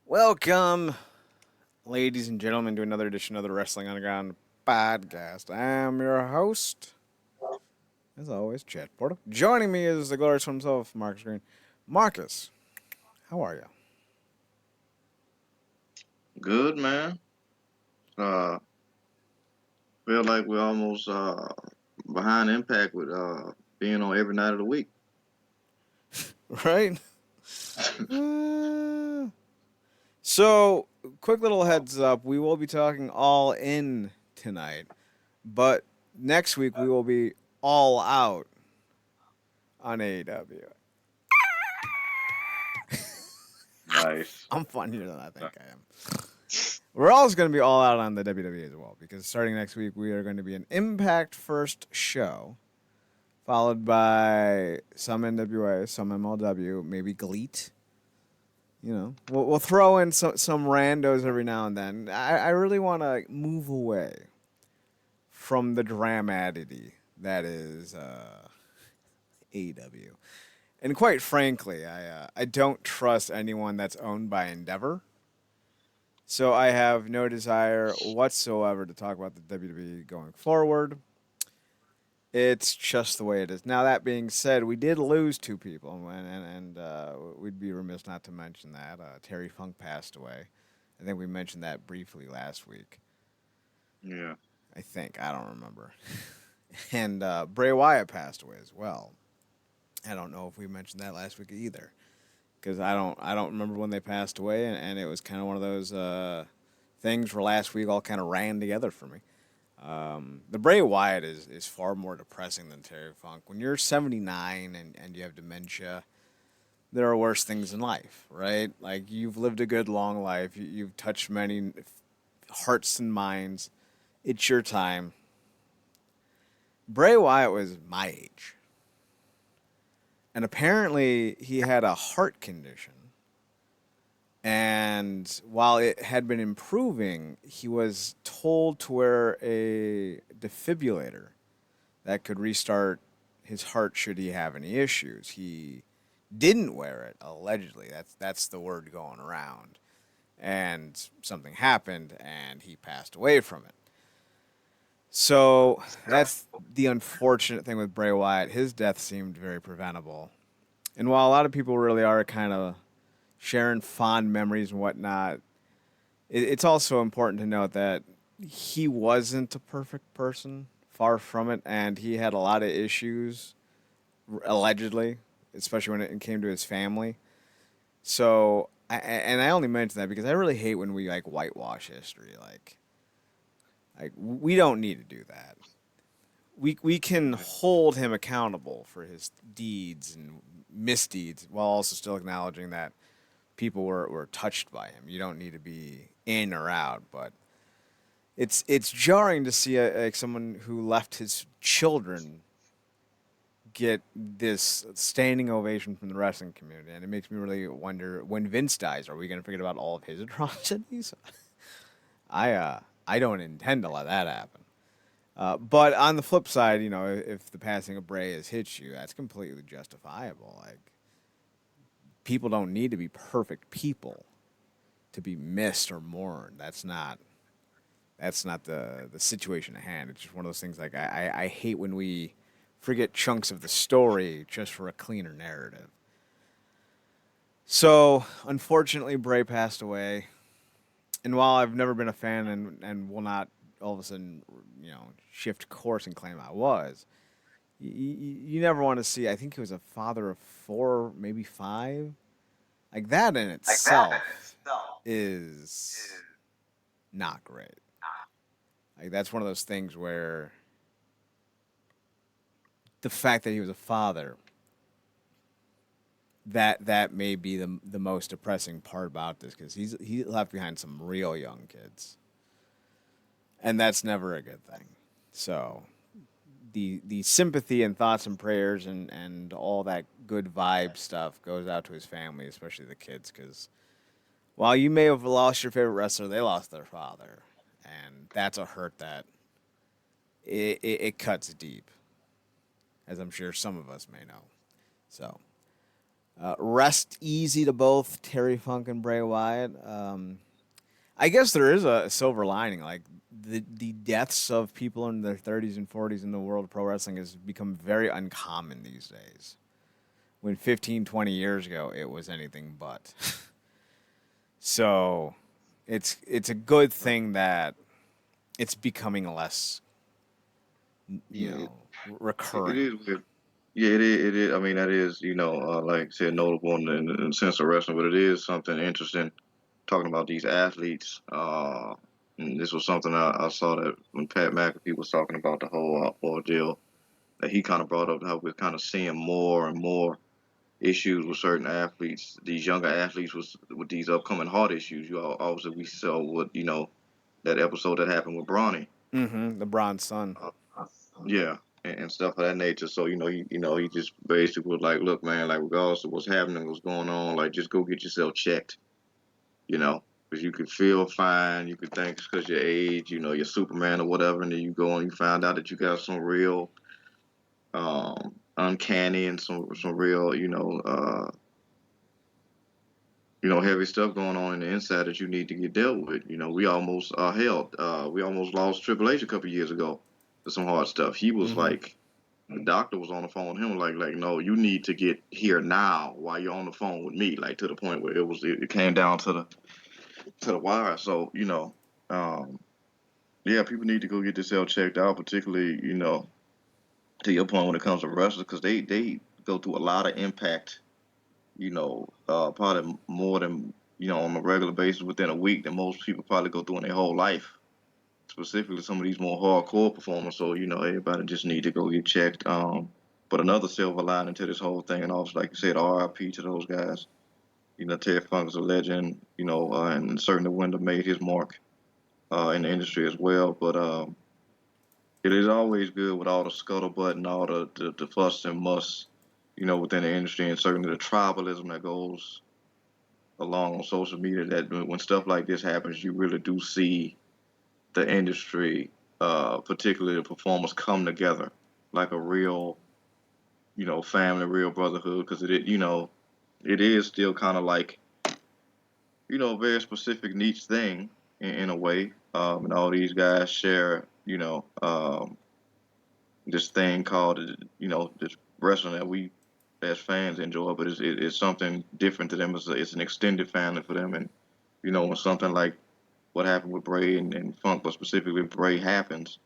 Welcome, ladies and gentlemen, to another edition of the Wrestling Underground podcast. I am your host, as always, Chad Porter. Joining me is the glorious one himself, Marcus Green. Marcus, how are you? Good man. Uh, feel like we're almost behind impact with being on every night of the week. Right? Uh, so, quick little heads up: we will be talking all in tonight, but next week we will be all out on AEW. Nice. I'm funnier than I think I am. We're always going to be all out on the WWE as well because starting next week we are going to be an Impact first show, followed by some NWA, some MLW, maybe GLEAT. We'll throw in some randos every now and then. I really want to move away from the dramadity that is AEW. And quite frankly, I don't trust anyone that's owned by Endeavor. So I have no desire whatsoever to talk about the WWE going forward. It's just the way it is. Now that being said, we did lose two people, and we'd be remiss not to mention that Terry Funk passed away. I think we mentioned that briefly last week. Yeah. I think I don't remember. And Bray Wyatt passed away as well. I don't know if we mentioned that last week either, because I don't remember when they passed away, and it was kind of one of those things where last week all kind of ran together for me. The Bray Wyatt is far more depressing than Terry Funk. When you're 79 and you have dementia, there are worse things in life, right? Like you've lived a good long life, you've touched many hearts and minds. It's your time. Bray Wyatt was my age, and apparently he had a heart condition. And while it had been improving, he was told to wear a defibrillator that could restart his heart should he have any issues. He didn't wear it, allegedly. That's the word going around. And something happened and he passed away from it. So that's the unfortunate thing with Bray Wyatt. His death seemed very preventable. And while a lot of people really are kind of sharing fond memories and whatnot, it's also important to note that he wasn't a perfect person, far from it, and he had a lot of issues, allegedly, especially when it came to his family. So, and I only mention that because I really hate when we like whitewash history. Like we don't need to do that. We can hold him accountable for his deeds and misdeeds while also still acknowledging that people were touched by him. You don't need to be in or out, but it's jarring to see like someone who left his children get this standing ovation from the wrestling community, and it makes me really wonder when Vince dies, are we going to forget about all of his atrocities? I don't intend to let that happen. But on the flip side, if the passing of Bray has hit you, that's completely justifiable. Like people don't need to be perfect people to be missed or mourned. That's not the situation at hand. It's just one of those things like I hate when we forget chunks of the story just for a cleaner narrative. So unfortunately, Bray passed away, and while I've never been a fan and will not all of a sudden shift course and claim I was, you never want to see. I think he was a father of four, maybe five. Like that in itself is not great. Like that's one of those things where the fact that he was a father, that may be the most depressing part about this because he left behind some real young kids, and that's never a good thing. So the sympathy and thoughts and prayers and all that good vibe stuff goes out to his family, especially the kids, because while you may have lost your favorite wrestler, they lost their father, and that's a hurt that it cuts deep, as I'm sure some of us may know. So Rest easy to both Terry Funk and Bray Wyatt. I guess there is a silver lining. Like the deaths of people in their 30s and 40s in the world of pro wrestling has become very uncommon these days. When 15, 20 years ago, it was anything but. So it's a good thing that it's becoming less, you Yeah, know, it recurring. is weird. Yeah, it is. It is. I mean, that is, like I said, notable in the sense of wrestling, but it is something interesting talking about these athletes. And this was something I saw that when Pat McAfee was talking about the whole ordeal, that he kind of brought up how we're kind of seeing more and more issues with certain athletes, these younger athletes with these upcoming heart issues. Obviously we saw what that episode that happened with Bronny. Mm-hmm. The Bronze Sun. Yeah, and stuff of that nature. So he just basically was like, look, man, like regardless of what's happening, what's going on, like just go get yourself checked, you know, because you could feel fine, you could think it's because your age, you're Superman or whatever, and then you go and you find out that you got some real uncanny and some real, heavy stuff going on in the inside that you need to get dealt with. We almost we almost lost Triple H a couple years ago to some hard stuff. He was Mm-hmm. like, the doctor was on the phone with him, like, no, you need to get here now while you're on the phone with me, like to the point where it came down to the wire. So um, yeah, people need to go get themselves checked out, particularly to your point when it comes to wrestlers, because they go through a lot of impact, probably more than on a regular basis within a week than most people probably go through in their whole life. Specifically, some of these more hardcore performers. So everybody just need to go get checked. But another silver lining to this whole thing, and also like you said, RIP to those guys. Terry Funk is a legend. And certainly wouldn't have made his mark in the industry as well. But it is always good with all the scuttlebutt and all the fuss and muss, within the industry, and certainly the tribalism that goes along on social media. That when stuff like this happens, you really do see the industry, particularly the performers, come together like a real, family, real brotherhood. Because it is still kind of like, a very specific niche thing in a way. And all these guys share, this thing called, this wrestling that we as fans enjoy, but it's something different to them. It's an extended family for them. And, when something like what happened with Bray and Funk, but specifically Bray happens,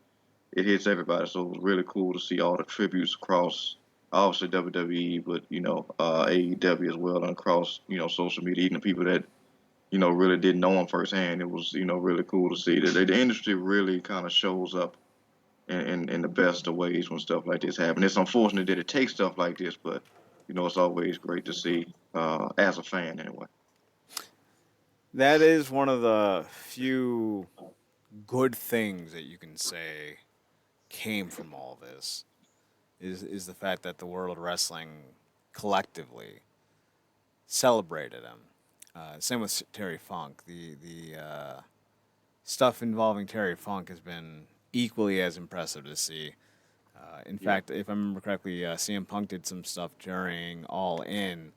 it hits everybody. So it was really cool to see all the tributes across, obviously WWE, but AEW as well, and across social media, even the people that really didn't know him firsthand. It was really cool to see that the industry really kind of shows up in the best of ways when stuff like this happens. It's unfortunate that it takes stuff like this, but it's always great to see as a fan anyway. That is one of the few good things that you can say came from all this. Is the fact that the world of wrestling collectively celebrated him. Same with Terry Funk. The stuff involving Terry Funk has been equally as impressive to see. In Yeah, fact, if I remember correctly, CM Punk did some stuff during All In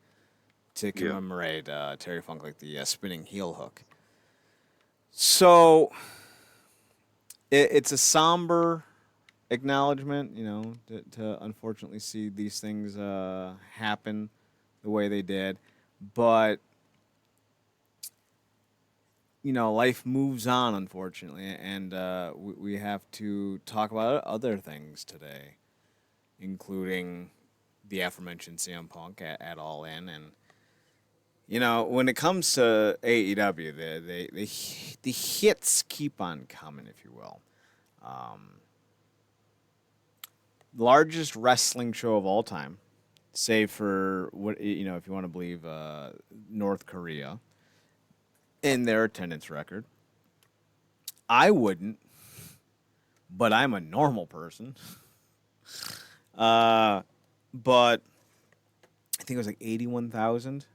to yeah, commemorate Terry Funk, like the spinning heel hook. So it's a somber acknowledgement, to unfortunately see these things happen the way they did. But life moves on, unfortunately, and we have to talk about other things today, including the aforementioned CM Punk at All In, and when it comes to AEW, the hits keep on coming, if you will. Largest wrestling show of all time, save for what if you want to believe North Korea in their attendance record. I wouldn't, but I'm a normal person. But I think it was like 81,000.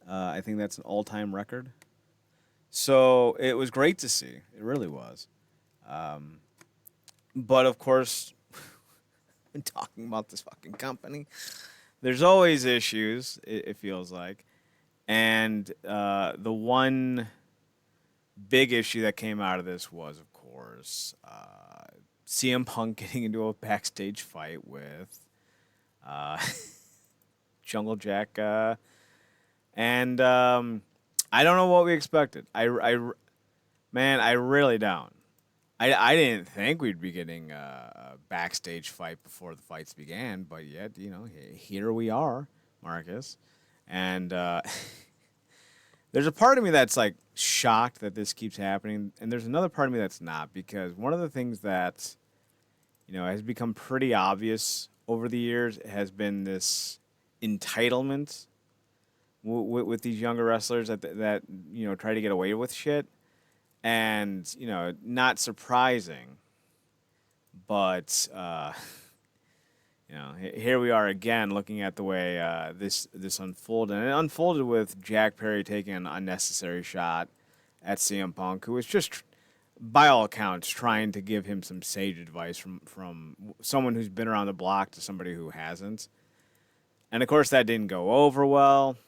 I think that's an all-time record. So it was great to see. It really was. But of course, when talking about this fucking company, there's always issues. It feels like, and the one big issue that came out of this was, of course, CM Punk getting into a backstage fight with uh, Jungle Jack, and I don't know what we expected. Man, I really don't. I didn't think we'd be getting a backstage fight before the fights began, but yet, here we are, Marcus. And there's a part of me that's like shocked that this keeps happening, and there's another part of me that's not, because one of the things that, has become pretty obvious over the years has been this entitlement with these younger wrestlers that try to get away with shit. And not surprising, but here we are again looking at the way this unfolded, and it unfolded with Jack Perry taking an unnecessary shot at CM Punk, who was just, by all accounts, trying to give him some sage advice from someone who's been around the block to somebody who hasn't. And of course, that didn't go over well.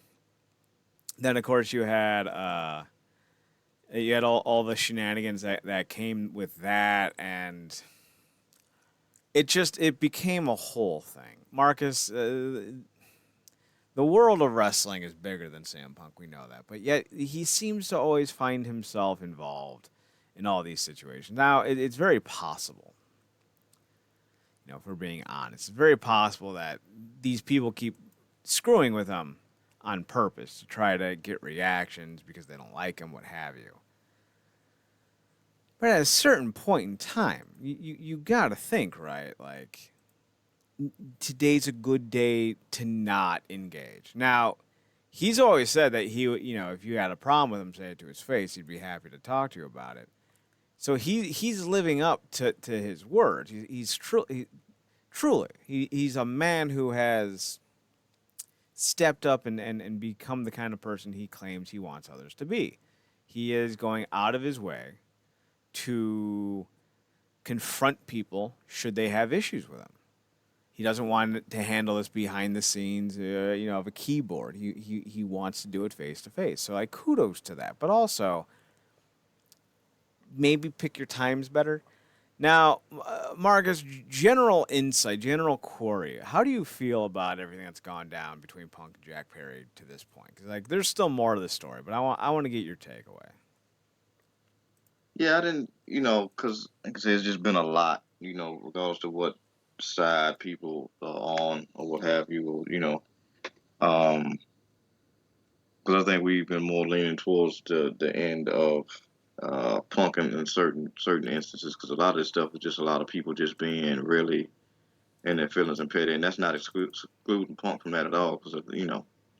Then, of course, you had all the shenanigans that came with that, and it became a whole thing. Marcus, the world of wrestling is bigger than CM Punk. We know that, but yet he seems to always find himself involved in all these situations. Now, it's very possible, if we're being honest, it's very possible that these people keep screwing with him on purpose to try to get reactions because they don't like him, what have you. But at a certain point in time, you gotta think, right? Like, today's a good day to not engage. Now, he's always said that if you had a problem with him, say it to his face, he'd be happy to talk to you about it. So he's living up to his words. He's a man who has stepped up and become the kind of person he claims he wants others to be. He is going out of his way to confront people should they have issues with him. He doesn't want to handle this behind the scenes, of a keyboard. He wants to do it face to face. So, like, kudos to that. But also, maybe pick your times better. Now, Marcus, general insight, general query. How do you feel about everything that's gone down between Punk and Jack Perry to this point? Because, like, there's still more to the story, but I want to get your takeaway. Yeah, I didn't, because like I said, it's just been a lot, regardless to what side people are on or what have you, or, um, because I think we've been more leaning towards the end of Punk in certain instances, because a lot of this stuff is just a lot of people just being really in their feelings and petty, and that's not excluding Punk from that at all, because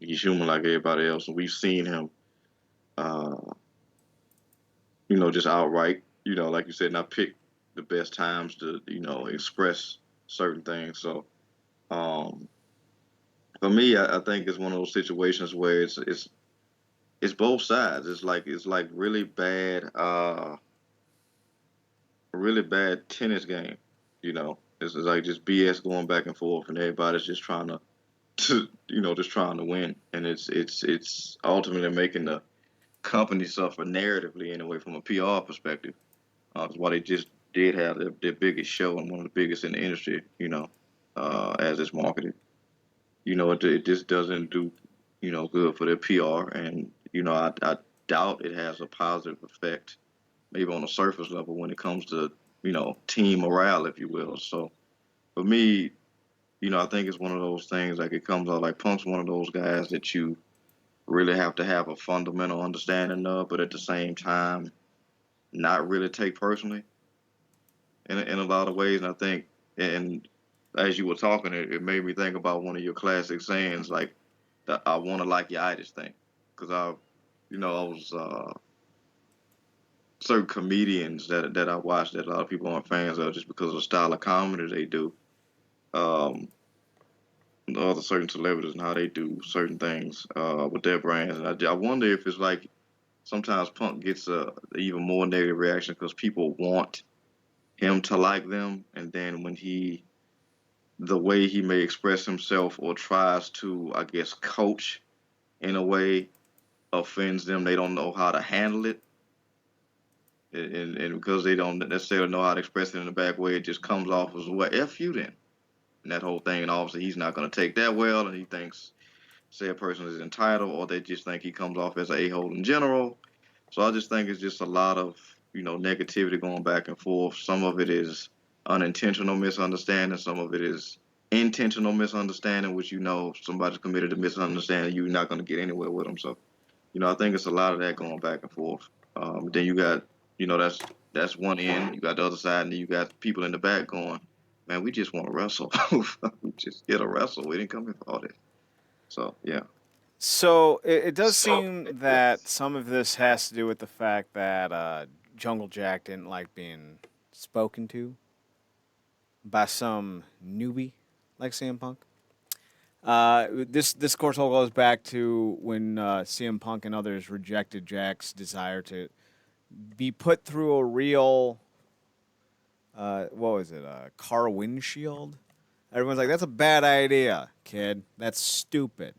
he's human like everybody else, and we've seen him, uh, just outright, like you said, not pick the best times to, express certain things. So, um, for me, I think it's one of those situations where it's both sides. It's like really bad tennis game. It's like just BS going back and forth, and everybody's just trying just trying to win, and it's ultimately making the company suffer narratively anyway from a PR perspective. That's why they just did have their biggest show and one of the biggest in the industry. As it's marketed. It just doesn't do good for their PR, and I doubt it has a positive effect, maybe on a surface level when it comes to team morale, if you will. So for me, I think it's one of those things like it comes out like Punk's one of those guys that you really have to have a fundamental understanding of, but at the same time, not really take personally in a lot of ways. And I think, and as you were talking, it made me think about one of your classic sayings, like the "I want to like your itis" thing, because I was certain comedians that I watch that a lot of people aren't fans of just because of the style of comedy they do. Um, other certain celebrities and how they do certain things with their brands, and I wonder if it's like sometimes Punk gets a even more negative reaction because people want him to like them, and then when he the way he may express himself or tries to, I guess, coach in a way offends them. They don't know how to handle it, and because they don't necessarily know how to express it in a bad way, it just comes off as well. F you then, and that whole thing. And obviously, he's not going to take that well, and he thinks say a person is entitled, or they just think he comes off as an a-hole in general. So I just think it's just a lot of negativity going back and forth. Some of it is unintentional misunderstanding. Some of it is intentional misunderstanding, which if somebody's committed to misunderstanding, you're not going to get anywhere with them. So I think it's a lot of that going back and forth. Then you got that's one end. You got the other side, and then you got people in the back going, "Man, we just want to wrestle. We just get a wrestle. We didn't come here for all this." So yeah. So it does seem that some of this has to do with the fact that Jungle Jack didn't like being spoken to by some newbie like CM Punk. This of course all goes back to when CM Punk and others rejected Jack's desire to be put through a real what was it, a car windshield. Everyone's like, that's a bad idea, kid. That's stupid.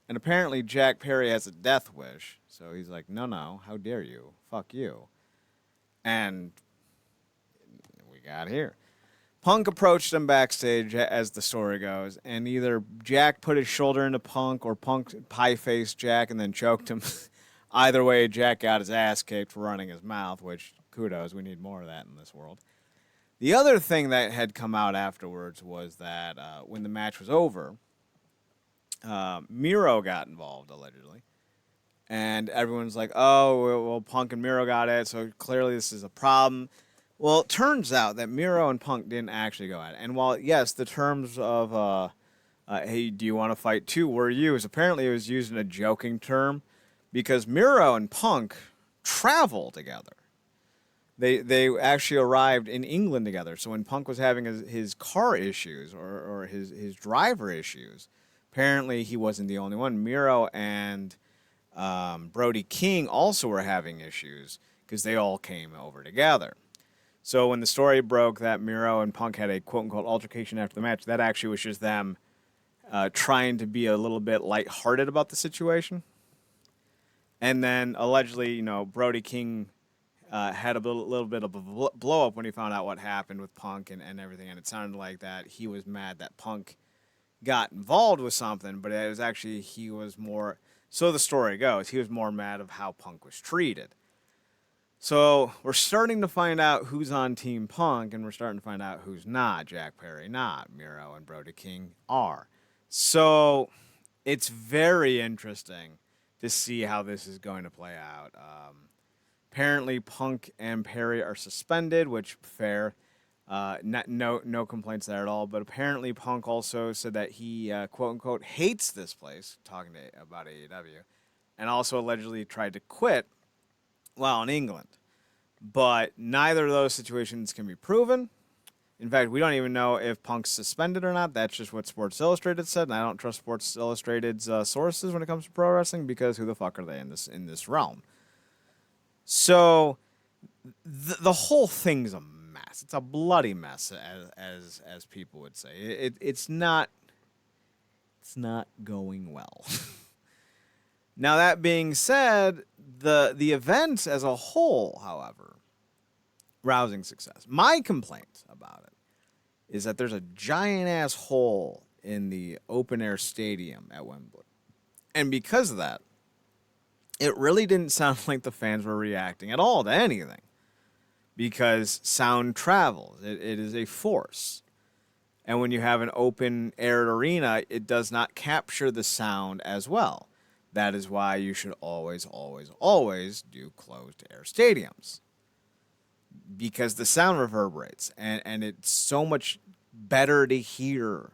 And apparently Jack Perry has a death wish, so he's like, no, how dare you? Fuck you. And we got here. Punk approached him backstage, as the story goes, and either Jack put his shoulder into Punk or Punk pie-faced Jack and then choked him. Either way, Jack got his ass kicked for running his mouth, which, kudos, we need more of that in this world. The other thing that had come out afterwards was that when the match was over, Miro got involved, allegedly. And everyone's like, oh, well, Punk and Miro got it, so clearly this is a problem. Well, it turns out that Miro and Punk didn't actually go at it. And while, yes, the terms of, hey, do you want to fight too, were used, apparently it was used in a joking term because Miro and Punk travel together. They actually arrived in England together. So when Punk was having his car issues or his driver issues, apparently he wasn't the only one. Miro and Brody King also were having issues because they all came over together. So when the story broke that Miro and Punk had a quote-unquote altercation after the match, that actually was just them trying to be a little bit lighthearted about the situation. And then allegedly, Brody King had a little bit of a blow-up when he found out what happened with Punk and everything. And it sounded like that he was mad that Punk got involved with something, but it was actually he was more, so the story goes, he was more mad of how Punk was treated. So we're starting to find out who's on Team Punk, and we're starting to find out who's not. Jack Perry not, Miro and Brody King are. So it's very interesting to see how this is going to play out. Apparently Punk and Perry are suspended, which fair. No complaints there at all. But apparently Punk also said that he quote unquote hates this place, talking about AEW, and also allegedly tried to quit while in England. But neither of those situations can be proven. In fact, we don't even know if Punk's suspended or not. That's just what Sports Illustrated said, and I don't trust Sports Illustrated's sources when it comes to pro wrestling because who the fuck are they in this realm? So the whole thing's a mess. It's a bloody mess, as people would say. It's not going well. Now that being said, the event as a whole, however, rousing success. My complaint about it is that there's a giant ass hole in the open air stadium at Wembley, and because of that, it really didn't sound like the fans were reacting at all to anything. Because sound travels. It is a force. And when you have an open aired arena, it does not capture the sound as well. That is why you should always, always, always do closed air stadiums. Because the sound reverberates and it's so much better to hear.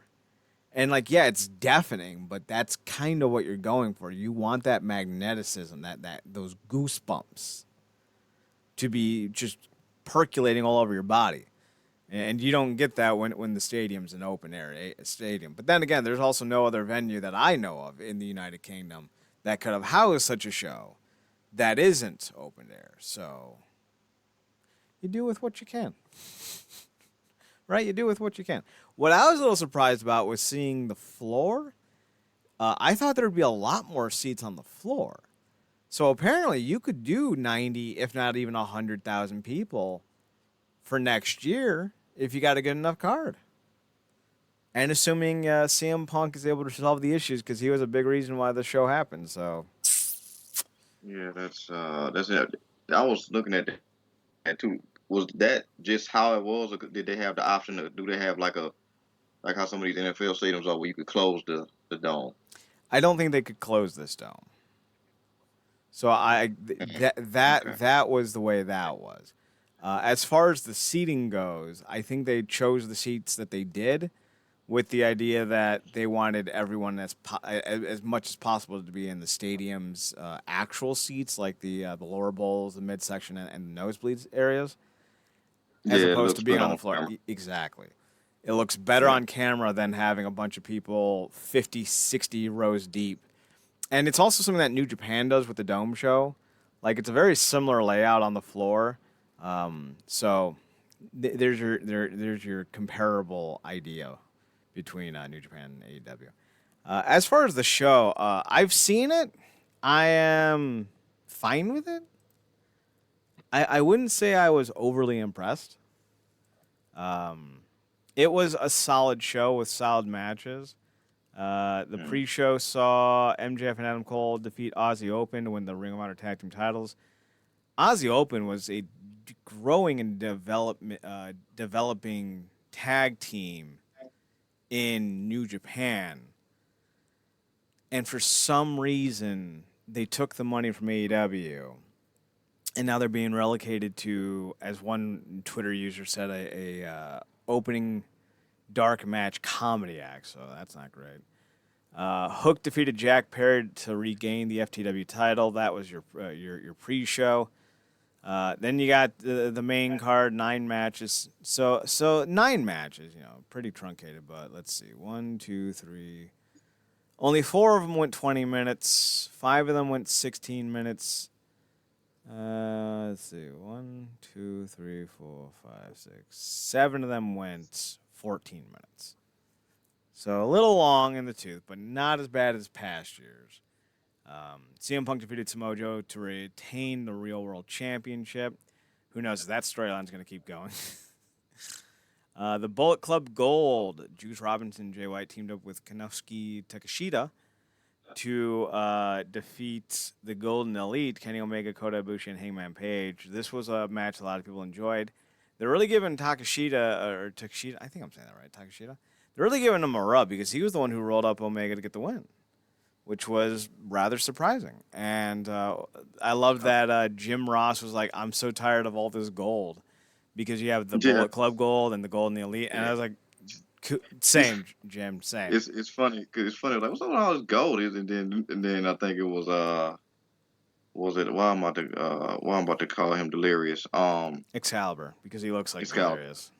And it's deafening, but that's kind of what you're going for. You want that magneticism, that those goosebumps to be just percolating all over your body. And you don't get that when the stadium's an open air stadium. But then again, there's also no other venue that I know of in the United Kingdom that could have housed such a show that isn't open air. So you do with what you can. Right? You do with what you can. What I was a little surprised about was seeing the floor. I thought there would be a lot more seats on the floor. So apparently, you could do 90, if not even 100,000 people for next year if you got a good enough card. And assuming CM Punk is able to solve the issues because he was a big reason why the show happened. So Yeah, that's it. I was looking at that too. Was that just how it was, or did they have the option to? Do they have like how some of these NFL stadiums are where you could close the dome? I don't think they could close this dome. So Okay. that was the way that was. As far as the seating goes, I think they chose the seats that they did with the idea that they wanted everyone as much as possible to be in the stadium's actual seats, like the lower bowls, the midsection, and the nosebleeds areas, as Yeah, it opposed to looks being better on the on floor. camera. Exactly. It looks better Yeah. on camera than having a bunch of people 50, 60 rows deep. And it's also something that New Japan does with the Dome show. Like, it's a very similar layout on the floor. There's your comparable idea between New Japan and AEW. As far as the show, I've seen it. I am fine with it. I wouldn't say I was overly impressed. It was a solid show with solid matches. The Mm. pre-show saw MJF and Adam Cole defeat Aussie Open to win the Ring of Honor Tag Team titles. Aussie Open was a growing and developing tag team in New Japan, and for some reason they took the money from AEW, and now they're being relegated to, as one Twitter user said, a opening dark match comedy act. So that's not great. Hook defeated Jack Perry to regain the FTW title. That was your pre-show. Then you got the main card, 9 matches. So 9 matches, pretty truncated. But let's see, 1, 2, 3. Only 4 of them went 20 minutes. 5 of them went 16 minutes. Let's see, 1, 2, 3, 4, 5, 6. 7 of them went 14 minutes. So a little long in the tooth, but not as bad as past years. CM Punk defeated Samoa Joe to retain the Real World Championship. Who knows if that storyline's going to keep going. The Bullet Club Gold, Juice Robinson and Jay White teamed up with Konosuke Takeshita to defeat the Golden Elite, Kenny Omega, Kota Ibushi, and Hangman Page. This was a match a lot of people enjoyed. They're really giving Takeshita, I think I'm saying that right, Takeshita. They're really giving him a rub because he was the one who rolled up Omega to get the win, which was rather surprising. And I love that Jim Ross was like, I'm so tired of all this gold because you have the Yeah. Bullet Club gold and the gold and the Elite. And I Yeah. was like, same, Jim, same. It's funny because it's funny like what's up with all this gold is, and then I think it was it why I'm about to call him Delirious Excalibur, because he looks like Excalibur. Delirious.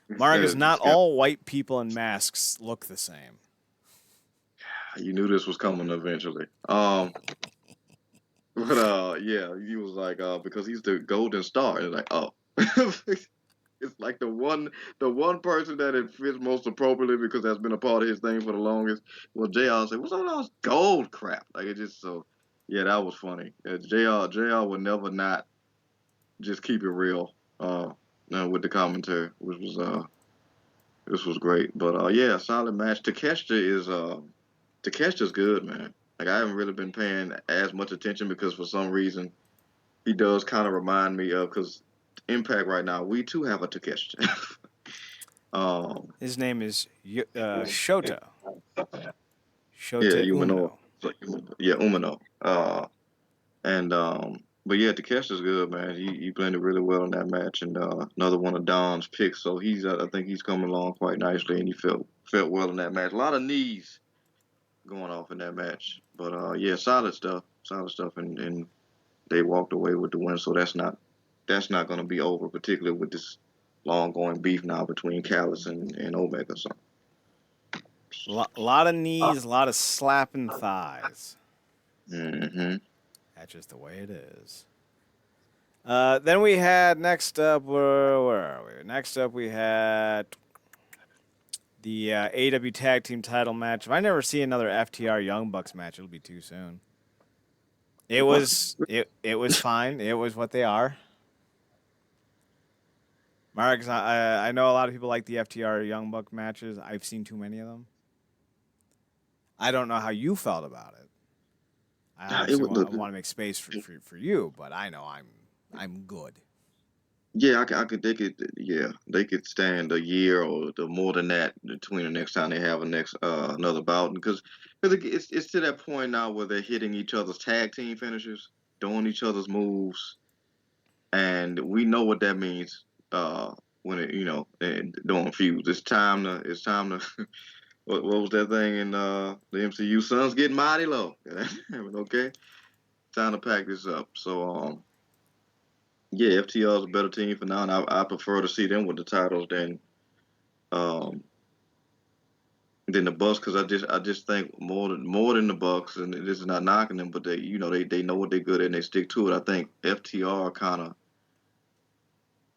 Marcus, not Excalibur. all white people in masks look the same. You knew this was coming eventually. But yeah, he was like because he's the golden star. And like, oh. It's like the one person that it fits most appropriately because that's been a part of his thing for the longest. Well, JR said, "What's all this gold crap?" Like it just so. Yeah, that was funny. JR would never not just keep it real. With the commentary, which was this was great. But yeah, solid match. Takeshita's good, man. Like I haven't really been paying as much attention because for some reason he does kind of remind me of because Impact right now we too have a Takeshita. um, His name is Shota. yeah, Shota Umino. Umino. Yeah, Umino. And but yeah, Takeshita's good, man. He blended really well in that match, and another one of Don's picks. So I think he's coming along quite nicely, and he felt well in that match. A lot of knees going off in that match, but yeah, solid stuff, and they walked away with the win. So that's not going to be over, particularly with this long going beef now between Callis and Omega. So Lot of knees, a lot of slapping thighs. hmm That's just the way it is. Then we had next up. Where are we? Next up, we had The AEW Tag Team Title match. If I never see another FTR Young Bucks match, it'll be too soon. What? It was fine. It was what they are. Mark, I know a lot of people like the FTR Young Buck matches. I've seen too many of them. I don't know how you felt about it. I It obviously would want, look. want to make space for you, but I know I'm good. Yeah, I could. They could. Yeah, they could stand a year or the more than that between the next time they have a next another bout, because it's to that point now where they're hitting each other's tag team finishes, doing each other's moves, and we know what that means. When it and doing feuds, it's time to what was that thing in the MCU? Sun's getting mighty low. Okay, time to pack this up. So yeah, FTR is a better team for now, and I prefer to see them with the titles um than the Bucks, because I just think more than the Bucks, and this is not knocking them, but they know what they're good at and they stick to it. I think FTR kind of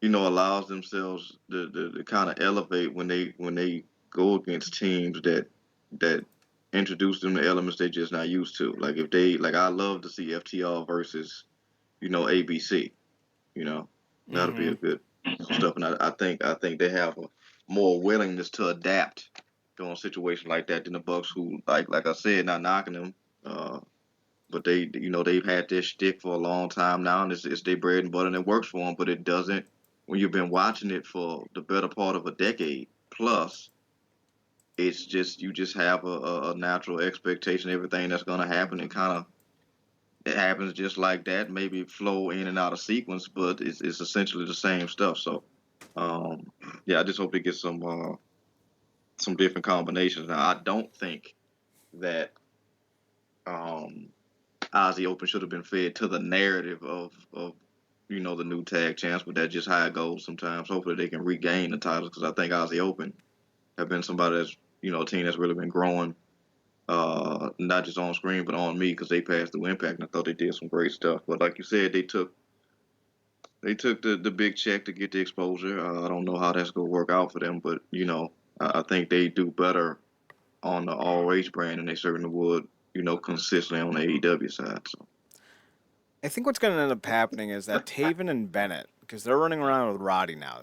allows themselves to kind of elevate when they go against teams that introduce them to elements they're just not used to. Like if they like, I love to see FTR versus ABC. You know, that'll be Mm-hmm. a good stuff. And I think they have a more willingness to adapt during a situation like that than the Bucks, who like I said, not knocking them, uh, but they've had this shtick for a long time now, and it's their bread and butter, and it works for them. But it doesn't when you've been watching it for the better part of a decade plus. It's just you just have a natural expectation, everything that's going to happen, and kind of it happens just like that. Maybe flow in and out of sequence, but it's essentially the same stuff. So, um, yeah, I just hope they get some different combinations. Now, I don't think that um, Ozzy Open should have been fed to the narrative of the new tag champs, but that's just how it goes sometimes. Hopefully, they can regain the titles, because I think Ozzy Open have been somebody that's a team that's really been growing. Not just on screen, but on me, because they passed through Impact, and I thought they did some great stuff. But like you said, they took the big check to get the exposure. I don't know how that's gonna work out for them, but I think they do better on the All H brand than they certainly would, consistently on the AEW side. So I think what's going to end up happening is that Taven and Bennett, because they're running around with Roddy now.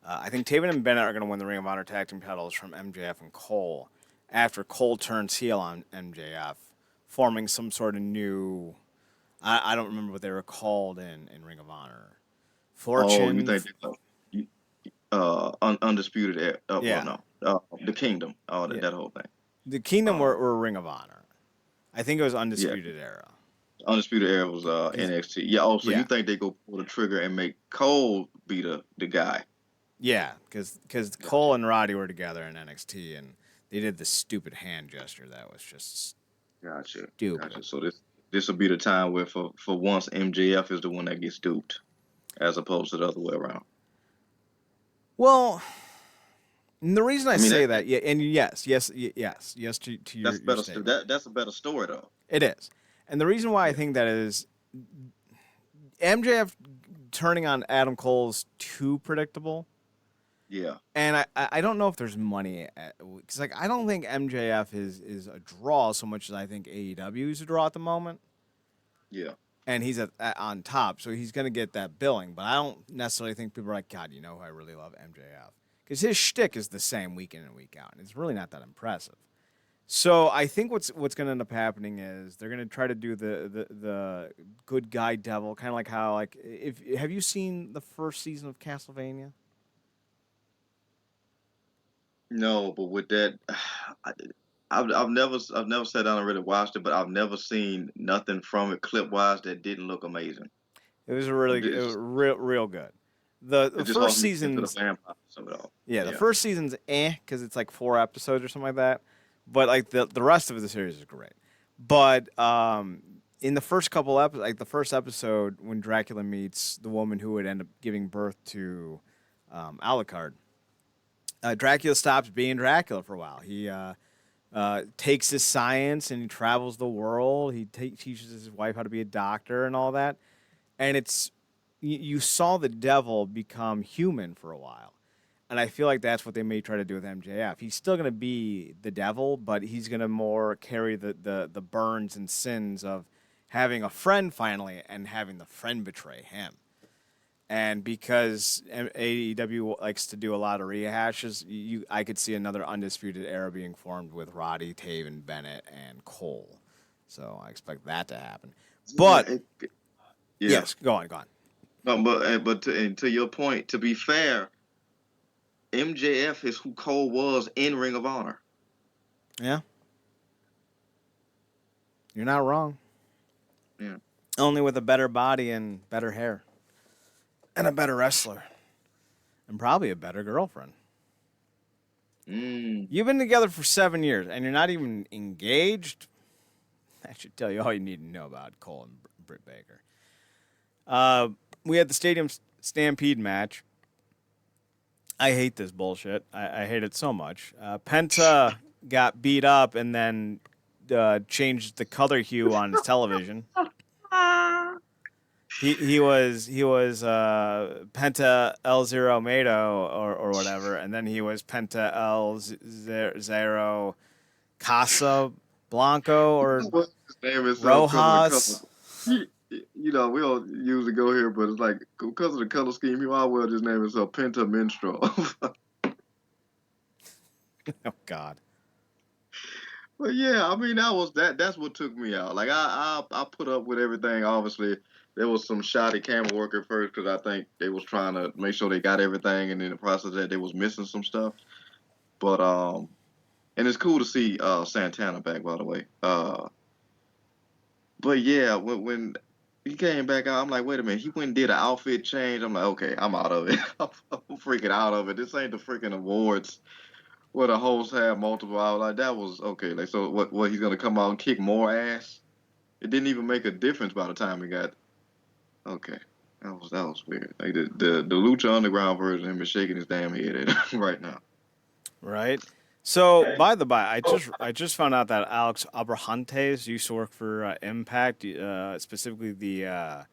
I think Taven and Bennett are going to win the Ring of Honor tag team titles from MJF and Cole after Cole turns heel on MJF, forming some sort of new. I don't remember what they were called in Ring of Honor. oh, you Fortune. think undisputed era? Well, Yeah. no, the Kingdom. Oh, that, Yeah. that whole thing. The Kingdom Um, were Ring of Honor. I think it was yeah, Undisputed Era. undisputed era was Cause, NXT. Yeah. Oh, so you yeah. think they go pull the trigger and make Cole be the guy? Yeah. Because Cole Gotcha. and Roddy were together in NXT and they did the stupid hand gesture that was just Gotcha. Gotcha. stupid. So this will be the time where for once MJF is the one that gets duped, as opposed to the other way around. Well, and the reason I I mean, say that, yeah, and yes to that's your better. statement. That's a better story though. It is. And the reason why I Yeah. think that is MJF turning on Adam Cole's too predictable. Yeah. And I don't know if there's money because like I don't think MJF is a draw so much as I think AEW is a draw at the moment, Yeah. and he's on top, so he's gonna get that billing. But I don't necessarily think people are like, God, you know who I really love, MJF, because his shtick is the same week in and week out, and it's really not that impressive. So I think what's gonna end up happening is they're gonna try to do the good guy devil, kind of like how like if have you seen the first season of Castlevania? No, but with that, I, I've never sat down and really watched it, but I've never seen nothing from it clip wise that didn't look amazing. It was it It's was just real good. The it's just hard first for me to get into the season's vampires of it all. yeah, the Yeah. first season's because it's like 4 episodes or something like that. But like the rest of the series is great. But in the first couple episodes, like the first episode when Dracula meets the woman who would end up giving birth to Alucard, Dracula stops being Dracula for a while. He takes his science and he travels the world. He teaches his wife how to be a doctor and all that. And you saw the devil become human for a while. And I feel like that's what they may try to do with MJF. He's still going to be the devil, but he's going to more carry the burns and sins of having a friend finally and having the friend betray him. And because AEW likes to do a lot of rehashes, I could see another undisputed era being formed with Roddy, Taven, Bennett, and Cole. So I expect that to happen. Yeah, But yeah. yes, go on, go on. No, but to your point, to be fair, MJF is who Cole was in Ring of Honor. Yeah, you're not wrong. Yeah. Only with a better body and better hair, and a better wrestler, and probably a better girlfriend. Mm. You've been together for 7 years, and you're not even engaged. That should tell you all you need to know about Cole and Britt Baker. We had the Stadium Stampede match. I hate this bullshit. I hate it so much. Penta got beat up and then changed the color hue on his television. He was Penta El Zero Mato or whatever, and then he was Penta El Zero Casa Blanco or What his name is because of the color. Rojas. You know, we don't usually go here, but it's like because of the color scheme, he might well just name himself Penta Minstrel. Oh God. But yeah, I mean that's what took me out. Like I put up with everything. Obviously, there was some shoddy camera work at first because I think they was trying to make sure they got everything, and in the process of that they was missing some stuff. But and it's cool to see Santana back, by the way. But yeah, when he came back out, I'm like, wait a minute. He went and did an outfit change. I'm like, okay, I'm out of it. I'm freaking out of it. This ain't the freaking awards where the hosts have multiple out. Like that was okay. Like so, what he's gonna come out and kick more ass? It didn't even make a difference by the time he got. Okay, that was weird. Like the Lucha Underground version of him is shaking his damn head at right now. Right. So, by the by, I just found out that Alex Abrahantes used to work for Impact, specifically the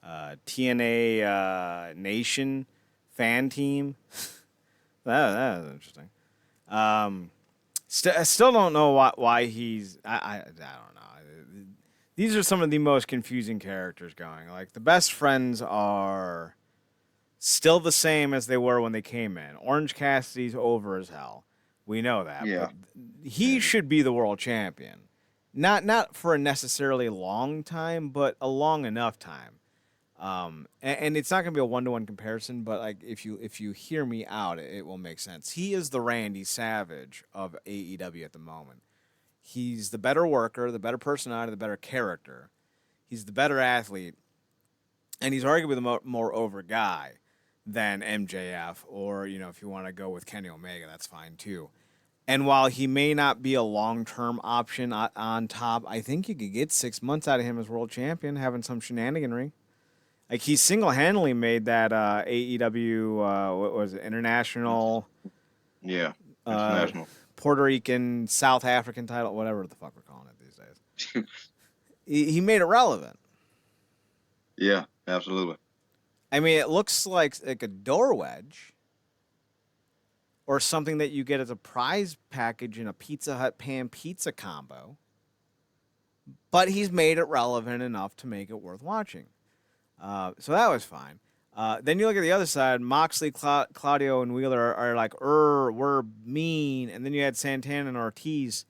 TNA Nation fan team. That was interesting. I still don't know why he's. I don't know. These are some of the most confusing characters going. Like the best friends are still the same as they were when they came in. Orange Cassidy's over as hell. We know that, Yeah. but he should be the world champion. Not for a necessarily long time, but a long enough time. And it's not going to be a 1-to-1 comparison, but like if you hear me out, it will make sense. He is the Randy Savage of AEW at the moment. He's the better worker, the better personality, the better character. He's the better athlete, and he's arguably the more over guy than MJF, or if you want to go with Kenny Omega, that's fine too. And while he may not be a long-term option on top, I think you could get 6 months out of him as world champion, having some shenaniganry. Like he single-handedly made that AEW, what was it, international, Yeah, uh, international. Puerto Rican, South African title, whatever the fuck we're calling it these days. He made it relevant. Yeah, absolutely. I mean, it looks like a door wedge or something that you get as a prize package in a Pizza Hut pan pizza combo, but he's made it relevant enough to make it worth watching. So that was fine. Then you look at the other side. Moxley, Claudio, and Wheeler are like, we're mean. And then you had Santana and Ortiz,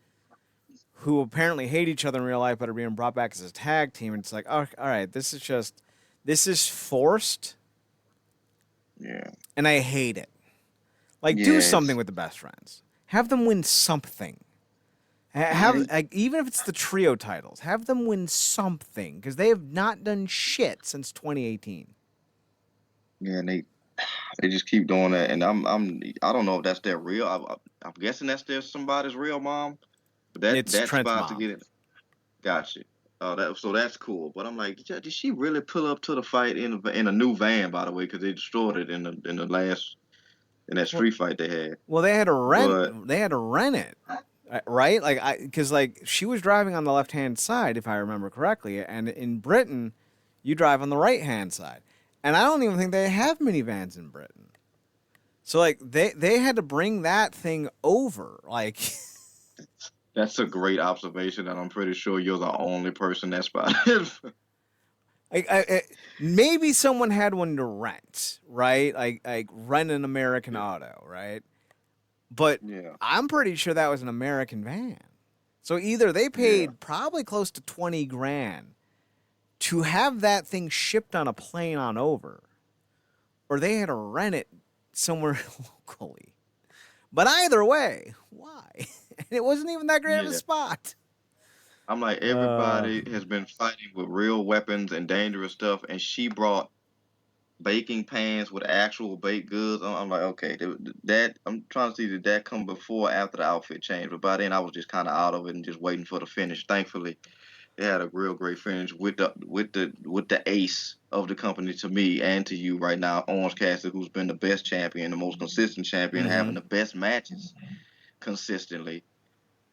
who apparently hate each other in real life, but are being brought back as a tag team. And it's like, oh, all right, this is forced. Yeah. And I hate it. Like, Yeah, do something with the best friends. Have them win something. Even if it's the trio titles, have them win something because they have not done shit since 2018. Yeah, and they just keep doing that, and I don't know if that's their real. I'm guessing that's somebody's real mom, but It's that's Trent's about to mom. get it. Gotcha. So that's cool. But I'm like, did she really pull up to the fight in a new van? By the way, because they destroyed it in the last in that street fight they had. Well, they had to But rent. They had to rent it, right? Because she was driving on the left hand side, if I remember correctly, and in Britain, you drive on the right hand side, and I don't even think they have minivans in Britain. So like they had to bring that thing over. Like That's a great observation, and I'm pretty sure you're the only person that spotted. maybe someone had one to rent, right? Like rent an American Yeah. Auto, right? But Yeah. I'm pretty sure that was an American van. So either they Yeah. paid probably close to 20 grand to have that thing shipped on a plane on over, or they had to rent it somewhere locally. But either way, why? It wasn't even that great of a Yeah. spot. I'm like, Uh, everybody has been fighting with real weapons and dangerous stuff, and she brought baking pans with actual baked goods. I'm like, okay, that I'm trying to see did that come before or after the outfit change. But by then, I was just kind of out of it and just waiting for the finish. Thankfully, they had a real great finish with the ace of the company to me and to you right now, Orange Cassidy, who's been the best champion, the most consistent champion, mm-hmm. having the best matches consistently.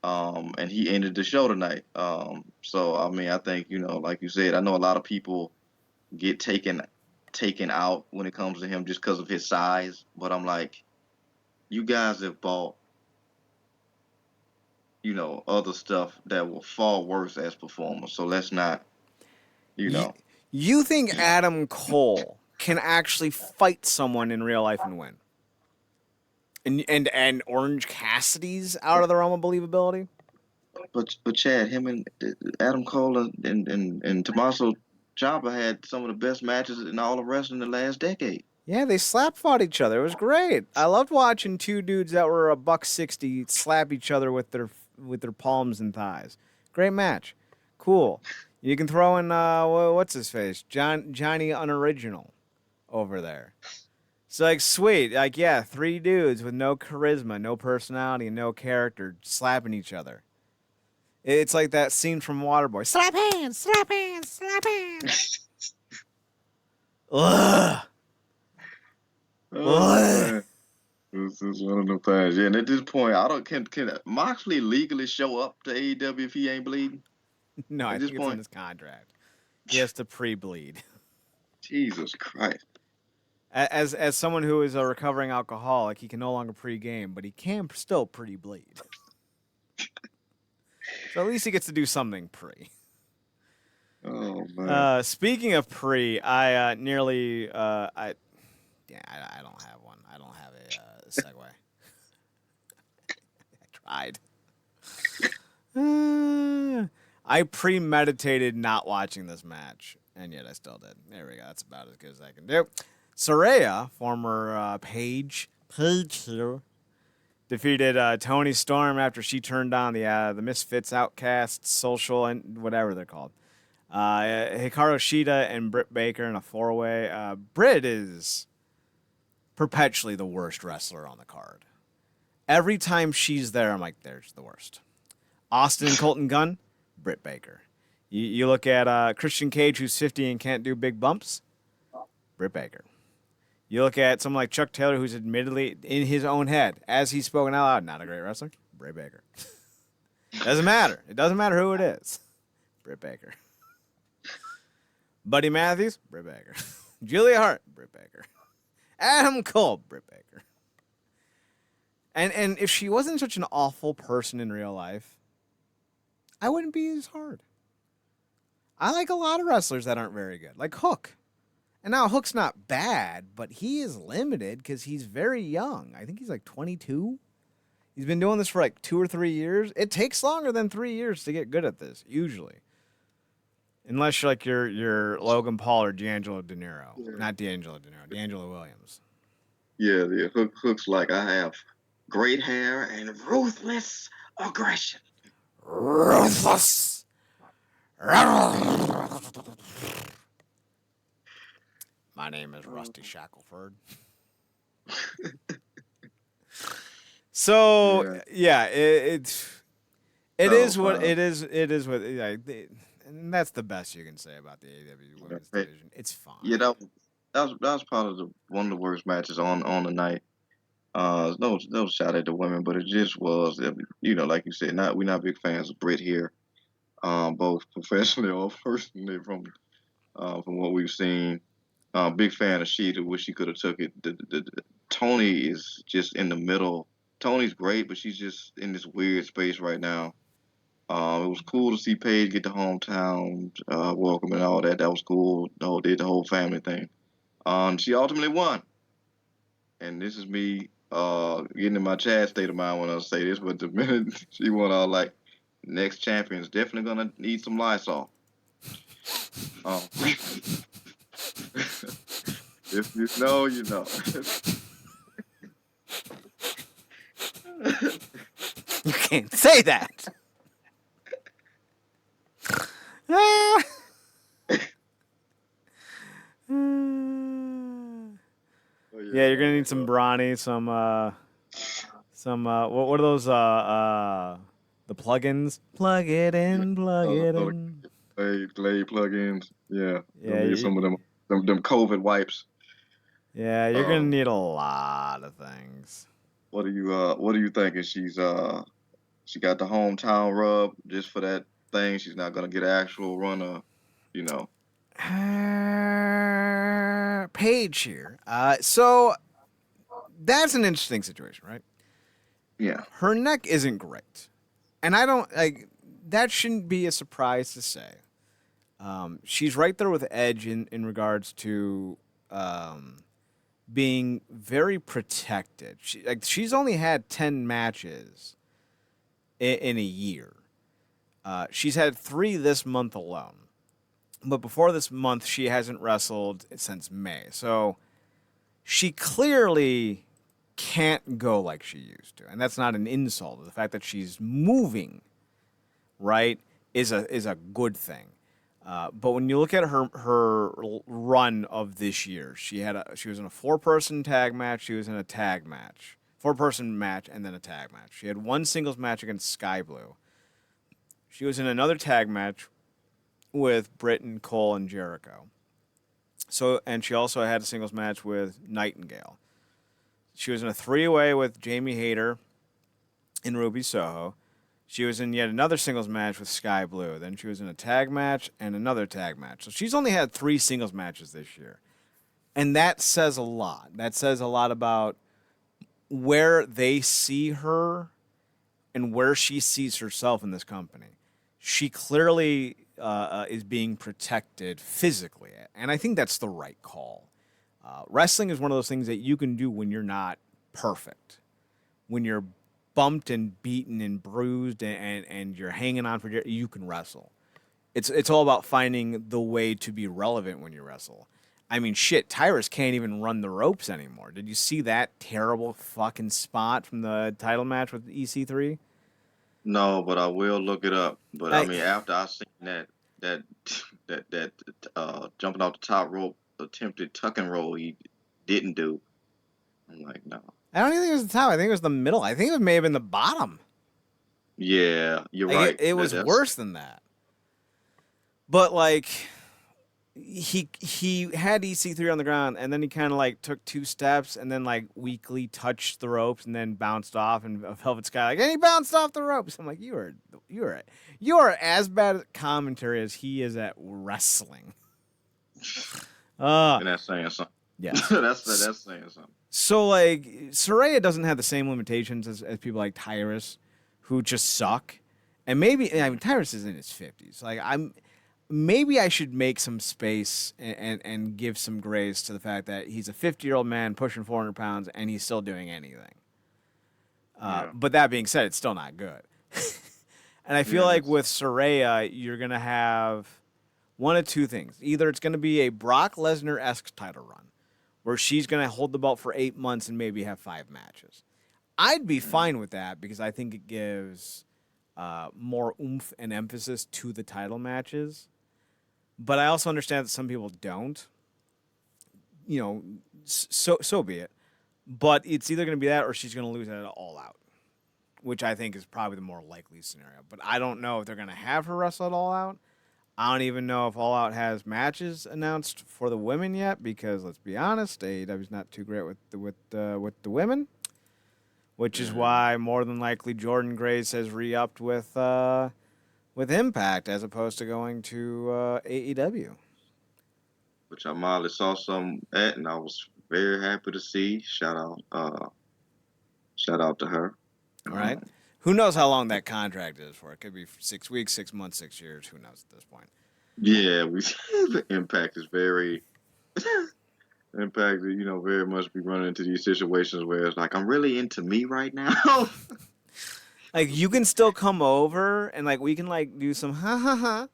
And he ended the show tonight. So I mean, I think like you said, I know a lot of people get taken out when it comes to him just because of his size. But I'm like, you guys have bought other stuff that will far worse as performers. So let's not you You, know. you think Adam Cole can actually fight someone in real life and win? And Orange Cassidy's out of the realm of believability? But Chad, him and Adam Cole and Tommaso Ciampa had some of the best matches in all of wrestling in the last decade. Yeah, they slap fought each other. It was great. I loved watching two dudes that were a buck 60 slap each other with their palms and thighs. Great match. Cool. You can throw in what's his face? Johnny Unoriginal over there. So like sweet. Like yeah, three dudes with no charisma, no personality, and no character slapping each other. It's like that scene from Waterboy. Slap hands, slap hands, slap hands. Ugh. Oh Ugh. man, this is one of the things. Yeah, and at this point, I don't can Moxley legally show up to AEW if he ain't bleeding? No, I At this think it's in point, his contract. He has to pre-bleed. Jesus Christ. As someone who is a recovering alcoholic, he can no longer pre-game, but he can still pre-bleed. So at least he gets to do something pre. Oh man. Speaking of pre, I nearly I don't have one. I don't have a segue. I tried. I premeditated not watching this match, and yet I still did. There we go. That's about as good as I can do. Saraya, former Paige here, defeated Tony Storm after she turned on the Misfits, Outcasts, Social, and whatever they're called. Hikaru Shida and Britt Baker in a four-way. Britt is perpetually the worst wrestler on the card. Every time she's there, I'm like, there's the worst. Austin and Colton Gunn, Britt Baker. You look at Christian Cage, who's 50 and can't do big bumps, Britt Baker. You look at someone like Chuck Taylor, who's admittedly in his own head, as he's spoken out loud, not a great wrestler, Britt Baker. Doesn't matter. It doesn't matter who it is. Britt Baker. Buddy Matthews, Britt Baker. Julia Hart, Britt Baker. Adam Cole, Britt Baker. And if she wasn't such an awful person in real life, I wouldn't be as hard. I like a lot of wrestlers that aren't very good, like Hook. And now Hook's not bad, but he is limited because he's very young. I think he's like 22. He's been doing this for like 2 or 3 years. It takes longer than 3 years to get good at this, usually. Unless you're like you're Logan Paul or D'Angelo De Niro. Yeah. Not D'Angelo De Niro, D'Angelo Williams. Yeah, the Hook's like I have great hair and ruthless aggression. Ruthless. My name is Rusty Shackelford. So Yeah. yeah, it Oh, is what wow. it is. It is what and that's the best you can say about the AEW Women's Hey, Division. It's fine. yeah, that was probably one of the worst matches on the night. No shot at the women, but it just was. Like you said, not we're not big fans of Britt here, both professionally or personally from what we've seen. Big fan of Sheeta. Wish she could have Tony is just in the middle. Tony's great, but she's just in this weird space right now. It was cool to see Paige get the hometown welcome and all that. That was cool. Did the whole family thing. She ultimately won, and this is me getting in my Chad state of mind when I say this. But the minute she won, I was like, next champion is definitely gonna need some Lysol. Um, if you know, you know. You can't say that. Ah. Oh, yeah, Yeah, you're gonna man. need some brawny, some what are those the plugins? Plug it in, plug it Oh, in. Glade plugins. Yeah, Yeah, gonna need some of them COVID wipes. yeah, you're gonna Um, need a lot of things. what are you thinking? She got the hometown rub just for that thing. She's not gonna get an actual runner, you know. Page here. So that's an interesting situation, right? Yeah. Her neck isn't great, and I don't like that. Shouldn't be a surprise to say. She's right there with Edge in regards to being very protected. She's only had 10 matches in a year. She's had 3 this month alone, but before this month, she hasn't wrestled since May. So she clearly can't go like she used to, and that's not an insult. The fact that she's moving right is a good thing. But when you look at her run of this year, she was in a 4-person tag match. She was in a tag match, 4-person match, and then a tag match. She had one singles match against Sky Blue. She was in another tag match with Britt and Cole and Jericho. So, and she also had a singles match with Nightingale. She was in a 3-way with Jamie Hayter and Ruby Soho. She was in yet another singles match with Sky Blue. Then she was in a tag match and another tag match. So she's only had 3 singles matches this year. And that says a lot. That says a lot about where they see her and where she sees herself in this company. She clearly is being protected physically. And I think that's the right call. Wrestling is one of those things that you can do when you're not perfect. When you're bumped and beaten and bruised and you're hanging on for you can wrestle. It's all about finding the way to be relevant when you wrestle. I mean, shit, Tyrus can't even run the ropes anymore. Did you see that terrible fucking spot from the title match with EC3? No, but I will look it up. But I I, mean, after I seen that that jumping off the top rope attempted tuck and roll he didn't do, I'm like, no. I don't even think it was the top. I think it was the middle. I think it may have been the bottom. Yeah, you're Like right. it was That's worse than that. But like he had EC3 on the ground, and then he kind of like took 2 steps, and then like weakly touched the ropes, and then bounced off. And Velvet Sky like, and he bounced off the ropes. I'm like, you are as bad at commentary as he is at wrestling. Uh and that's saying something. yes. That's saying something. So like Saraya doesn't have the same limitations as people like Tyrus, who just suck. And maybe I mean Tyrus is in his 50s. Like I'm maybe I should make some space and give some grace to the fact that he's a 50-year-old man pushing 400 pounds and he's still doing anything. Yeah. But that being said, it's still not good. And I feel Yeah, like that's with Saraya, you're going to have one of 2 things. Either it's going to be a Brock Lesnar esque title run where she's going to hold the belt for 8 months and maybe have 5 matches. I'd be mm, fine with that because I think it gives more oomph and emphasis to the title matches. But I also understand that some people don't. You know, so be it. But it's either going to be that or she's going to lose it all out, which I think is probably the more likely scenario. But I don't know if they're going to have her wrestle it all out. I don't even know if All Out has matches announced for the women yet because let's be honest, AEW's not too great with the women, which is mm. why more than likely Jordan Grace has re-upped with Impact as opposed to going to AEW. Which I mildly saw some at, and I was very happy to see. Shout out to her. All right. Um, Who knows how long that contract is for? It could be 6 weeks, 6 months, 6 years. Who knows at this point? yeah, we the impact is very impacted. You know, very much be running into these situations where it's like I'm really into me right now. Like you can still come over and like we can like do some ha ha ha,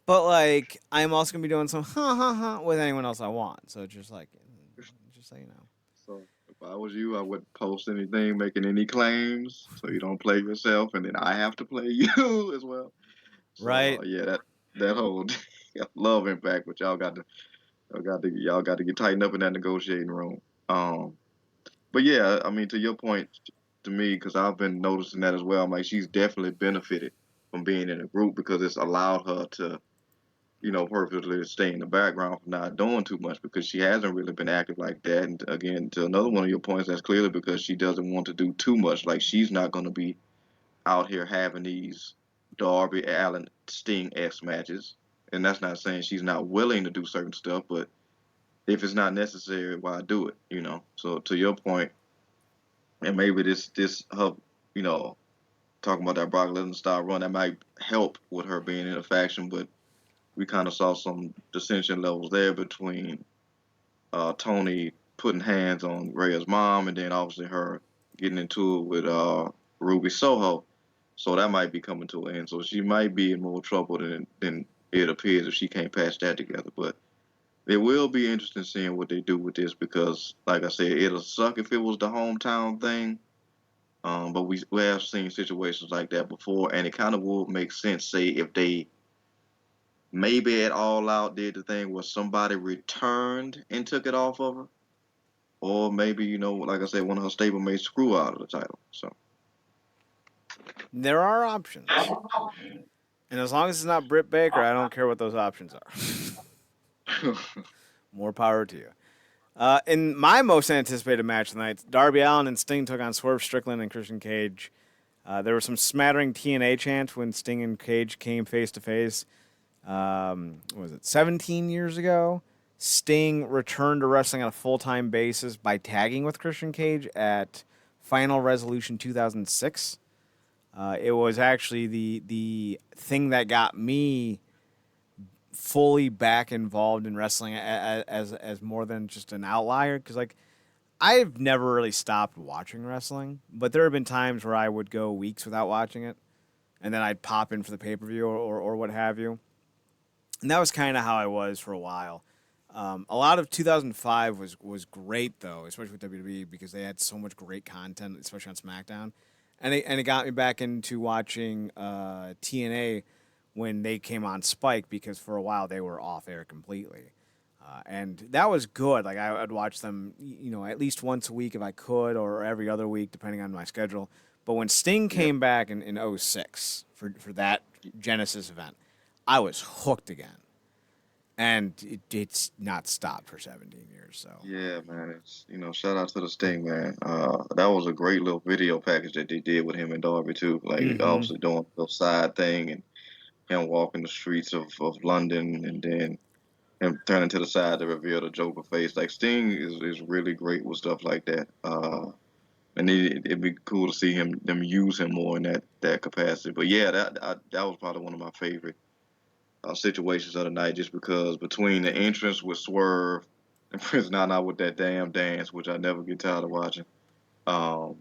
but like I'm also gonna be doing some ha ha ha with anyone else I want. So just so you know. So if I was you, I wouldn't post anything making any claims, so you don't play yourself, and then I have to play you as well. So Right. yeah, that whole love impact, but y'all got to get tightened up in that negotiating room. Um, but yeah, I mean, to your point, to me, because I've been noticing that as well. I'm like, she's definitely benefited from being in a group because it's allowed her to, purposely stay in the background for not doing too much because she hasn't really been active like that. And again, to another one of your points, that's clearly because she doesn't want to do too much. Like she's not going to be out here having these Darby Allen Sting X matches. And that's not saying she's not willing to do certain stuff, but if it's not necessary, why do it? So to your point, and maybe this her, you know, talking about that Brock Lesnar style run, that might help with her being in a faction, but we kind of saw some dissension levels there between Tony putting hands on Rhea's mom, and then obviously her getting into it with Ruby Soho. So that might be coming to an end. So she might be in more trouble than it appears if she can't patch that together. But it will be interesting seeing what they do with this because, like I said, it'll suck if it was the hometown thing. But we have seen situations like that before, and it kind of would make sense, say, if they maybe at All Out did the thing where somebody returned and took it off of her, or maybe like I said, one of her stablemates screw out of the title. So There are options, and as long as it's not Britt Baker, I don't care what those options are. More power to you. In my most anticipated match tonight, Darby Allin and Sting took on Swerve Strickland and Christian Cage. There was some smattering TNA chants when Sting and Cage came face to face. What was it, 17 years ago? Sting returned to wrestling on a full-time basis by tagging with Christian Cage at Final Resolution 2006. It was actually the thing that got me fully back involved in wrestling as more than just an outlier because like I've never really stopped watching wrestling, but there have been times where I would go weeks without watching it, and then I'd pop in for the pay-per-view or what have you. And that was kind of how I was for a while. A lot of 2005 was great though, especially with WWE because they had so much great content, especially on SmackDown, and it got me back into watching TNA when they came on Spike because for a while they were off air completely. And that was good. Like I'd watch them, at least once a week if I could, or every other week depending on my schedule. But when Sting yeah, came back in '06 for that Genesis event, I was hooked again, and it's not stopped for 17 years. So yeah, man. It's shout out to the Sting, man. That was a great little video package that they did with him and Darby too. Like mm-hmm. obviously doing the side thing and him walking the streets of London and then him turning to the side to reveal the Joker face. Like Sting is really great with stuff like that. And it'd be cool to see them use him more in that capacity. But yeah, that was probably one of my favorite situations of the night, just because between the entrance with Swerve and Prince Nana with that damn dance, which I never get tired of watching, um,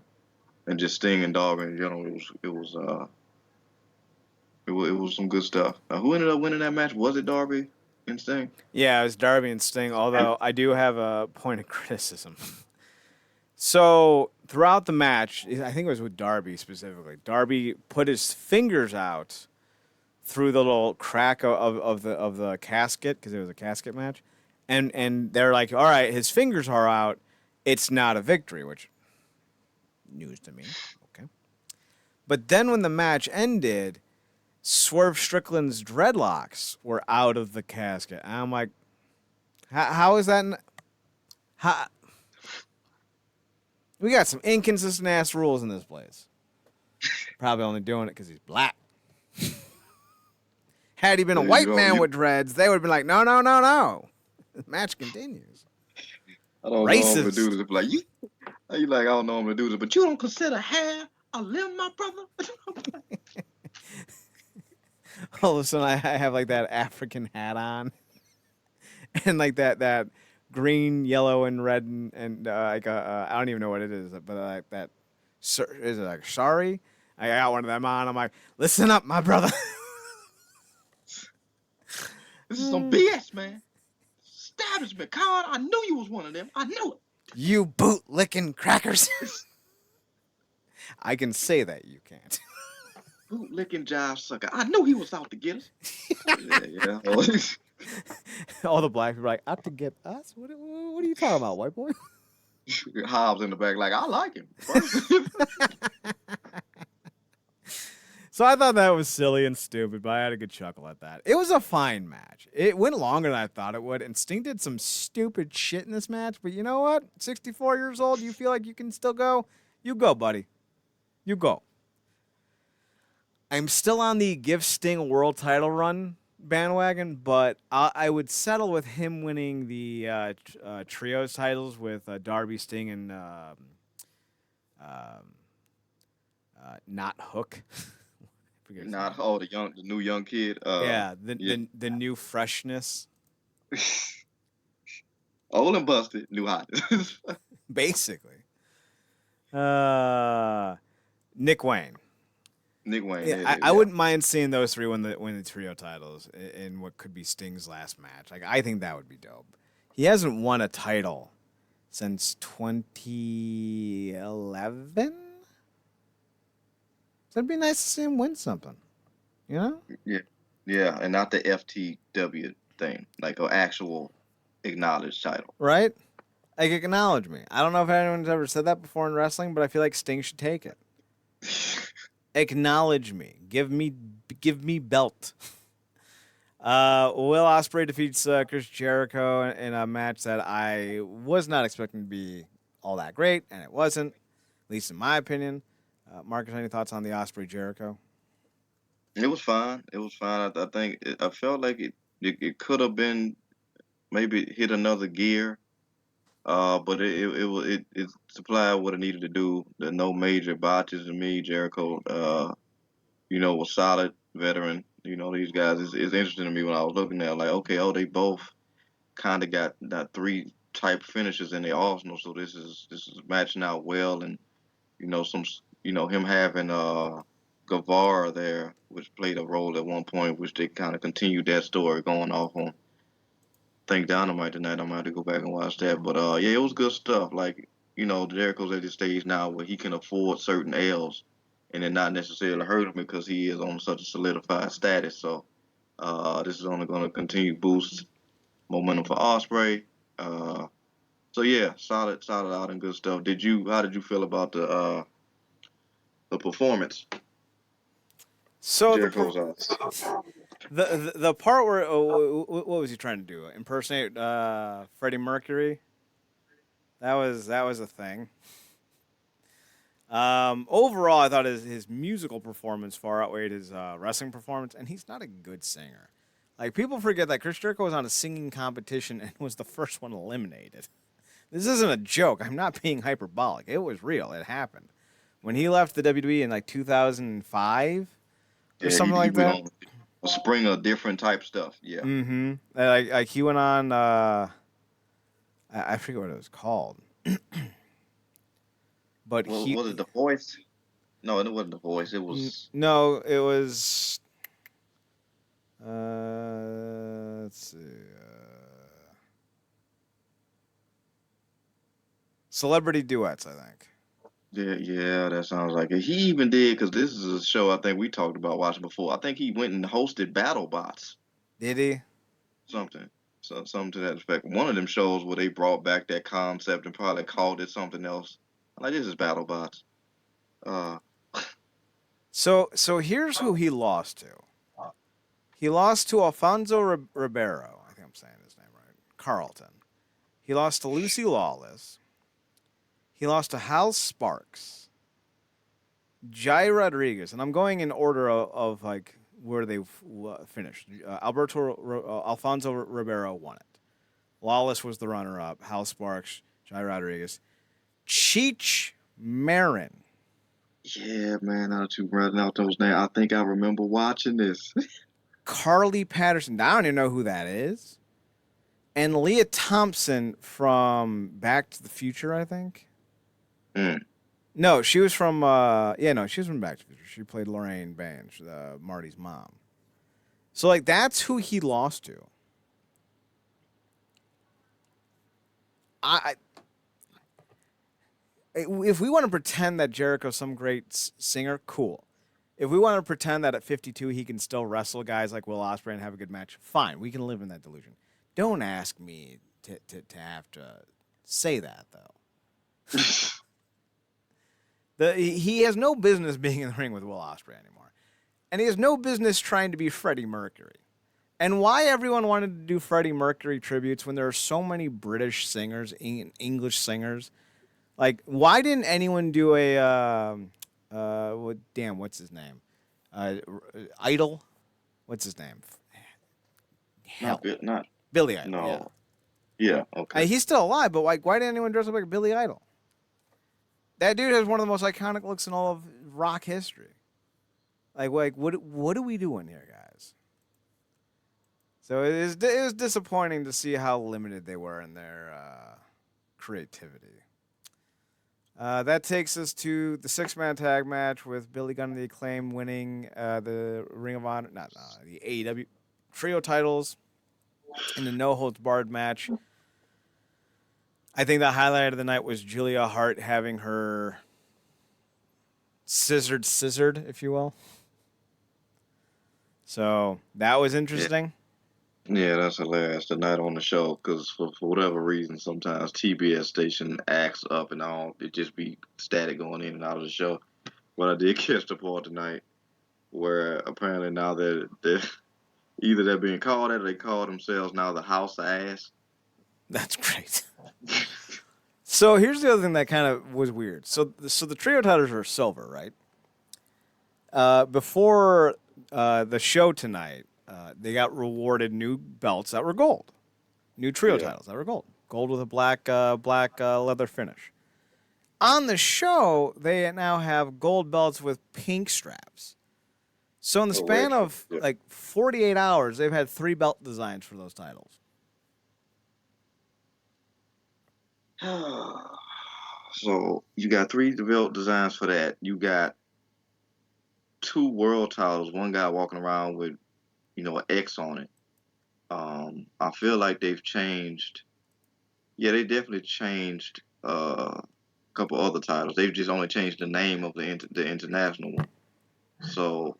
and just Sting and Darby in general, it was some good stuff. Who ended up winning that match? Was it Darby and Sting? yeah, it was Darby and Sting. Although I do have a point of criticism. So throughout the match, I think it was with Darby specifically. Darby put his fingers out through the little crack of the casket because it was a casket match, and they're like, all right, his fingers are out. It's not a victory, which news to me. Okay, but then when the match ended, Swerve Strickland's dreadlocks were out of the casket, and I'm like, how is that? How, we got some inconsistent ass rules in this place. Probably only doing it because he's black. Had he been a You white know, man you with dreads, they would have been like, no, no, no, no. The match continues. I don't normally do Racist. this. Like you like I don't normally do this, but you don't consider hair a limb, my brother. All of a sudden, I have like that African hat on, and like that green, yellow, and red, and like I don't even know what it is, but like that. Is it like sorry? I got one of them on. I'm like, listen up, my brother. This is some BS, man. Establishment card. I knew you was one of them. I knew You boot licking crackers. it. I can say that you can't. Bootlicking jive sucker. I knew he was out to get us. Yeah, yeah. All the black people are like, out to get us? What are you talking about, white boy? Hobbs in the back, like I like him. Personally. So I thought that was silly and stupid, but I had a good chuckle at that. It was a fine match. It went longer than I thought it would, and Sting did some stupid shit in this match, but you know what? 64 years old, you feel like you can still go? You go, buddy. You go. I'm still on the give Sting a world title run bandwagon, but I would settle with him winning the trios titles with Darby, Sting, and um, not Hook. Forget his Not name. the new young kid. Yeah, Yeah, the new freshness, old and busted, new hotness. basically. Uh, Nick Wayne. Nick Wayne, Yeah, there it I, is. I Yeah, wouldn't mind seeing those three win the trio titles in what could be Sting's last match. Like I think that would be dope. He hasn't won a title since 2011. So it'd be nice to see him win something. You know? yeah, yeah, and not the FTW thing, like an actual acknowledged title. Right? Like acknowledge me. I don't know if anyone's ever said that before in wrestling, but I feel like Sting should take it. Acknowledge me. Give me belt. Will Ospreay defeats Chris Jericho in a match that I was not expecting to be all that great, and it wasn't, at least in my opinion. Marcus, any thoughts on the Ospreay Jericho? It was fine. It was fine. I think I felt like it could have been maybe hit another gear. But it supplied what it needed to do. There no major botches to me. Jericho, was solid veteran. These guys is interesting to me when I was looking at it, like, okay, oh, they both kind of got that three type finishes in their arsenal. So this is matching out well, and some him having Guevara there, which played a role at one point, which they kind of continued that story going off on think Dynamite tonight. I'm gonna have to go back and watch that. But yeah, it was good stuff. Like Jericho's at the stage now where he can afford certain L's, and it not necessarily hurt him because he is on such a solidified status. So this is only going to continue to boost momentum for Osprey. So yeah, solid out and good stuff. How did you feel about the performance? So Jericho's the part where what was he trying to do? Impersonate Freddie Mercury? That was a thing. Overall, I thought his musical performance far outweighed his wrestling performance, and he's not a good singer. Like people forget that Chris Jericho was on a singing competition and was the first one eliminated. This isn't a joke. I'm not being hyperbolic. It was real. It happened when he left the WWE in like 2005 or yeah, he something he like went that. on a spring of different type stuff. Yeah. Mm-hmm. Like he went on. I forget what it was called, but Well, he was it the voice? No, it wasn't the voice. It was no, it was. Let's see. Celebrity duets, I think. yeah, yeah. That sounds like it. He even did because this is a show I think we talked about watching before. I think he went and hosted Battle Bots, Did he? something, something to that effect. One of them shows where they brought back that concept and probably called it something else. I'm like, this is Battle Bots. Uh, So here's who he lost to. He lost to Alfonso Ribeiro. I think I'm saying his name right. Carlton. He lost to Lucy Lawless. He lost to Hal Sparks. Jai Rodriguez, and I'm going in order of like where they finished. Alfonso Ribeiro won it. Lawless was the runner-up. Hal Sparks, Jai Rodriguez. Cheech Marin. Yeah, man, now that you running out those names, I think I remember watching this. Carly Patterson. I don't even know who that is. And Leah Thompson from Back to the Future, I think. Mm. No, she was from. She was from Back to the Future. She played Lorraine Baines, Marty's mom. So like that's who he lost to. I if we want to pretend that Jericho's some great singer, cool. If we want to pretend that at 52 he can still wrestle guys like Will Ospreay and have a good match, fine. We can live in that delusion. Don't ask me to have to say that though. He has no business being in the ring with Will Ospreay anymore, and he has no business trying to be Freddie Mercury. And why everyone wanted to do Freddie Mercury tributes when there are so many British singers, English singers. Like, why didn't anyone do what's his name? Idol? What's his name? Not Hell. bit, not Billy Idol, yeah. no. Yeah, okay. He's still alive, but like, why didn't anyone dress up like Billy Idol? That dude has one of the most iconic looks in all of rock history. Like what are we doing here, guys? So it is disappointing to see how limited they were in their creativity. That takes us to the 6-man tag match with Billy Gunn and the Acclaim winning the Ring of Honor, the AEW trio titles in the no holds barred match. I think the highlight of the night was Julia Hart having her scissored, if you will. So that was interesting. Yeah, that's hilarious. The night on the show, because for whatever reason, sometimes TBS station acts up and all. It just be static going in and out of the show. But I did catch the part tonight where apparently now they're either they're being called that or they call themselves now the House of Ass. That's great. So here's the other thing that kind of was weird. So the trio titles are silver, right? Before the show tonight, they got rewarded new belts that were gold, new trio Yeah. titles that were gold, gold with a black leather finish. On the show, they now have gold belts with pink straps. So in the span Correction. of like 48 hours, they've had 3 belt designs for those titles. Yeah. So you got 3 belt designs for that. You got 2 world titles. One guy walking around with an X on it. I feel like they've changed. Yeah, they definitely changed a couple other titles. They've just only changed the name of the international one. So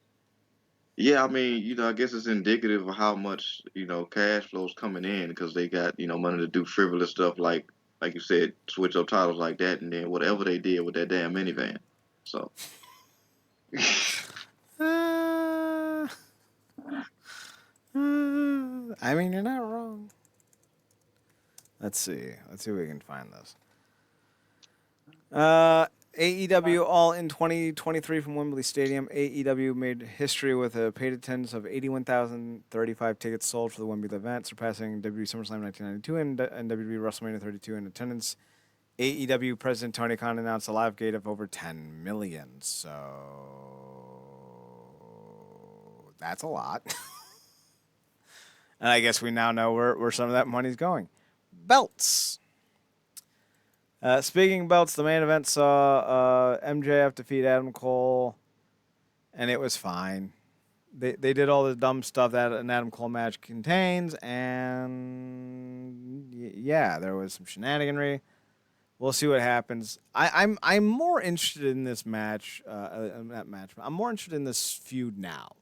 yeah, I mean, I guess it's indicative of how much cash flow's coming in because they got money to do frivolous stuff like you said, switch up titles like that, and then whatever they did with that damn minivan. So Uh, I mean, you're not wrong. Let's see. Let's see if we can find this. AEW All In 2023 from Wembley Stadium. AEW made history with a paid attendance of 81,035 tickets sold for the Wembley event, surpassing WWE SummerSlam 1992 and WWE WrestleMania 32 in attendance. AEW President Tony Khan announced a live gate of over 10 million. So that's a lot. And I guess we now know where some of that money's going. Belts. Speaking of belts, the main event saw MJF defeat Adam Cole, and it was fine. They did all the dumb stuff that an Adam Cole match contains, and yeah, there was some shenaniganry. We'll see what happens. I'm more interested in this match. I'm more interested in this feud now,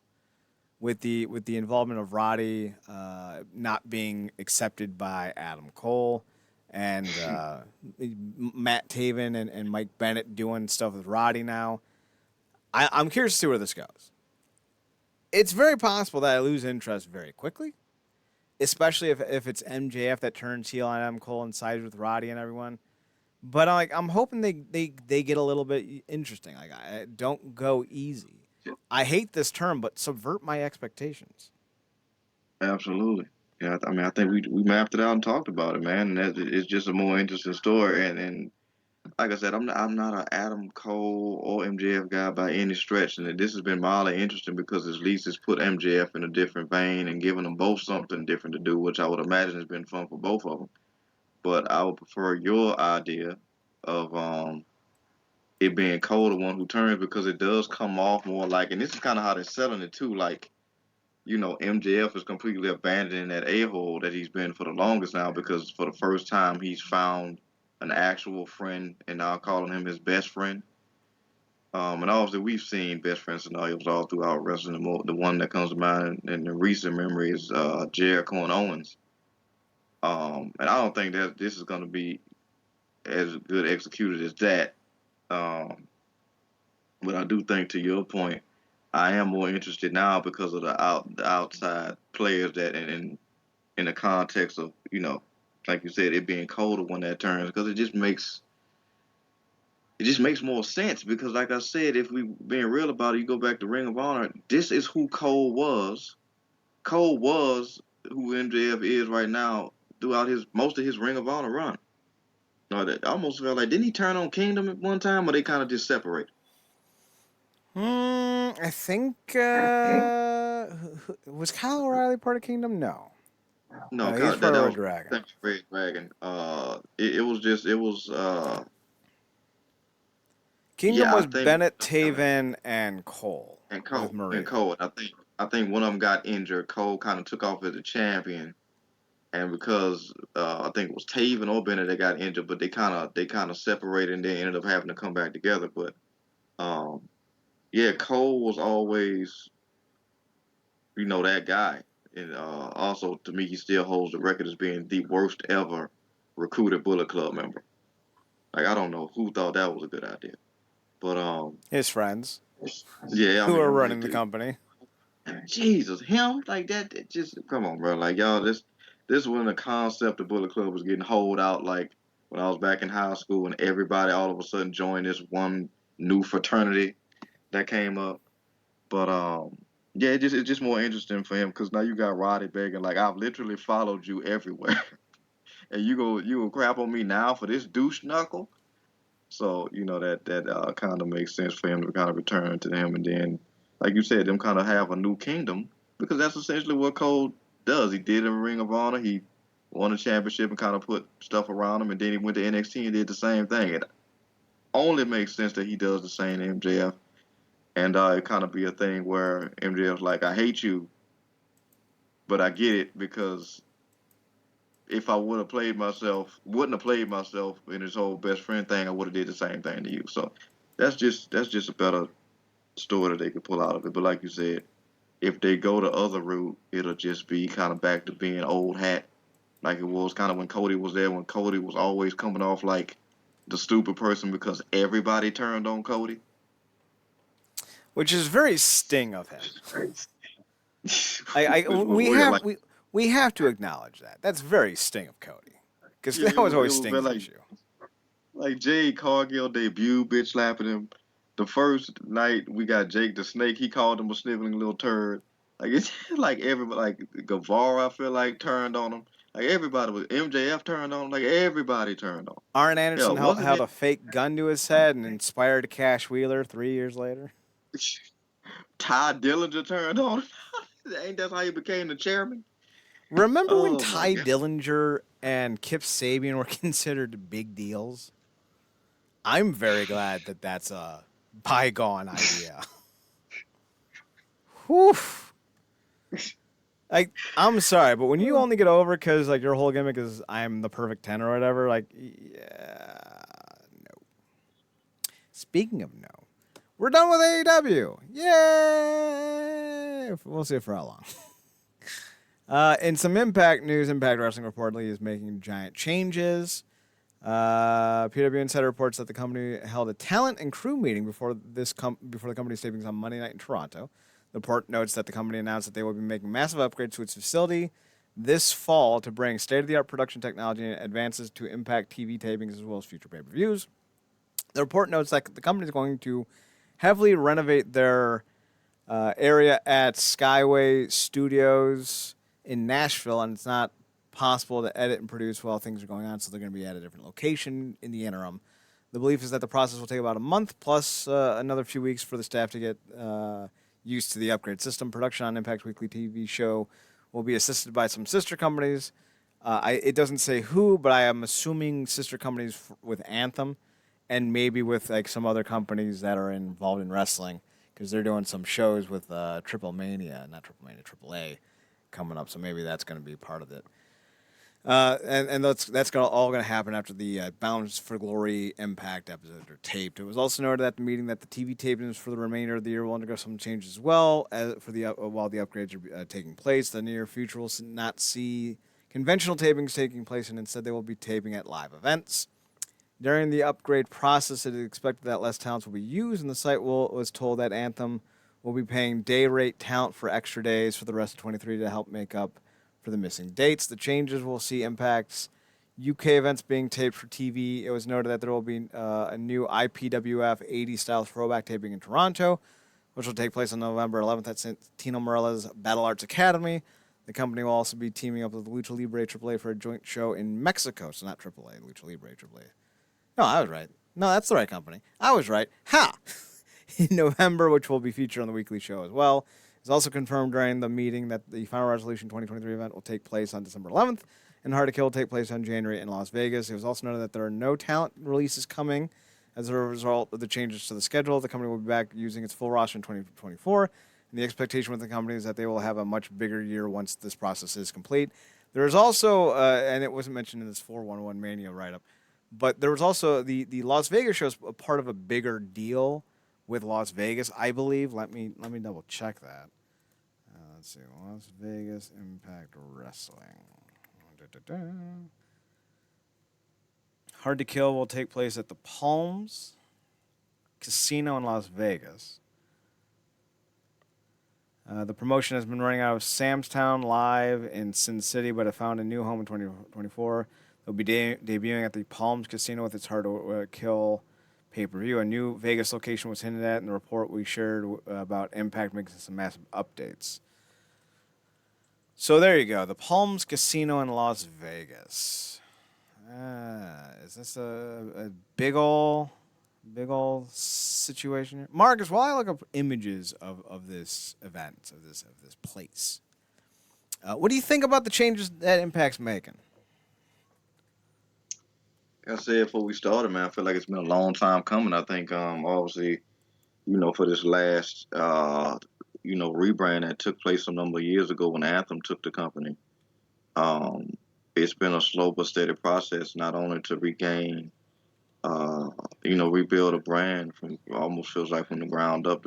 with the involvement of Roddy not being accepted by Adam Cole, and Matt Taven and Mike Bennett doing stuff with Roddy now. I'm curious to see where this goes. It's very possible that I lose interest very quickly, especially if it's MJF that turns heel on Adam Cole and sides with Roddy and everyone. But I'm hoping they get a little bit interesting. Like, don't go easy. I hate this term, but subvert my expectations. absolutely. Yeah, I mean, I think we mapped it out and talked about it, man. And it's just a more interesting story. And like I said, I'm not an Adam Cole or MJF guy by any stretch. And this has been mildly interesting because at least it's put MJF in a different vein and given them both something different to do, which I would imagine has been fun for both of them. But I would prefer your idea of it being Cole the one who turns because it does come off more like, and this is kind of how they're selling it too, like MJF is completely abandoning that a-hole that he's been for the longest now because for the first time he's found an actual friend and now calling him his best friend. And obviously we've seen best friend scenarios all throughout wrestling. The one that comes to mind in the recent memory is Jericho and Owens. And I don't think that this is going to be as good executed as that. Um, but I do think, to your point, I am more interested now because of the outside players that in the context of like you said, it being colder when that turns because it just makes more sense because like I said, if we being real about it, you go back to Ring of Honor. This is who Cole was. Cole was who MJF is right now throughout his most of his Ring of Honor run. No, that I almost felt like didn't he turn on Kingdom at one time, or they kind of just separate? I think was Kyle O'Reilly part of Kingdom? No, No, no, he's that part of that Red was Dragon. Red Dragon. It was Kingdom yeah, I was think one Bennett, of them got Taven, and Cole with And Maria. Cole. I think one of them got injured. Cole kind of took off as a champion, and because I think it was Taven or Bennett that got injured, but they kind of separated and they ended up having to come back together. But um, yeah, Cole was always that guy, and also to me he still holds the record as being the worst ever recruited Bullet Club member. Like I don't know who thought that was a good idea, but His friends yeah, I who mean are I'm like, running the dude, company. Jesus, him like that. Just come on, bro. Like y'all, this when the concept of Bullet Club was getting holed out. Like when I was back in high school, and everybody all of a sudden joined this one new fraternity that came up. But yeah, it's just more interesting for him because now you got Roddy begging. Like I've literally followed you everywhere, and you go crap on me now for this douche knuckle. So that kind of makes sense for him to kind of return to him, and then, like you said, them kind of have a new kingdom because that's essentially what Cole does. He did in Ring of Honor. He won a championship and kind of put stuff around him, and then he went to NXT and did the same thing. It only makes sense that he does the same to MJF, and it kind of be a thing where MJF's like, "I hate you, but I get it because." If I wouldn't have played myself in this whole best friend thing, I would have did the same thing to you. So that's just a better story that they could pull out of it. But like you said, if they go the other route, it'll just be kind of back to being old hat, like it was kind of when Cody was there, when Cody was always coming off like the stupid person because everybody turned on Cody. Which is very sting of him. Was weird. Like We have to acknowledge that. That's very sting of Cody, because yeah, that it was was it always was been Sting's issue. like Jade Cargill debut, bitch slapping him. The first night we got Jake the Snake, he called him a sniveling little turd. Like it's like everybody, like Guevara, I feel like turned on him. Like everybody was MJF turned on him. Like everybody turned on him. Arn Yeah, Anderson wasn't held it? a fake gun to his head and inspired Cash Wheeler 3 years later. Ty Dillinger turned on him. Ain't that how he became the chairman? Remember when Oh my Ty god. Dillinger and Kip Sabian were considered big deals? I'm very glad that that's a bygone idea. Whew. Like, I'm sorry, but when you only get over because like your whole gimmick is I'm the perfect 10 or whatever, like, yeah. Speaking of no, we're done with AEW. Yay! We'll see for how long. In some Impact news, Impact Wrestling reportedly is making giant changes. PW Insider reports that the company held a talent and crew meeting before before the company's tapings on Monday night in Toronto. The report notes that the company announced that they will be making massive upgrades to its facility this fall to bring state-of-the-art production technology and advances to Impact TV tapings as well as future pay-per-views. The report notes that the company is going to heavily renovate their area at Skyway Studios in Nashville, and it's not possible to edit and produce while things are going on, so they're going to be at a different location in the interim. The belief is that the process will take about a month plus another few weeks for the staff to get used to the upgrade system. Production on Impact's weekly TV show will be assisted by some sister companies. It doesn't say who, but I am assuming sister companies with Anthem, and maybe with like some other companies that are involved in wrestling, because they're doing some shows with Triple Mania, not Triple Mania, Triple A, coming up. So maybe that's going to be part of it. And that's all going to happen after the Bound for Glory Impact episodes are taped. It was also noted at the meeting that the TV tapings for the remainder of the year will undergo some changes as well. For the while the upgrades are taking place, the near future will not see conventional tapings taking place, and instead they will be taping at live events. During the upgrade process, it is expected that less talents will be used, and the site was told that Anthem will be paying day rate talent for extra days for the rest of 23 to help make up for the missing dates. The changes will see Impact's UK events being taped for TV. It was noted that there will be a new IPWF 80 style throwback taping in Toronto, which will take place on November 11th at Santino Morella's Battle Arts Academy. The company will also be teaming up with Lucha Libre AAA for a joint show in Mexico. So not AAA, Lucha Libre AAA. No, I was right. No, that's the right company. I was right. Ha! In November, which will be featured on the weekly show as well. It's also confirmed during the meeting that the Final Resolution 2023 event will take place on December 11th, and Hard to Kill will take place on January in Las Vegas. It was also noted that there are no talent releases coming as a result of the changes to the schedule. The company will be back using its full roster in 2024, and the expectation with the company is that they will have a much bigger year once this process is complete. There is also, and it wasn't mentioned in this 411 Mania write-up, but there was also the Las Vegas show is a part of a bigger deal with Las Vegas, I believe. Let me double check that. Let's see, Las Vegas Impact Wrestling. Da-da-da. Hard to Kill will take place at the Palms Casino in Las Vegas. The promotion has been running out of Sam's Town Live in Sin City, but it found a new home in 2024. They'll be debuting at the Palms Casino with its Hard to Kill pay-per-view. A new Vegas location was hinted at in the report we shared about Impact making some massive updates. So there you go. The Palms Casino in Las Vegas. Is this a big ol' situation here? Marcus, while I look up images of this event, of this place, what do you think about the changes that Impact's making? Like I said before we started, man, I feel like it's been a long time coming. I think, obviously, for this last, rebrand that took place a number of years ago when Anthem took the company, um, it's been a slow but steady process, not only to regain, rebuild a brand from almost feels like from the ground up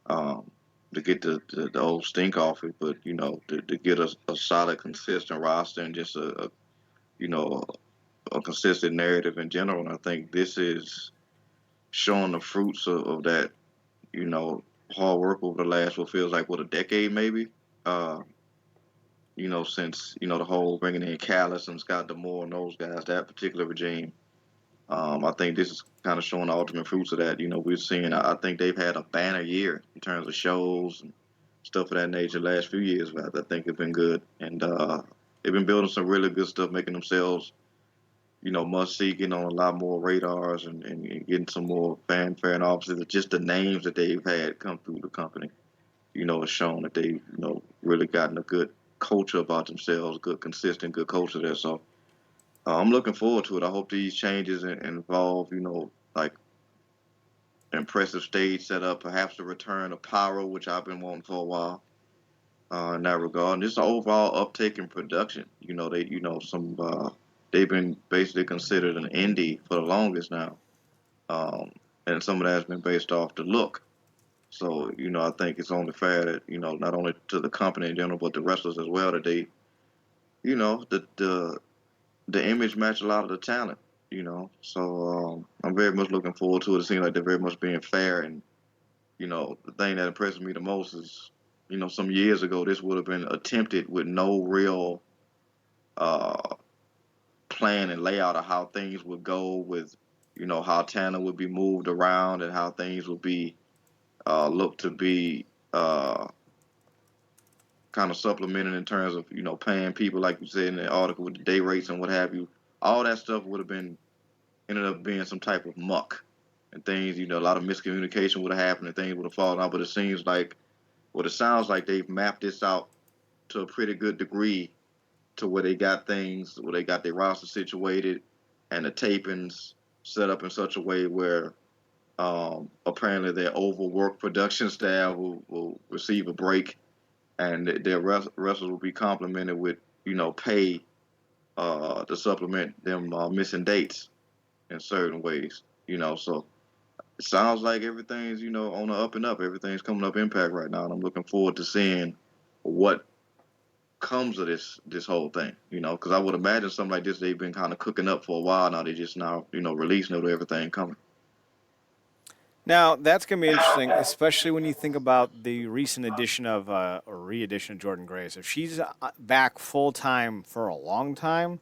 um, to get the old stink off it, but to get a solid, consistent roster and just you know a consistent narrative in general. And I think this is showing the fruits of that, you know, hard work over the last what feels like a decade maybe. Uh, since the whole bringing in Callis and Scott Demore and those guys, that particular regime. I think this is kind of showing the ultimate fruits of that. We're seeing. I think they've had a banner year in terms of shows and stuff of that nature. The last few years, but I think it's been good, and they've been building some really good stuff, making themselves must see, getting on a lot more radars and getting some more fanfare. And obviously, just the names that they've had come through the company, has shown that they've, really gotten a good culture about themselves, good, consistent, good culture there. So I'm looking forward to it. I hope these changes involve, like impressive stage setup, perhaps the return of Pyro, which I've been wanting for a while. In that regard, and just an overall uptake in production. They've been basically considered an indie for the longest now, um, and some of that has been based off the look. So I think it's only fair that not only to the company in general, but the wrestlers as well, that they, the image match a lot of the talent. So I'm very much looking forward to it. It seems like they're very much being fair, and the thing that impresses me the most is, some years ago this would have been attempted with no real uh, plan and layout of how things would go with, how Tanner would be moved around and how things would be looked to be uh, kind of supplemented in terms of paying people like you said in the article with the day rates and what have you. All that stuff would have been ended up being some type of muck and things. A lot of miscommunication would have happened and things would have fallen out. But it sounds like they've mapped this out to a pretty good degree to where they got their roster situated and the tapings set up in such a way where apparently their overworked production staff will receive a break and their wrestlers will be complimented with pay to supplement them missing dates in certain ways. So it sounds like everything's on the up and up. Everything's coming up Impact right now, and I'm looking forward to seeing what comes of this whole thing. Because I would imagine something like this they've been kind of cooking up for a while now. They just now releasing it with everything coming. Now that's going to be interesting, especially when you think about the recent addition of or re-edition of Jordan Grace. If she's back full time for a long time,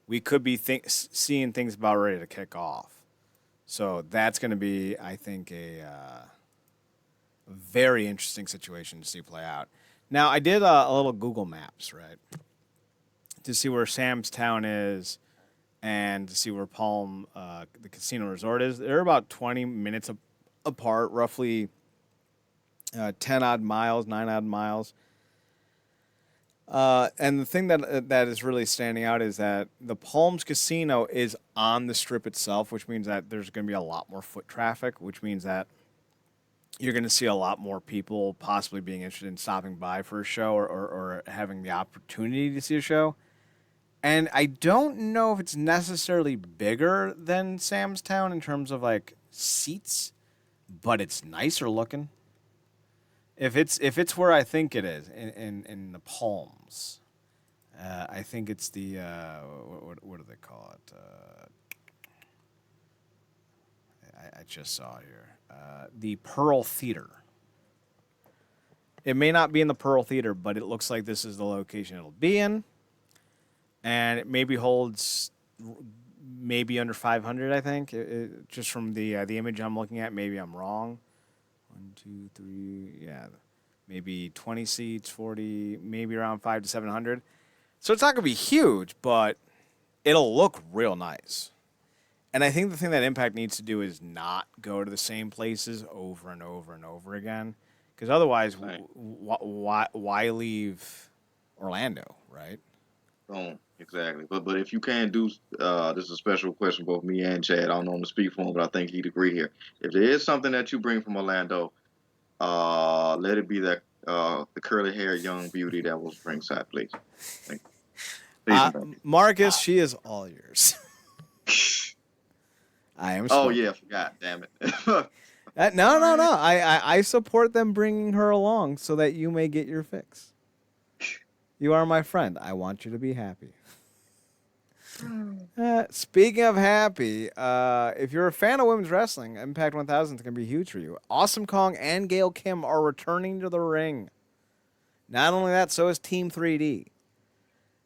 we could be seeing things about ready to kick off. So that's going to be, I think, a very interesting situation to see play out. Now I did a little Google Maps, right, to see where Sam's Town is and to see where Palm, the casino resort is. They're about 20 minutes apart, roughly 10 odd miles, 9 odd miles. And the thing that is really standing out is that the Palms Casino is on the strip itself, which means that there's going to be a lot more foot traffic, which means that you're going to see a lot more people possibly being interested in stopping by for a show or having the opportunity to see a show. And I don't know if it's necessarily bigger than Sam's Town in terms of like seats, but it's nicer looking. If it's where I think it is in the Palms, I think it's the what do they call it? I just saw it here. The Pearl Theater. It may not be in the Pearl Theater, but it looks like this is the location it'll be in. And it maybe holds maybe under 500, I think. Just from the image I'm looking at, maybe I'm wrong. 1, 2, 3, yeah. Maybe 20 seats, 40, maybe around 5 to 700. So it's not going to be huge, but it'll look real nice. And I think the thing that Impact needs to do is not go to the same places over and over and over again. Because otherwise, Right. why leave Orlando, right? Exactly. But if you can do this is a special question both me and Chad. I don't know him to speak for him, but I think he'd agree here. If there is something that you bring from Orlando, let it be that the curly haired young beauty that was ringside, please. Thank you. Please and thank Marcus, she is all yours. you. I am Oh smoking. yeah, I forgot. Damn it. No. I support them bringing her along so that you may get your fix. You are my friend. I want you to be happy. Speaking of happy, if you're a fan of women's wrestling, Impact 1000 is going to be huge for you. Awesome Kong and Gail Kim are returning to the ring. Not only that, so is Team 3D.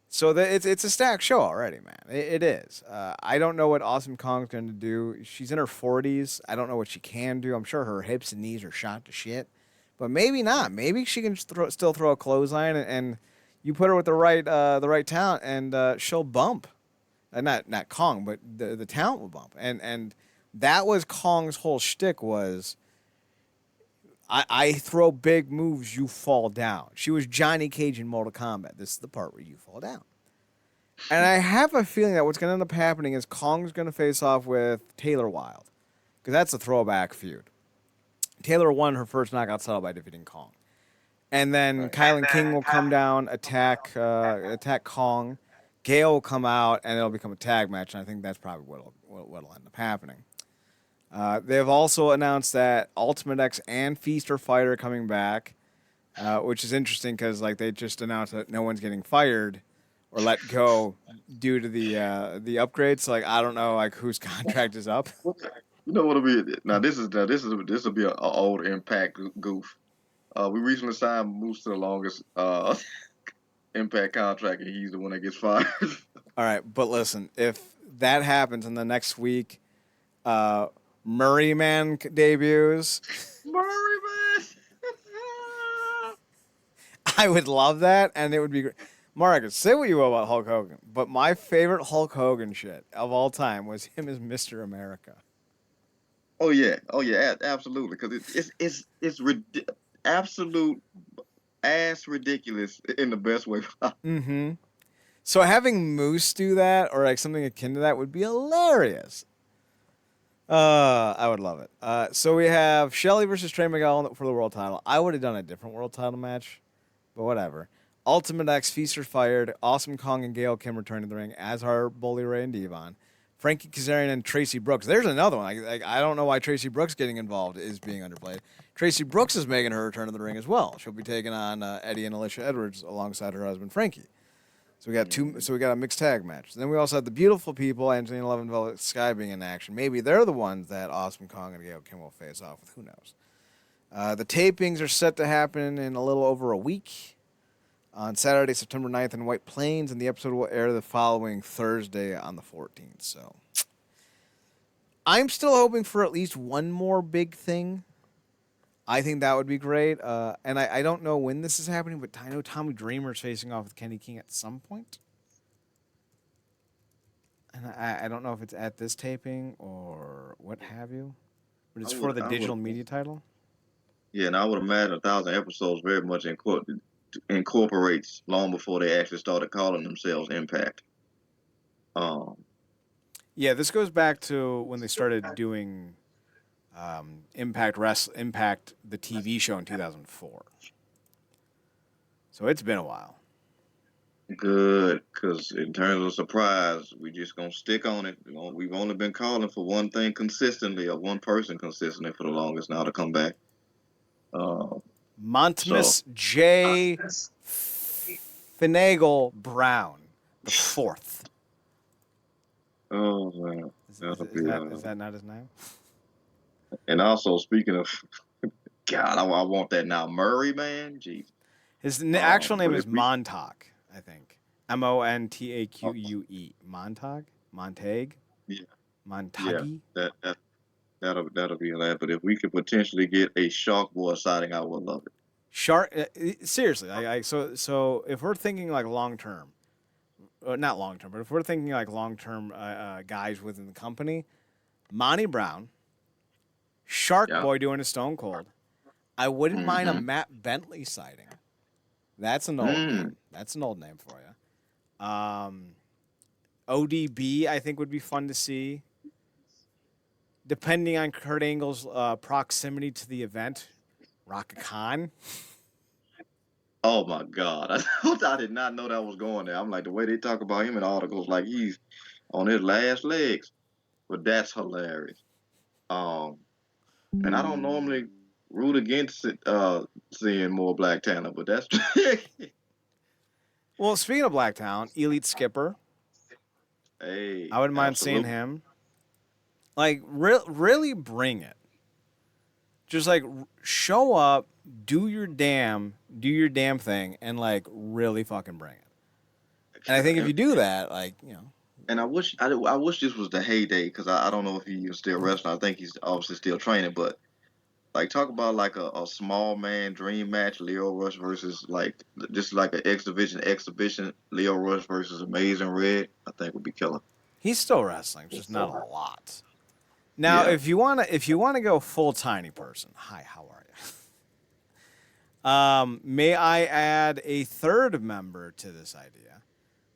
So it's a stacked show already, man. It is. I don't know what Awesome Kong's going to do. She's in her 40s. I don't know what she can do. I'm sure her hips and knees are shot to shit. But maybe not. Maybe she can still throw a clothesline, and you put her with the right talent, and she'll bump. Not Kong, but the talent will bump. And that was Kong's whole shtick was, I throw big moves, you fall down. She was Johnny Cage in Mortal Kombat. This is the part where you fall down. And I have a feeling that what's going to end up happening is Kong's going to face off with Taylor Wilde, because that's a throwback feud. Taylor won her first knockout title by defeating Kong. And then Kylan King will come down, attack Kong. Gail will come out, and it'll become a tag match, and I think that's probably what'll end up happening. They've also announced that Ultimate X and Feast or Fight are coming back, which is interesting because like they just announced that no one's getting fired or let go due to the upgrades. Like I don't know like whose contract is up. You know what'll be now? This will be an old Impact goof. We recently signed Moose to the longest Impact contract, and he's the one that gets fired. All right, but listen, if that happens in the next week, Murray Man debuts. Murray man. I would love that, and it would be great. Marcus, say what you will about Hulk Hogan, but my favorite Hulk Hogan shit of all time was him as Mr. America. Oh yeah, absolutely. Because absolute ass ridiculous in the best way possible. Mm-hmm. So having Moose do that, or like something akin to that, would be hilarious. I would love it. So we have Shelley versus Trey Miguel for the world title. I would have done a different world title match, but whatever. Ultimate X, Feast or Fired, Awesome Kong and Gail Kim return to the ring, as are Bully Ray and Devon. Frankie Kazarian and Tracy Brooks. There's another one. I don't know why Tracy Brooks getting involved is being underplayed. Tracy Brooks is making her return to the ring as well. She'll be taking on Eddie and Alicia Edwards alongside her husband Frankie. So we got two. So we got a mixed tag match. Then we also had the beautiful people, Angelina Love and Velvet Sky, being in action. Maybe they're the ones that Awesome Kong and Gail Kim will face off with. Who knows? The tapings are set to happen in a little over a week on Saturday, September 9th in White Plains, and the episode will air the following Thursday on the 14th. So I'm still hoping for at least one more big thing. I think that would be great. And I don't know when this is happening, but I know Tommy Dreamer is facing off with Kenny King at some point. And I don't know if it's at this taping or what have you, but it's for the I would, digital media title. yeah, and I would imagine 1,000 episodes very much incorporates long before they actually started calling themselves Impact. Um, Yeah, this goes back to when they started doing Impact the TV show in 2004. So it's been a while. Good, because in terms of surprise, we just gonna stick on it. We've only been calling for one thing consistently, or one person consistently for the longest now to come back. Uh, so, Montmus J. Finagle Brown, the fourth. oh man, that'll be. Is that not his name? And also speaking of, God, I want that now, Murray, man. Jeez. His actual name But is if we, Montague, I think. Montaqe. Montague? Montague? yeah, yeah, Montague? that'll be that. But if we could potentially get a Shark Boy sighting, I would love it. Shark. Seriously, so if we're thinking like long term, not long term, but if we're thinking like long term guys within the company, Monty Brown, Shark Yeah. Boy doing a Stone Cold. I wouldn't mind a Mm-hmm. Matt Bentley sighting. That's an old Mm. name. That's an old name for you. ODB, I think, would be fun to see. Depending on Kurt Angle's proximity to the event, Raka Khan. Oh my God, I did not know that was going there. I'm like the way they talk about him in articles, like he's on his last legs. But that's hilarious. Um, and I don't normally root against it, seeing more black talent, but that's Well, speaking of Black Talent, Elite Skipper, hey, I wouldn't mind seeing absolutely. him. Like, really bring it. Just like show up, do your damn thing, and like really fucking bring it. And I think if you And, do that, like and I wish this was the heyday because I don't know if he's still wrestling. I think he's obviously still training, but like talk about like a small man dream match, Leo Rush versus like just like an exhibition, Leo Rush versus Amazing Red. I think would be killer. he's still wrestling, just not a lot. Now, Yeah. if you wanna go full tiny person, hi, how are you? May I add a third member to this idea,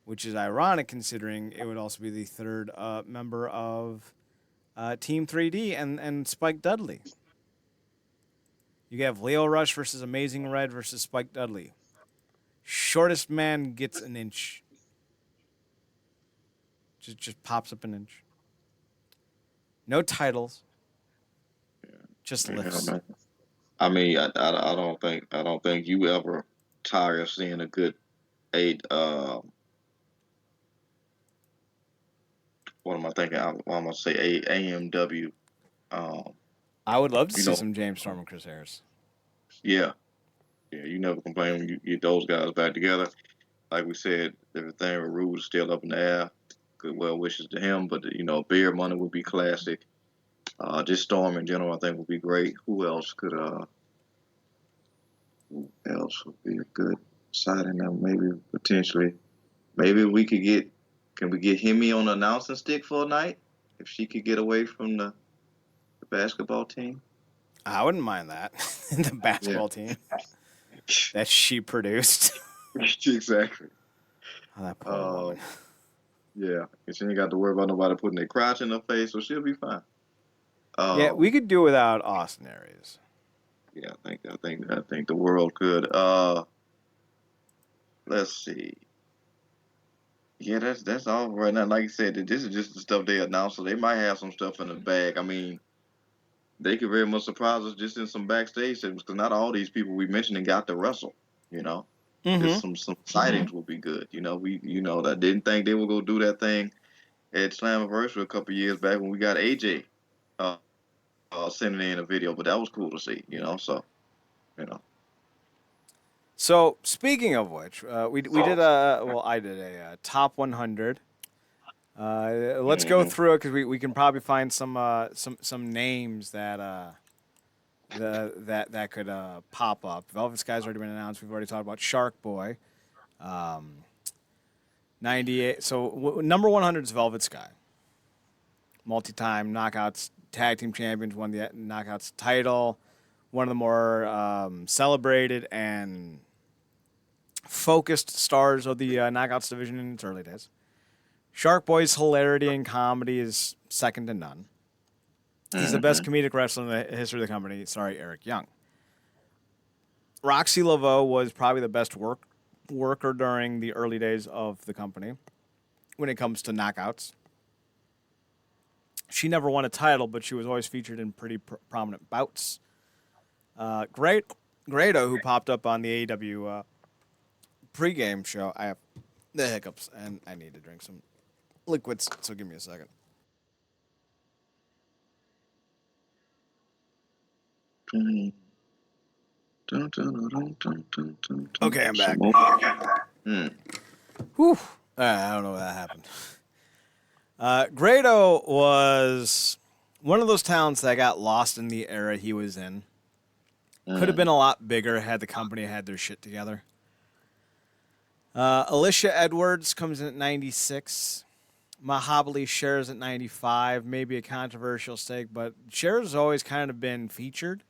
which is ironic considering it would also be the third member of Team 3D and Spike Dudley. You have Leo Rush versus Amazing Red versus Spike Dudley. Shortest man gets an inch. Just pops up an inch. No titles, just Yeah, lifts. man. I mean, I don't think you ever tire of seeing a good eight. What am I thinking? I'm gonna say AMW. Um, I would love to you see know, some James Storm and Chris Harris. yeah, yeah. You never complain when you get those guys back together. Like we said, everything with Rude is still up in the air. Good well wishes to him, but Beer Money would be classic. Just Storm in general, I think would be great. Who else would be good? Deciding that maybe potentially, maybe we could get, can we get Hemi on the announcing stick for a night if she could get away from the basketball team? I wouldn't mind that. The Yeah, basketball team that she produced. exactly. Oh, that poor woman. Um, yeah, and she ain't got to worry about nobody putting their crotch in her face, so she'll be fine. Yeah, we Um, could do without Austin Aries. yeah, I think the world could. Let's see. Yeah, that's all right now. Like I said, this is just the stuff they announced, so they might have some stuff in the bag. I mean, they could very much surprise us just in some backstage segments because not all these people we mentioned got to wrestle. You know, just Mm-hmm. some sightings would be good. I didn't think they would go do that thing at Slammiversary a couple years back when we got AJ uh, sending in a video, but that was cool to see. So you know. So speaking of which, we did I did a top 100. Let's go Hmm. through it because we can probably find some names that that could pop up. Velvet Sky's already been announced. We've already talked about Shark Boy. 98. So number 100 is Velvet Sky. Multi-time knockouts tag team champions, won the knockouts title. One of the more celebrated and focused stars of the knockouts division in its early days. Shark Boy's hilarity and comedy is second to none. He's the best Hmm. comedic wrestler in the history of the company. Sorry, Eric Young. Roxy Laveau was probably the best worker during the early days of the company when it comes to knockouts. She never won a title, but she was always featured in pretty prominent bouts. Great Grado, who popped up on the AEW pregame show. I have the hiccups, and I need to drink some liquids, so give me a second. Okay, I'm Some back. more. Hmm. Whew. I don't know what that happened. Grado was one of those talents that got lost in the era he was in. Could have been Hmm. a lot bigger had the company had their shit together. Alicia Edwards comes in at 96. Mahabali shares at 95. Maybe a controversial stake, but Cher's always kind of been featured.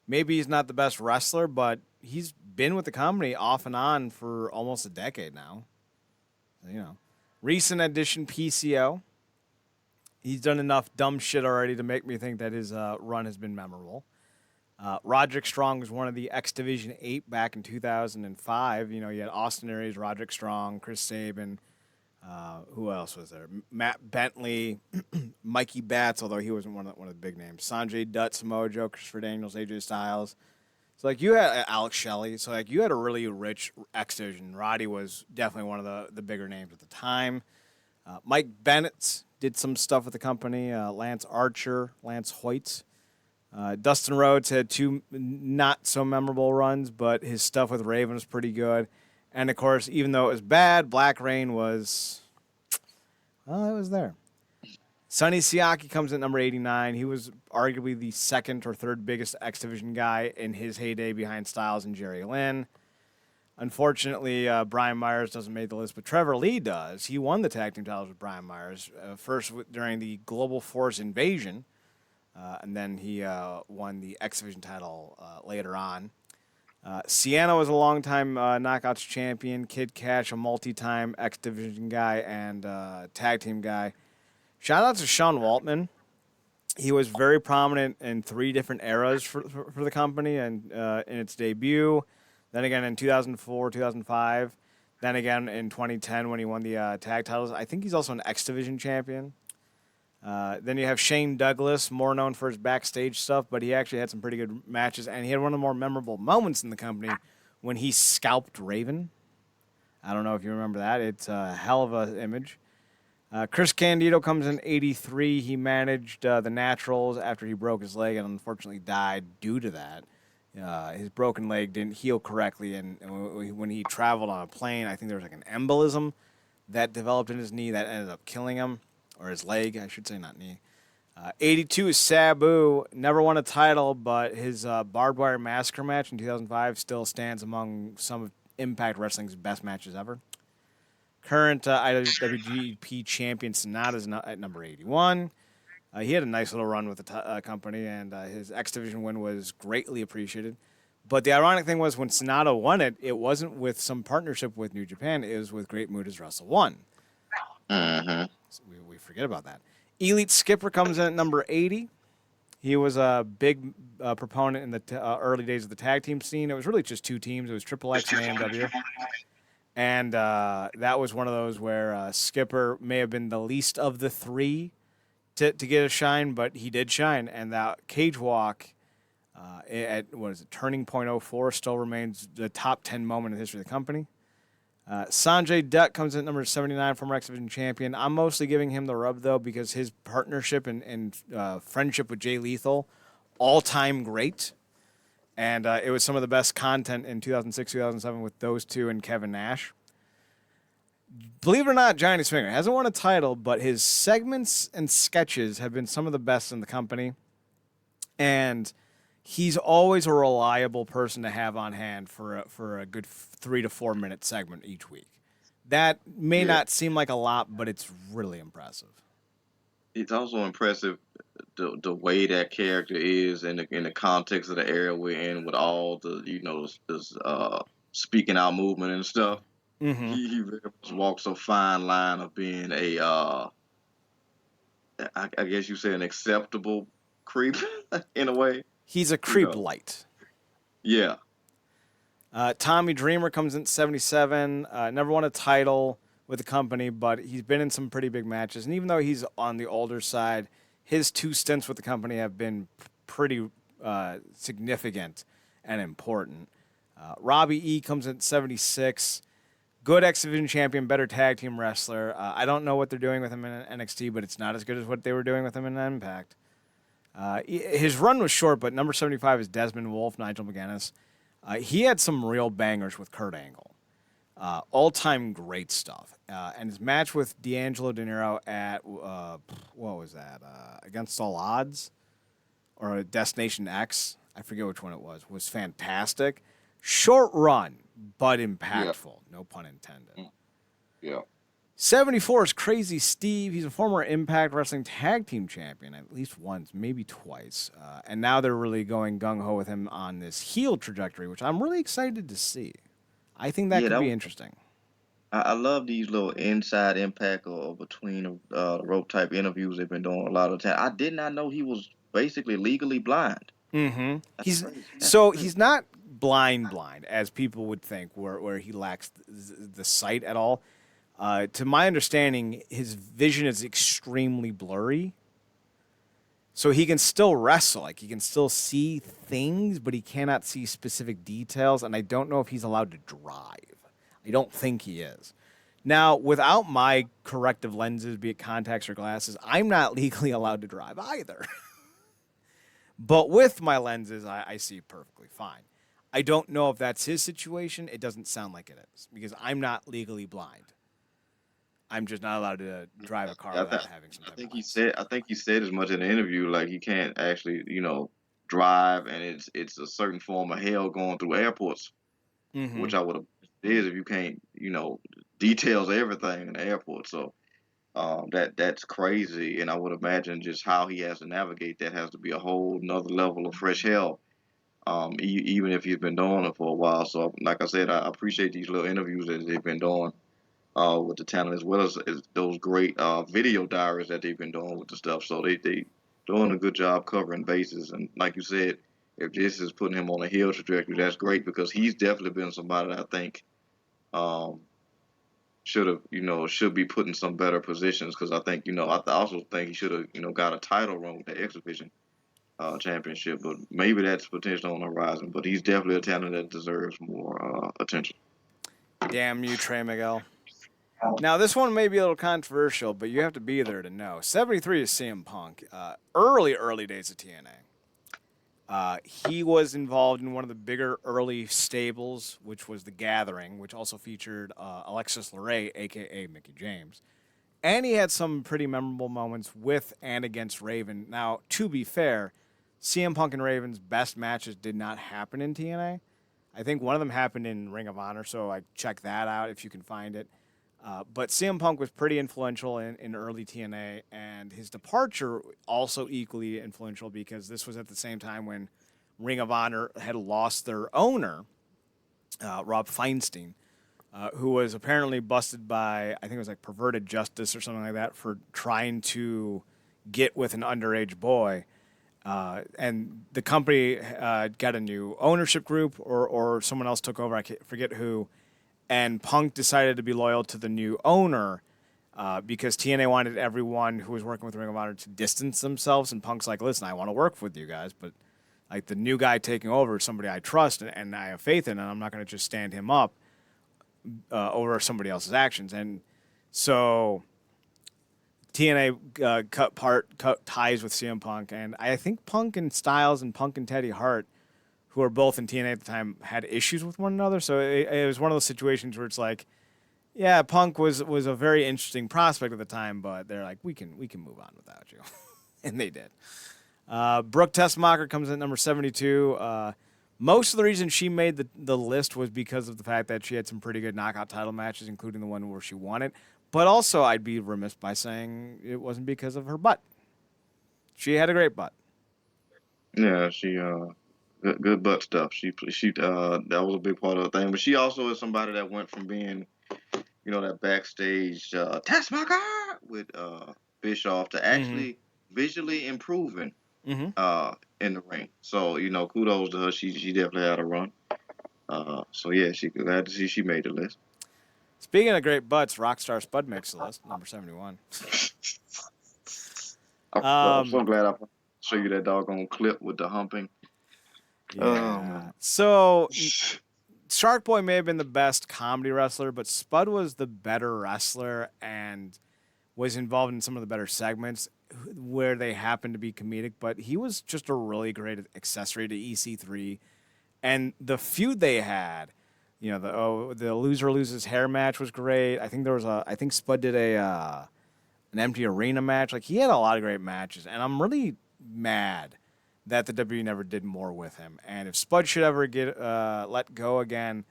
Maybe he's not the best wrestler, but he's been with the company off and on for almost a decade now. You know, recent addition PCO. He's done enough dumb shit already to make me think that his run has been memorable. Roderick Strong was one of the X Division 8 back in 2005. You know, you had Austin Aries, Roderick Strong, Chris Sabin. Who else was there? Matt Bentley, Mikey Batts, although he wasn't one of the big names. Sanjay Dutt, Samoa Christopher Daniels, AJ Styles. So like you had Alex Shelley. So like you had a really rich X Division. Roddy was definitely one of the bigger names at the time. Mike Bennett did some stuff with the company. Lance Archer, Lance Hoyt. Dustin Rhodes had two not so memorable runs, but his stuff with Raven was pretty good. And of course, even though it was bad, Black Rain was, well, it was there. Sonny Siaki comes in number 89. He was arguably the second or third biggest X Division guy in his heyday behind Styles and Jerry Lynn. Unfortunately, Brian Myers doesn't make the list, but Trevor Lee does. He won the tag team titles with Brian Myers, first during the Global Force Invasion, and then he won the X Division title later on. Sienna was a longtime Knockouts champion. Kid Cash, a multi-time X Division guy and tag team guy. Shout out to Sean Waltman. He was very prominent in three different eras for the company and in its debut. Then again in 2004, 2005. Then again in 2010 when he won the tag titles. I think he's also an X Division champion. Then you have Shane Douglas, more known for his backstage stuff, but he actually had some pretty good matches, and he had one of the more memorable moments in the company when he scalped Raven. I don't know if you remember that. It's a hell of an image. Chris Candido comes in 83. He managed the Naturals after he broke his leg and unfortunately died due to that. His broken leg didn't heal correctly, and when he traveled on a plane, I think there was like an embolism that developed in his knee that ended up killing him, or his leg, I should say, not knee. 82 is Sabu. Never won a title, but his barbed wire massacre match in 2005 still stands among some of Impact Wrestling's best matches ever. Current IWGP champion Sonata's at number 81. He had a nice little run with the company, and his X Division win was greatly appreciated. But the ironic thing was when Sonata won it, it wasn't with some partnership with New Japan. It was with Great Muta's Wrestle One. So we forget about that. Elite Skipper comes in at number 80. He was a big proponent in the early days of the tag team scene. It was really just two teams. It was Triple X and AMW. And that was one of those where Skipper may have been the least of the three to get a shine, but he did shine. And that cage walk at, what is it, Turning Point 04 still remains the top 10 moment in the history of the company. Sanjay Dutt comes in at number 79, former X Division champion. I'm mostly giving him the rub, though, because his partnership and friendship with Jay Lethal, all-time great. And it was some of the best content in 2006, 2007 with those two and Kevin Nash. Believe it or not, Johnny Swinger hasn't won a title, but his segments and sketches have been some of the best in the company. And he's always a reliable person to have on hand for a good 3 to 4 minute segment each week. That may not seem like a lot, but it's really impressive. It's also impressive the way that character is in the context of the area we're in with all the this speaking out movement and stuff. Mm-hmm. He very much walks a fine line of being a I guess you say an acceptable creep in a way. He's a creep light. Yeah. Tommy Dreamer comes in 77. Never won a title with the company, but he's been in some pretty big matches. And even though he's on the older side, his 2 stints with the company have been pretty significant and important. Robbie E comes in at 76. Good X Division champion, better tag team wrestler. I don't know what they're doing with him in NXT, but it's not as good as what they were doing with him in Impact. His run was short, but number 75 is Desmond Wolfe, Nigel McGuinness. He had some real bangers with Kurt Angle. All-time great stuff. And his match with D'Angelo De Niro at, what was that, Against All Odds? Or Destination X, I forget which one it was fantastic. Short run, but impactful. No pun intended. Yeah. 74 is Crazy Steve. He's a former Impact Wrestling Tag Team Champion at least once, maybe twice. And now they're really going gung-ho with him on this heel trajectory, which I'm really excited to see. I think that could be interesting. I love these little inside Impact or between the rope type interviews they've been doing a lot of the time. I did not know he was basically legally blind. Mm-hmm. He's not blind, as people would think, where he lacks the sight at all. To my understanding, his vision is extremely blurry. So he can still wrestle. Like, he can still see things, but he cannot see specific details. And I don't know if he's allowed to drive. I don't think he is. Now, without my corrective lenses, be it contacts or glasses, I'm not legally allowed to drive either. But with my lenses, I see perfectly fine. I don't know if that's his situation. It doesn't sound like it is, because I'm not legally blind. I'm just not allowed to drive a car without having some. I think he said as much in the interview, like he can't actually, drive, and it's a certain form of hell going through airports, which I would have is if you can't, details everything in the airport. So that's crazy, and I would imagine just how he has to navigate that has to be a whole another level of fresh hell. Even if he's been doing it for a while. So, like I said, I appreciate these little interviews that they've been doing. With the talent, as well as those great video diaries that they've been doing with the stuff. So they doing a good job covering bases. And like you said, if this is putting him on a heel trajectory, that's great, because he's definitely been somebody that I think should be put in some better positions. Because I think I also think he should have got a title run with the X Division championship. But maybe that's potential on the horizon. But he's definitely a talent that deserves more attention. Damn you, Trey Miguel. Now, this one may be a little controversial, but you have to be there to know. 73 is CM Punk. Early days of TNA. He was involved in one of the bigger early stables, which was The Gathering, which also featured Alexis Leray, a.k.a. Mickey James. And he had some pretty memorable moments with and against Raven. Now, to be fair, CM Punk and Raven's best matches did not happen in TNA. I think one of them happened in Ring of Honor, so like check that out if you can find it. But CM Punk was pretty influential in early TNA, and his departure also equally influential because this was at the same time when Ring of Honor had lost their owner, Rob Feinstein, who was apparently busted by, I think it was like perverted justice or something like that, for trying to get with an underage boy. And the company got a new ownership group, or someone else took over. I forget who. And Punk decided to be loyal to the new owner because TNA wanted everyone who was working with Ring of Honor to distance themselves. And Punk's like, listen, I want to work with you guys, but like the new guy taking over is somebody I trust and I have faith in, and I'm not going to just stand him up over somebody else's actions. And so TNA cut ties with CM Punk, and I think Punk and Styles and Punk and Teddy Hart, who are both in TNA at the time, had issues with one another. So it was one of those situations where it's like, yeah, Punk was a very interesting prospect at the time, but they're like, we can move on without you, and they did. Brooke Tessmacher comes in at number 72. Most of the reason she made the list was because of the fact that she had some pretty good knockout title matches, including the one where she won it. But also, I'd be remiss by saying it wasn't because of her butt. She had a great butt. Yeah, she good butt stuff. She that was a big part of the thing. But she also is somebody that went from being, that backstage test marker with Bischoff to Mm-hmm. actually visually improving Mm-hmm. in the ring. So kudos to her. She definitely had a run. So yeah, she glad to see she made the list. Speaking of great butts, Rockstar Spud makes the list, number 71. I'm so Um, glad I show you that doggone clip with the humping. Oh yeah. man. So Shark Boy may have been the best comedy wrestler, but Spud was the better wrestler and was involved in some of the better segments where they happened to be comedic. But he was just a really great accessory to EC3, and the feud they had. The loser loses hair match was great. I think Spud did an empty arena match. Like he had a lot of great matches, and I'm really mad that the WWE never did more with him. And if Spud should ever get let go again,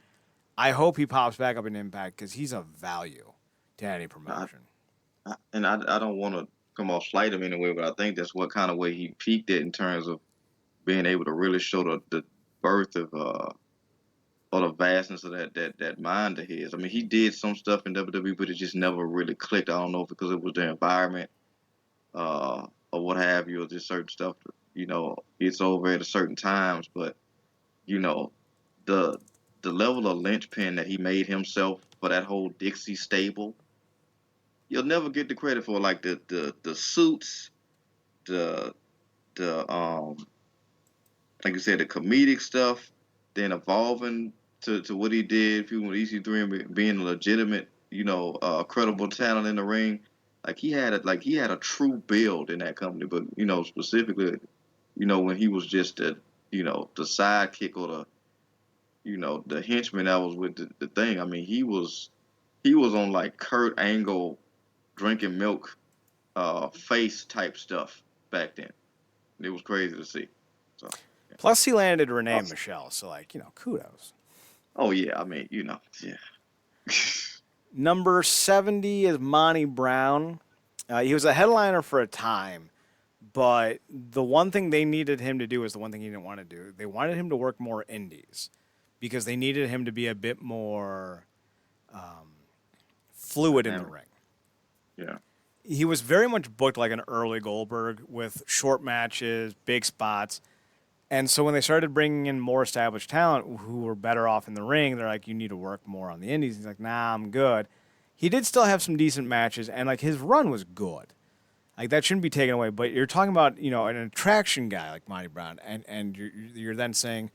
I hope he pops back up in Impact because he's a value to any I, promotion. I don't want to come off slight him anyway, but I think that's what kind of way he peaked it in terms of being able to really show the birth of or the vastness of that mind of his. I mean, he did some stuff in WWE, but it just never really clicked. I don't know if because it was the environment, or what have you, or just certain stuff. It's over at a certain times, but you know, the the level of linchpin that he made himself for that whole Dixie stable, you'll never get the credit for like the suits, the the like you said, the comedic stuff, then evolving to what he did, with EC3 and being a legitimate, credible talent in the ring. He had a true build in that company, but specifically, when he was just the sidekick or the henchman that was with the thing. I mean, he was on like Kurt Angle drinking milk, face type stuff back then. It was crazy to see. So. Plus, he landed Renee Yeah. and Michelle, so kudos. Oh yeah, I mean, yeah. Number 70 is Monty Brown. He was a headliner for a time, but the one thing they needed him to do is the one thing he didn't want to do. They wanted him to work more indies because they needed him to be a bit more fluid in the Dynamic. ring. Yeah. He was very much booked like an early Goldberg with short matches, big spots. And so when they started bringing in more established talent who were better off in the ring, they're like, you need to work more on the indies. He's like, nah, I'm good. He did still have some decent matches, and like his run was good. Like that shouldn't be taken away. But you're talking about an attraction guy like Monty Brown, and you're then saying,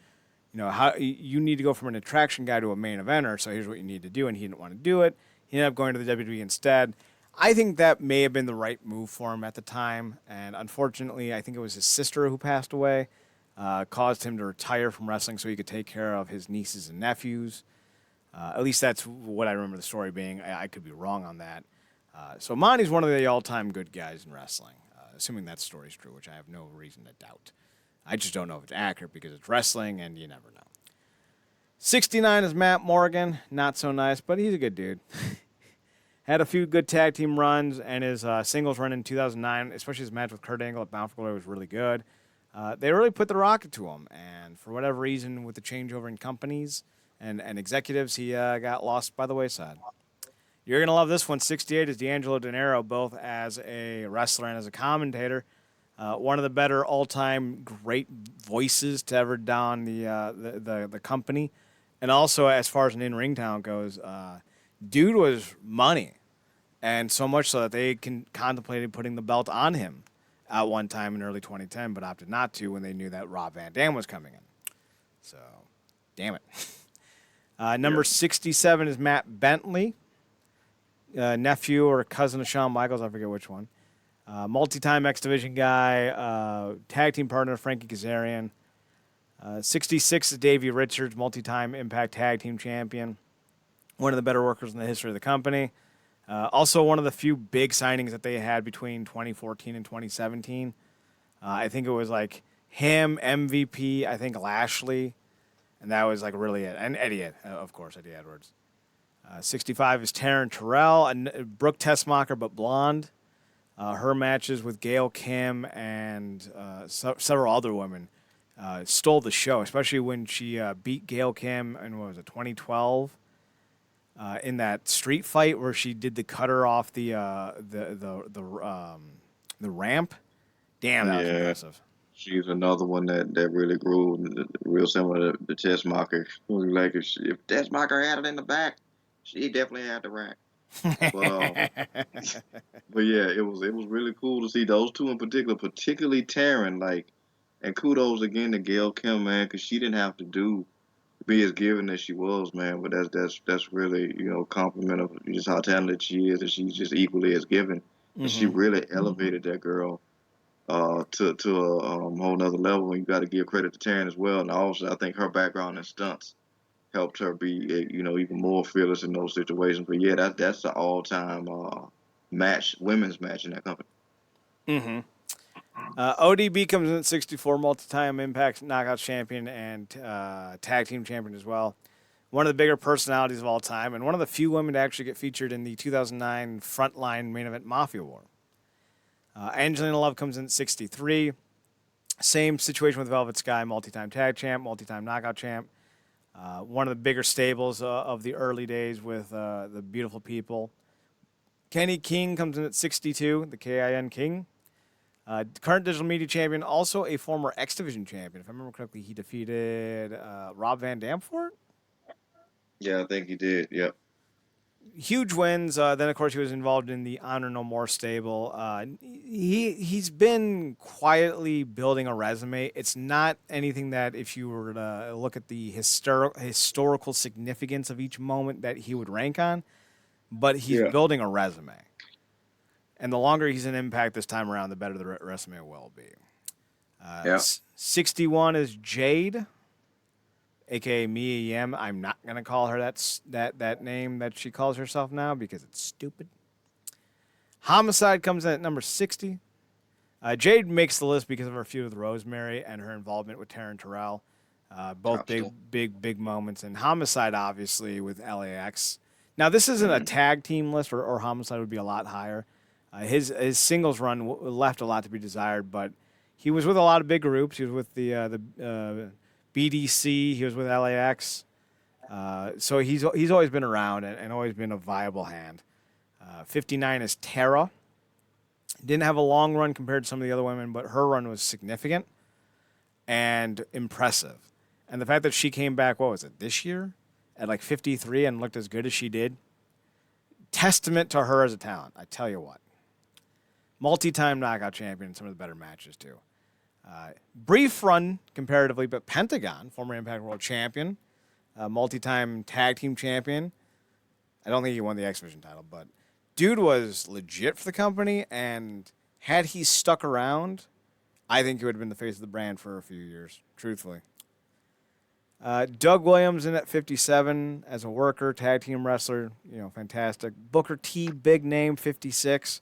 how you need to go from an attraction guy to a main eventer. So here's what you need to do, and he didn't want to do it. He ended up going to the WWE instead. I think that may have been the right move for him at the time, and unfortunately, I think it was his sister who passed away, caused him to retire from wrestling so he could take care of his nieces and nephews. At least that's what I remember the story being. I could be wrong on that. So Monty's one of the all-time good guys in wrestling, assuming that story's true, which I have no reason to doubt. I just don't know if it's accurate because it's wrestling and you never know. 69 is Matt Morgan. Not so nice, but he's a good dude. Had a few good tag team runs, and his singles run in 2009, especially his match with Kurt Angle at Bound for Glory, was really good. They really put the rocket to him, and for whatever reason, with the changeover in companies and executives, he got lost by the wayside. You're going to love this one. 68 is D'Angelo De Niro, both as a wrestler and as a commentator. One of the better all-time great voices to ever don the company. And also, as far as an in-ring talent goes, dude was money. And so much so that they contemplated putting the belt on him at one time in early 2010, but opted not to when they knew that Rob Van Dam was coming in. So, damn it. Number 67 is Matt Bentley, nephew or cousin of Shawn Michaels. I forget which one. Multi-time X Division guy, tag team partner Frankie Kazarian. 66 is Davey Richards, multi-time Impact Tag Team Champion. One of the better workers in the history of the company. Also one of the few big signings that they had between 2014 and 2017. I think it was like him, MVP, I think Lashley, and that was like really it. And Eddie, of course, Eddie Edwards. 65 is Taryn Terrell, Brooke Tessmacher, but blonde. Her matches with Gail Kim and several other women stole the show, especially when she beat Gail Kim in, what was it, 2012, in that street fight where she did the cutter off the ramp. Damn, that was impressive. She's another one that really grew, real similar to Tessmacher. Like if Tessmacher had it in the back, she definitely had the rack. But but yeah, it was really cool to see those two in particular, particularly Taryn. Like, and kudos again to Gail Kim, man, because she didn't have to be as giving as she was, man. But that's really compliment of just how talented she is, and she's just equally as giving. And she really elevated that girl to a whole nother level. And you got to give credit to Taryn as well. And also, I think her background in stunts helped her be even more fearless in those situations. But yeah, that's the all-time women's match in that company. Mm-hmm. ODB comes in at 64, multi-time Impact Knockout Champion and Tag Team Champion as well. One of the bigger personalities of all time, and one of the few women to actually get featured in the 2009 Frontline Main Event Mafia War. Angelina Love comes in at 63. Same situation with Velvet Sky, multi-time Tag Champ, multi-time Knockout Champ. One of the bigger stables of the early days with the beautiful people. Kenny King comes in at 62, the KIN King. Current digital media champion, also a former X Division champion. If I remember correctly, he defeated Rob Van Dam for it. Yeah, I think he did. Yep. Huge wins. Then, of course, he was involved in the Honor No More stable. He's been quietly building a resume. It's not anything that, if you were to look at the historical significance of each moment, that he would rank on. But he's building a resume. And the longer he's in Impact this time around, the better the resume will be. 61 is Jade, a.k.a. Mia Yim. I'm not going to call her that name that she calls herself now because it's stupid. Homicide comes in at number 60. Jade makes the list because of her feud with Rosemary and her involvement with Taryn Terrell. Both big moments. And Homicide, obviously, with LAX. Now, this isn't a tag team list, or Homicide would be a lot higher. His singles run left a lot to be desired, but he was with a lot of big groups. He was with the BDC. He was with LAX. So he's always been around and always been a viable hand. 59 is Tara. Didn't have a long run compared to some of the other women, but her run was significant and impressive. And the fact that she came back, what was it, this year? At like 53 and looked as good as she did. Testament to her as a talent, I tell you what. Multi-time knockout champion, some of the better matches too. Brief run comparatively, but Pentagon, former Impact World Champion, multi-time tag team champion. I don't think he won the X Division title, but dude was legit for the company, and had he stuck around, I think he would have been the face of the brand for a few years, truthfully. Doug Williams in at 57 as a worker, tag team wrestler, fantastic. Booker T, big name, 56.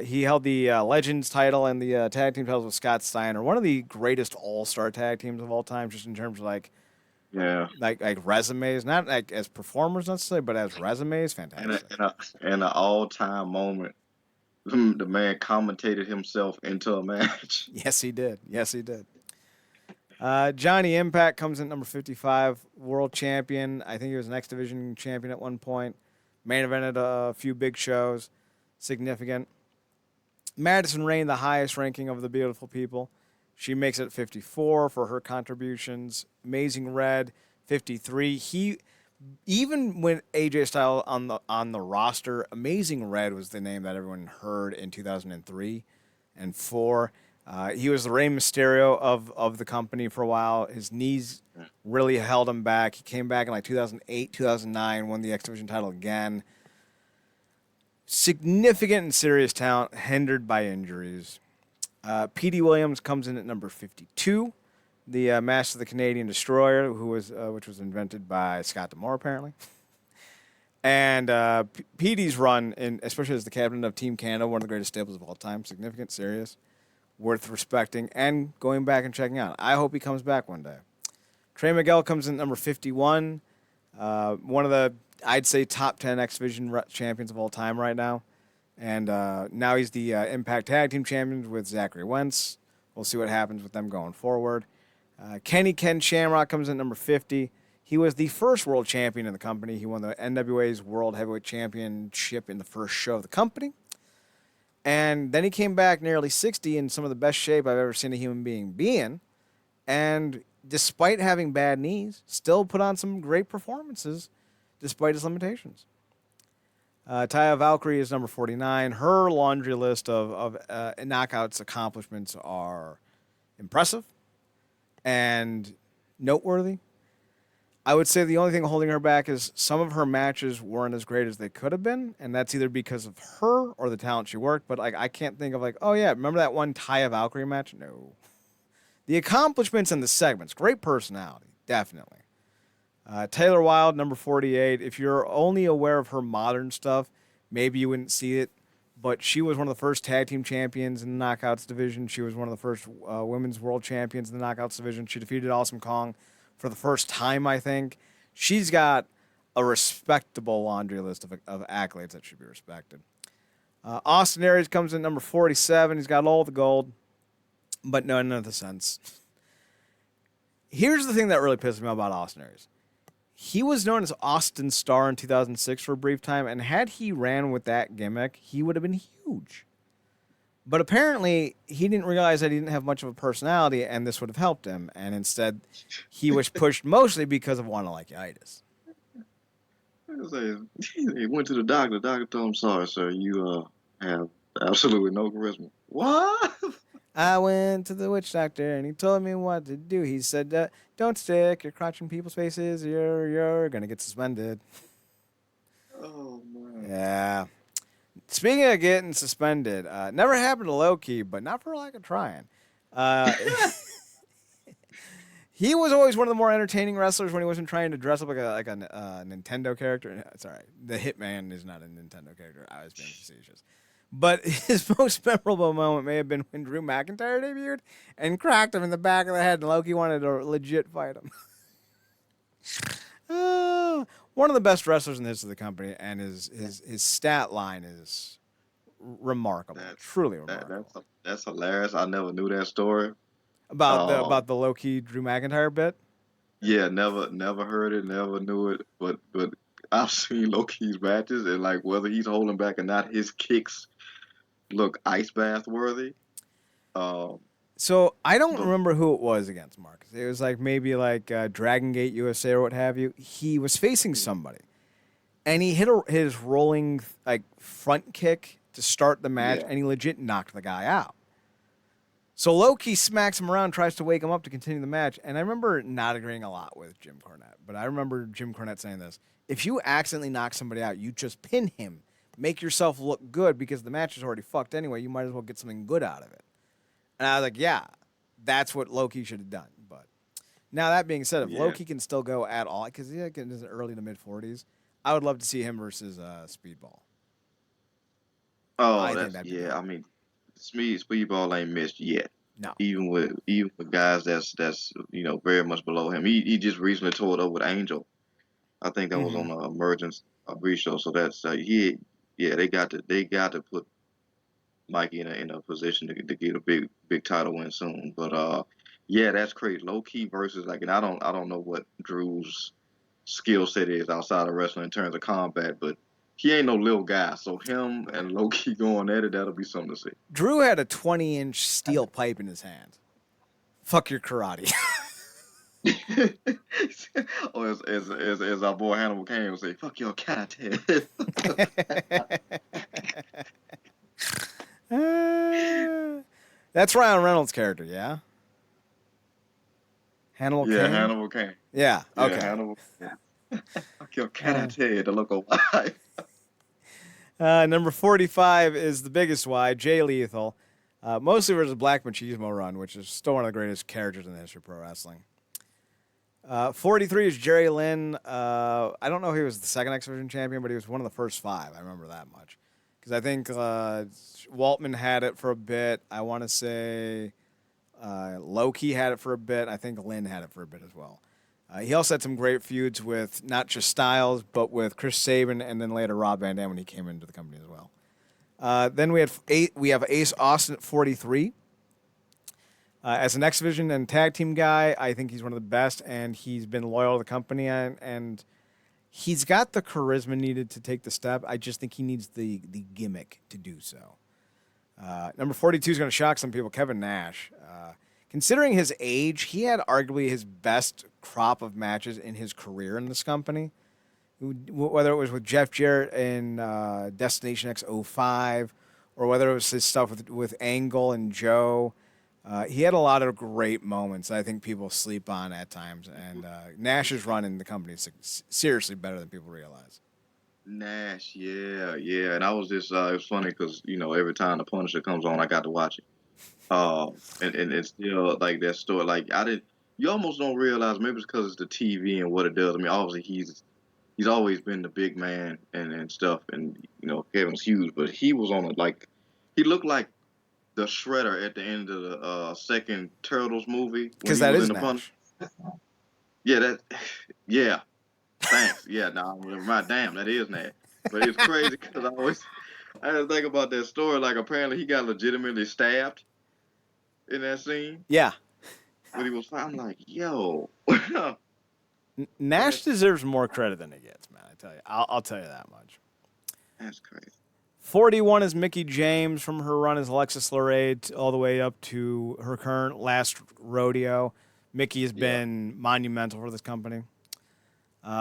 He held the Legends title and the tag team titles with Scott Steiner. One of the greatest all-star tag teams of all time, just in terms of like Yeah, like resumes, not like as performers necessarily, but as resumes, and fantastic. an all time moment. The man commentated himself into a match. Yes, he did. Yes, he did. Johnny Impact comes in number 55, world champion. I think he was an X Division champion at one point. Main evented a few big shows, significant. Madison Rain, the highest ranking of the beautiful people. She makes it 54 for her contributions. Amazing Red, 53. He even when AJ Styles on the roster, Amazing Red was the name that everyone heard in 2003 and four. He was the Rey Mysterio of the company for a while. His knees really held him back. He came back in like 2008, 2009, won the X Division title again. Significant and serious talent hindered by injuries. P.D. Williams comes in at number 52, the Master of the Canadian Destroyer, which was invented by Scott D'Amore apparently. And PD's run, especially as the captain of Team Canada, one of the greatest stables of all time, significant, serious, worth respecting, and going back and checking out. I hope he comes back one day. Trey Miguel comes in at number 51, one of the, I'd say, top 10 X Division champions of all time right now. And now he's the Impact Tag Team Champions with Zachary Wentz. We'll see what happens with them going forward. Kenny Ken Shamrock comes in at number 50. He was the first world champion in the company. He won the NWA's World Heavyweight Championship in the first show of the company. And then he came back nearly 60 in some of the best shape I've ever seen a human being be in. And despite having bad knees, still put on some great performances despite his limitations. Taya Valkyrie is number 49. Her laundry list of knockouts accomplishments are impressive and noteworthy. I would say the only thing holding her back is some of her matches weren't as great as they could have been, and that's either because of her or the talent she worked. But like, I can't think of like, oh yeah, remember that one Taya Valkyrie match? No. The accomplishments and the segments, great personality, definitely. Taylor Wilde, number 48. If you're only aware of her modern stuff, maybe you wouldn't see it, but she was one of the first tag team champions in the Knockouts division. She was one of the first women's world champions in the Knockouts division. She defeated Awesome Kong for the first time, I think. She's got a respectable laundry list of accolades that should be respected. Austin Aries comes in number 47. He's got all the gold, but none of the sense. Here's the thing that really pisses me off about Austin Aries. He was known as Austin Starr in 2006 for a brief time, and had he ran with that gimmick, he would have been huge. But apparently, he didn't realize that he didn't have much of a personality, and this would have helped him. And instead, he was pushed mostly because of wantalaitis. He went to the doctor. The doctor told him, "Sorry, sir, you have absolutely no charisma." What? I went to the witch doctor, and he told me what to do. He said, "Don't stick your crotch in people's faces. You're gonna get suspended." Oh man. Yeah. Speaking of getting suspended, never happened to Loki, but not for lack of trying. Uh, he was always one of the more entertaining wrestlers when he wasn't trying to dress up like a Nintendo character. Sorry, the Hitman is not a Nintendo character. I was being facetious. But his most memorable moment may have been when Drew McIntyre debuted and cracked him in the back of the head, and Loki wanted to legit fight him. One of the best wrestlers in the history of the company, and his stat line is remarkable, That truly remarkable. that's hilarious. I never knew that story. About the low key Drew McIntyre bit. Yeah, never heard it, never knew it. But I've seen Loki's matches, and like whether he's holding back or not, his kicks look ice bath worthy. Um, So I don't but remember who it was against Marcus. It was like maybe like Dragon Gate USA or what have you. He was facing somebody, and he hit his rolling like front kick to start the match, yeah, and he legit knocked the guy out. So Loki smacks him around, tries to wake him up to continue the match. And I remember not agreeing a lot with Jim Cornette, but I remember Jim Cornette saying this: if you accidentally knock somebody out, you just pin him, make yourself look good because the match is already fucked anyway. You might as well get something good out of it. And I was like, yeah, that's what Loki should have done. But now that being said, if yeah. Loki can still go at all, because he's like in his early to mid 40s, I would love to see him versus Speedball. Oh, I think that's that'd be yeah. dope. I mean, Speedball ain't missed yet. No. even with guys that's very much below him. He just recently tore it up with Angel. I think that was Hmm. on the Emergence pre-show. So that's yeah, they got to put Mikey in a position to get a big title win soon. But yeah, that's crazy. Low key versus like, and I don't know what Drew's skill set is outside of wrestling in terms of combat, but he ain't no little guy. So him and low key going at it, that'll be something to see. Drew had a 20-inch steel pipe in his hand. Fuck your karate. Or as our boy Hannibal Kane would say, "Fuck your cat head." Uh, that's Ryan Reynolds' character, yeah? Hannibal Yeah, Kane? Hannibal Kane. Yeah, Yeah, okay. Hannibal. Fuck your Uh, cat head to look alive. Number 45 is the biggest Y, Jay Lethal. Mostly versus Black Machismo Run, which is still one of the greatest characters in the history of pro wrestling. 43 is Jerry Lynn. I don't know if he was the second X Division champion, but he was one of the first five. I remember that much. Because I think Waltman had it for a bit. I want to say Loki had it for a bit. I think Lynn had it for a bit as well. He also had some great feuds with not just Styles, but with Chris Sabin and then later Rob Van Dam when he came into the company as well. Then we have Ace Austin at 43. As an X Division and tag team guy, I think he's one of the best, and he's been loyal to the company, and he's got the charisma needed to take the step. I just think he needs the gimmick to do so. Number 42 is going to shock some people, Kevin Nash. Considering his age, he had arguably his best crop of matches in his career in this company. Whether it was with Jeff Jarrett in Destination X '05, or whether it was his stuff with Angle and Joe. He had a lot of great moments I think people sleep on at times, and Nash's run in the company is seriously better than people realize. Nash, yeah, yeah, and I was just it was funny because every time the Punisher comes on, I got to watch it. And it's still like that story. Like I didn't, you almost don't realize maybe it's because it's the TV and what it does. I mean, obviously he's always been the big man and stuff, and Kevin's huge, but he was on it like he looked like the Shredder at the end of the second Turtles movie when Because he that was in is the Punisher. Nash. Yeah, that, yeah. Thanks. Yeah, nah, right. Damn, that is Nash. But it's crazy because I had to think about that story. Like apparently he got legitimately stabbed in that scene Yeah, when he was fighting. I'm like, yo, Nash that's deserves more credit than he gets, man. I tell you, I'll tell you that much. that's crazy. 41 is Mickey James from her run as Alexis Lorraine all the way up to her current last rodeo. Mickey has Yeah, been monumental for this company.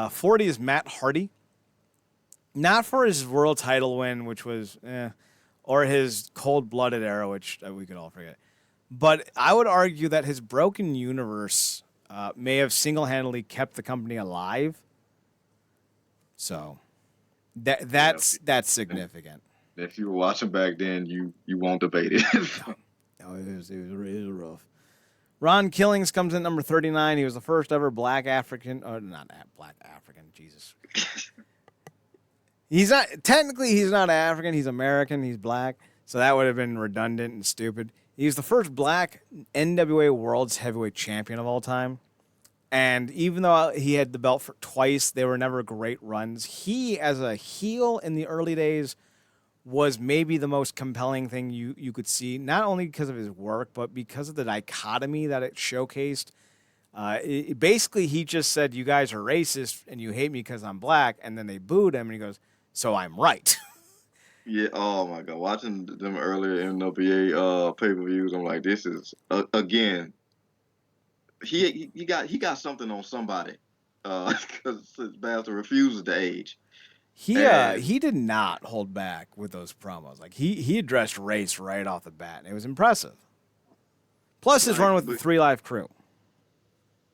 40 is Matt Hardy. Not for his world title win, which was or his cold blooded era, which we could all forget. But I would argue that his broken universe may have single handedly kept the company alive. So yeah. that's And significant. if you were watching back then, you won't debate it. No, no, it was rough. Ron Killings comes in number 39. He was the first ever black African, or not black African, Jesus. He's not, technically, he's not African. He's American. He's black. So that would have been redundant and stupid. He's the first black NWA World's Heavyweight Champion of all time. And even though he had the belt for twice, they were never great runs. He, as a heel in the early days, was maybe the most compelling thing you could see, not only because of his work, but because of the dichotomy that it showcased. Basically, he just said, "You guys are racist and you hate me because I'm black," and then they booed him, and he goes, "So I'm right." Yeah. Oh my God. Watching them earlier NWA pay-per-views, I'm like, this is again. He got something on somebody. Because this bastard refuses to age. And He did not hold back with those promos. Like he addressed race right off the bat, and it was impressive. Plus his like, run with the but Three Live Crew.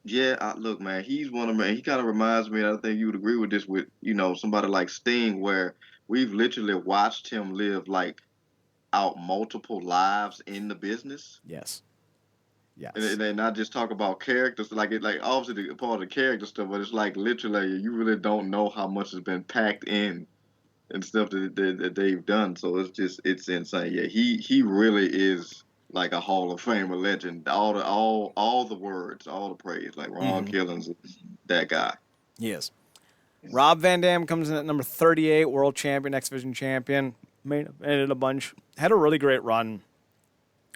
yeah, look, man, he's one of man. He kind of reminds me, and I think you would agree with this, with somebody like Sting, where we've literally watched him live like out multiple lives in the business, Yes, and yes. then not just talk about characters, like it, like obviously the part of the character stuff, but it's like literally you really don't know how much has been packed in and stuff that they've done. So it's insane. Yeah, he really is like a Hall of Famer legend. All the words, all the praise. Like Ron Mm-hmm. Killings is that guy. He is. Rob Van Dam comes in at number 38, world champion, X Division champion. Made it a bunch. Had a really great run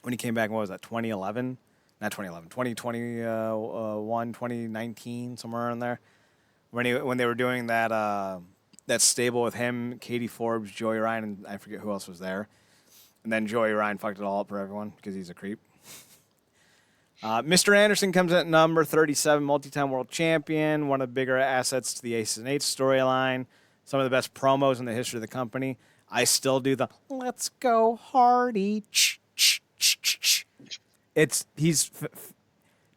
when he came back. What was that? 2011, not 2011, 2021, 2019, somewhere in there. When they were doing that stable with him, Katie Forbes, Joey Ryan, and I forget who else was there. And then Joey Ryan fucked it all up for everyone because he's a creep. Mr. Anderson comes in at number 37, multi-time world champion, one of the bigger assets to the Aces and Eights storyline, some of the best promos in the history of the company. I still do the "Let's go Hardy." He's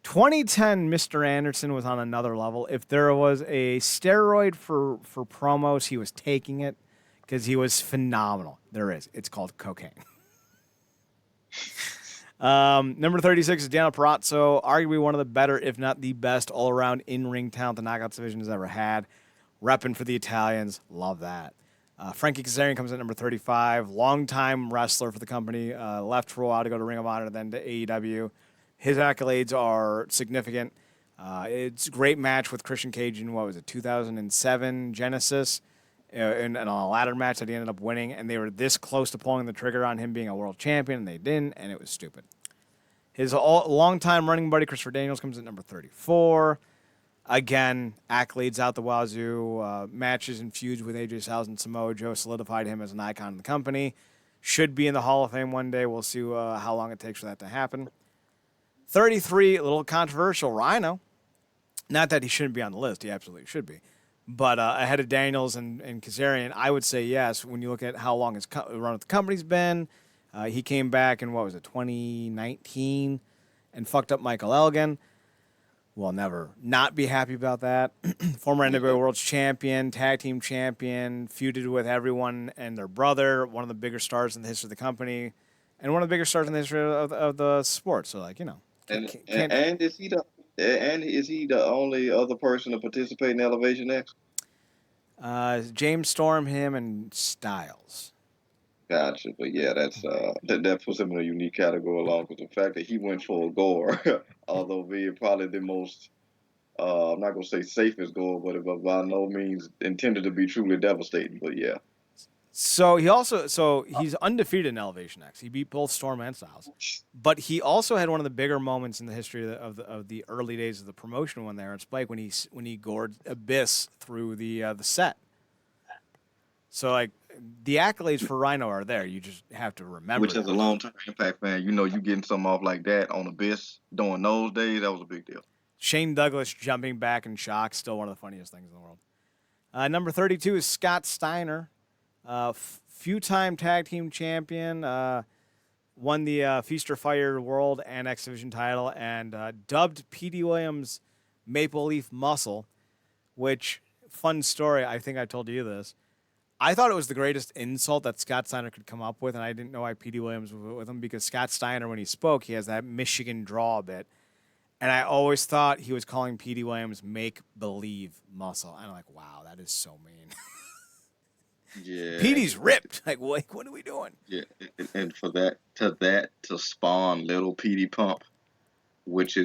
2010. Mr. Anderson was on another level. If there was a steroid for promos, he was taking it because he was phenomenal. There is. It's called cocaine. Number 36 is Daniel Perazzo, arguably one of the better, if not the best, all-around in-ring talent the Knockouts division has ever had. Repping for the Italians, love that. Frankie Kazarian comes in at number 35, longtime wrestler for the company, left for a while to go to Ring of Honor, then to AEW. His accolades are significant. It's a great match with Christian Cage in, what was it, 2007 Genesis, in a ladder match that he ended up winning, and they were this close to pulling the trigger on him being a world champion, and they didn't, and it was stupid. His longtime running buddy, Christopher Daniels, comes in at number 34. Again, accolades out the wazoo. Matches and feuds with AJ Styles and Samoa Joe solidified him as an icon in the company. Should be in the Hall of Fame one day. We'll see how long it takes for that to happen. 33, a little controversial, Rhino. Not that he shouldn't be on the list. He absolutely should be. But ahead of Daniels and Kazarian, I would say yes. When you look at how long his run with the company's been, he came back in, what was it, 2019 and fucked up Michael Elgin. We'll never not be happy about that. Former NWA World Champion, Tag Team Champion, feuded with everyone and their brother, one of the bigger stars in the history of the company, and one of the bigger stars in the history of the sport. So, like, And can't and is he the only other person to participate in Elevation X? James Storm, him, and Styles. Gotcha, but yeah, that puts him in a unique category along with the fact that he went for a gore, although being probably the most I'm not gonna say safest goal, but by no means intended to be truly devastating. But yeah, So he's undefeated in Elevation X. He beat both Storm and Styles, but he also had one of the bigger moments in the history of the early days of the promotion when they were in Spike when he gored Abyss through the set. So like the accolades for Rhino are there. You just have to remember which as them. a long time Impact fan, you getting something off like that on Abyss during those days, that was a big deal. Shane Douglas jumping back in shock, still one of the funniest things in the world. Number 32 is Scott Steiner, few-time tag team champion, won the Feast or Fire World and X Division title, and dubbed P.D. Williams Maple Leaf Muscle, which, fun story, I think I told you this. I thought it was the greatest insult that Scott Steiner could come up with, and I didn't know why P.D. Williams was with him because Scott Steiner, when he spoke, he has that Michigan draw a bit. And I always thought he was calling P.D. Williams make-believe muscle. And I'm like, wow, that is so mean. Yeah, P.D.'s ripped. Like, what are we doing? yeah, and for that to spawn Little PD Pump, which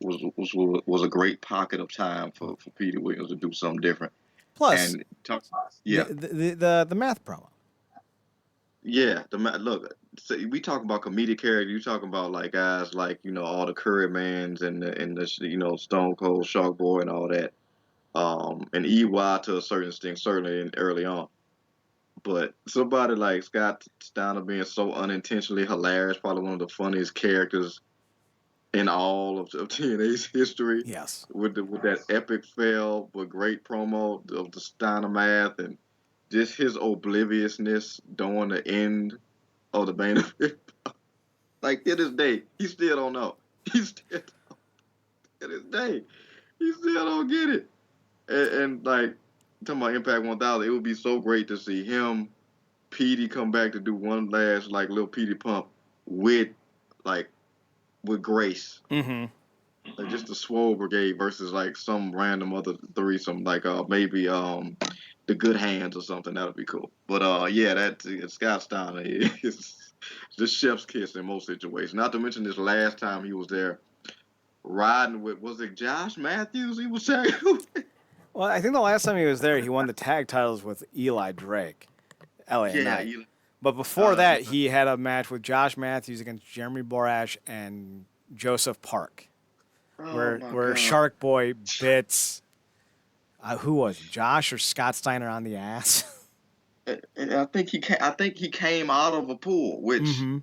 was a great pocket of time for Peter Williams to do something different. Plus, And talk, the yeah, the math promo. yeah. Look, so we talk about comedic characters. You talking about like guys like all the Curry Mans and the Stone Cold Shark Boy and all that. And EY to a certain extent, certainly early on. But somebody like Scott Steiner being so unintentionally hilarious, probably one of the funniest characters in all of TNA's history, Yes. with that epic fail but great promo of the Steiner math and just his obliviousness during the end of the main event. Like to this day, he still don't know. He still to this day, he still don't get it. And like talking about Impact 1000, it would be so great to see him, Petey come back to do one last like little Petey pump with like with grace. Mm-hmm. Like just the Swole Brigade versus like some random other threesome, like maybe the Good Hands or something. That would be cool. But yeah, that Scott Steiner is. This chef's kiss in most situations. Not to mention this last time he was there riding with, was it Josh Matthews? He was saying, Well, I think the last time he was there, he won the tag titles with Eli Drake, LA yeah, Knight. But before that, Eli. he had a match with Josh Matthews against Jeremy Borash and Joseph Park, Oh where my where God. Shark Boy bits who was it, Josh or Scott Steiner on the ass. And I think he came out of a pool, which Mm-hmm.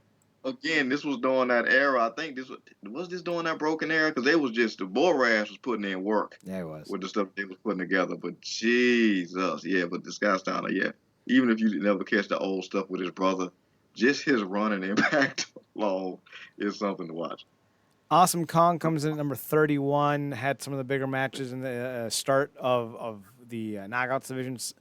again, this was during that era. I think was this during that broken era because they was just the Borash was putting in work Yeah, he was. with the stuff they was putting together. But Jesus, yeah, but this guy's down there, yeah. Even if you never catch the old stuff with his brother, just his running impact alone is something to watch. Awesome Kong comes in at number 31. Had some of the bigger matches in the start of the knockouts divisions.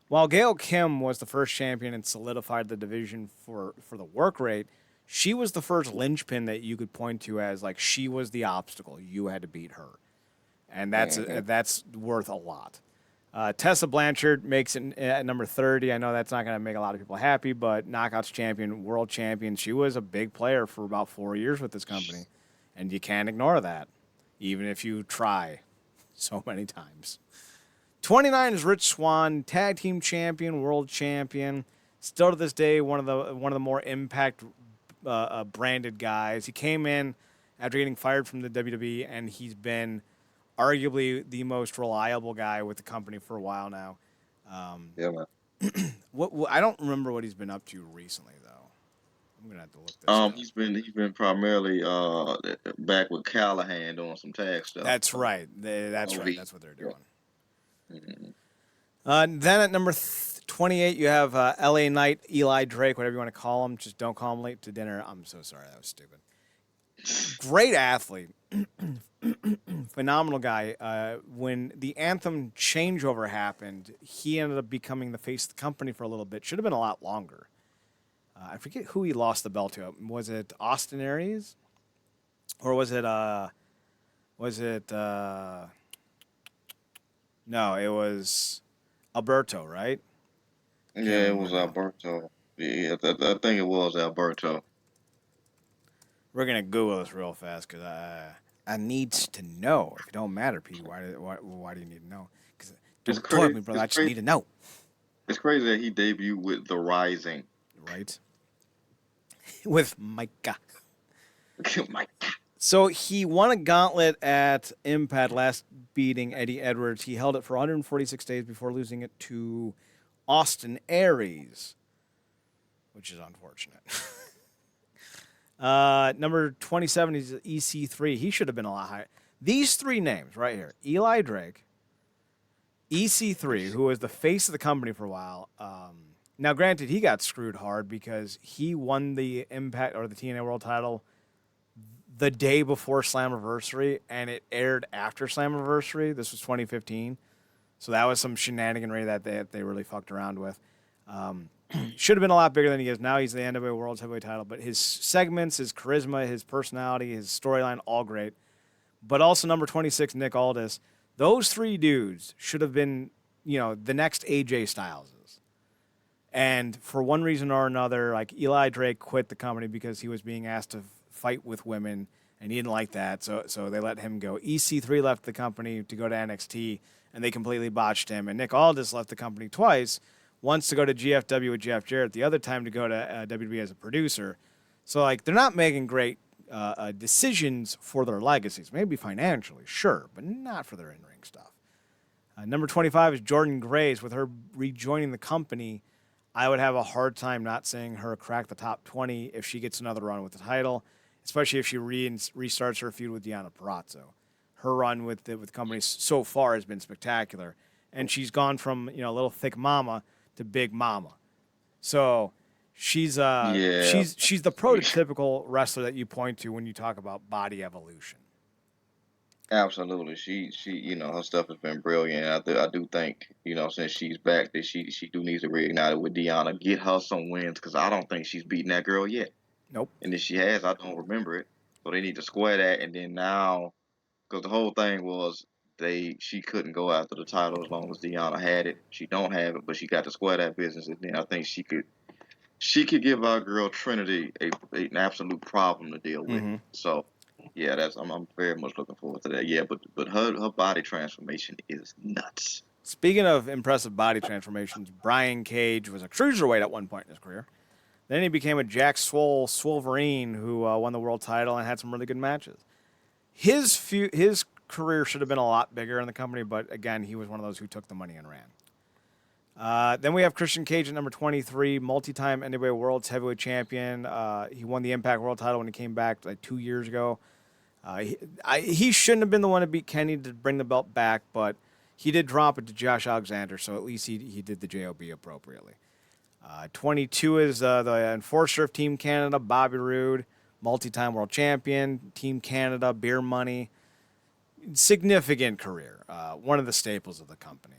While Gail Kim was the first champion and solidified the division for the work rate, she was the first linchpin that you could point to as like she was the obstacle. You had to beat her, and Hmm. that's worth a lot. Tessa Blanchard makes it at number 30. I know that's not going to make a lot of people happy, but Knockouts champion, world champion, she was a big player for about 4 years with this company, and you can't ignore that, even if you try so many times. 29 is Rich Swann, tag team champion, world champion. Still to this day, one of the more impact branded guys. He came in after getting fired from the WWE, and he's been arguably the most reliable guy with the company for a while now. Yeah, man. What I don't remember what he's been up to recently though. I'm gonna have to look this up. He's been primarily back with Callahan doing some tag stuff. That's right. That's right. OV. That's what they're Yeah. doing. Mhm. Then at number 28, you have L.A. Knight, Eli Drake, whatever you want to call him. Just don't call him late to dinner. I'm so sorry. That was stupid. Great athlete. Phenomenal guy. When the Anthem changeover happened, he ended up becoming the face of the company for a little bit. Should have been a lot longer. I forget who he lost the belt to. Was it Austin Aries? Or was it no, it was Alberto, right? I can't Yeah, it remember was now. Alberto. Yeah, I think it was Alberto. We're gonna Google this real fast because I needs to know. If it don't matter, Pete, why do you need to know? Because It's don't talk to crazy. me, brother. It's I just crazy. need to know, It's crazy that he debuted with the Rising. right? With Micah. My God. So he won a gauntlet at Impact last beating Eddie Edwards. He held it for 146 days before losing it to Austin Aries, which is unfortunate. Number 27 is EC3. He should have been a lot higher. These three names right here: Eli Drake, EC3, who was the face of the company for a while. Now, granted, he got screwed hard because he won the Impact or the TNA World Title the day before Slammiversary, and it aired after Slammiversary. This was 2015, so that was some shenaniganry that they really fucked around with. Should have been a lot bigger than he is now. He's the NWA World's Heavyweight Title, but his segments, his charisma, his personality, his storyline, all great. But also number 26, Nick Aldis. Those three dudes should have been, the next AJ Styleses. And for one reason or another, like Eli Drake quit the company because he was being asked to fight with women, and he didn't like that, so they let him go. EC3 left the company to go to NXT, and they completely botched him. And Nick Aldis left the company twice, once to go to GFW with Jeff Jarrett, the other time to go to WWE as a producer. So like they're not making great decisions for their legacies. Maybe financially, sure, but not for their in-ring stuff. Number 25 is Jordan Grace. With her rejoining the company, I would have a hard time not seeing her crack the top 20 if she gets another run with the title, especially if she restarts her feud with Deonna Purrazzo. Her run with the companies so far has been spectacular, and she's gone from little thick mama to big mama. So she's Yeah. she's the prototypical wrestler that you point to when you talk about body evolution. Absolutely. Her stuff has been brilliant. I do think, since she's back, that she do needs to reignite it with Deanna, get her some wins, because I don't think she's beaten that girl yet. Nope. And if she has, I don't remember it. So they need to square that. And then now, because the whole thing was she couldn't go after the title as long as Deanna had it. She don't have it, but she got to square that business. And then I think she could give our girl Trinity an absolute problem to deal with. Mm-hmm. So yeah, I'm very much looking forward to that. Yeah, but her body transformation is nuts. Speaking of impressive body transformations, Brian Cage was a cruiserweight at one point in his career. Then he became a Jack Swole Swolverine who won the world title and had some really good matches. His career should have been a lot bigger in the company, but again, he was one of those who took the money and ran. Then we have Christian Cage at number 23, multi-time NWA World's Heavyweight Champion. He won the Impact World title when he came back like 2 years ago. He shouldn't have been the one to beat Kenny to bring the belt back, but he did drop it to Josh Alexander, so at least he did the JOB appropriately. 22 is the enforcer of Team Canada, Bobby Roode, multi-time world champion, Team Canada, beer money. Significant career. One of the staples of the company.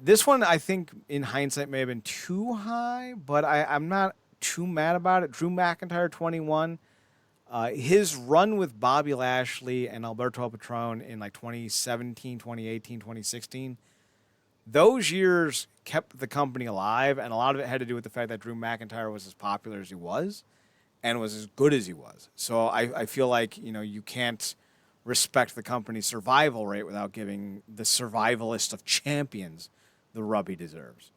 This one, I think, in hindsight, may have been too high, but I'm not too mad about it. Drew McIntyre, 21. His run with Bobby Lashley and Alberto El Patron in like 2017, 2018, 2016, those years kept the company alive, and a lot of it had to do with the fact that Drew McIntyre was as popular as he was and was as good as he was. So I feel like, you can't respect the company's survival rate without giving the survivalist of champions the rub he deserves.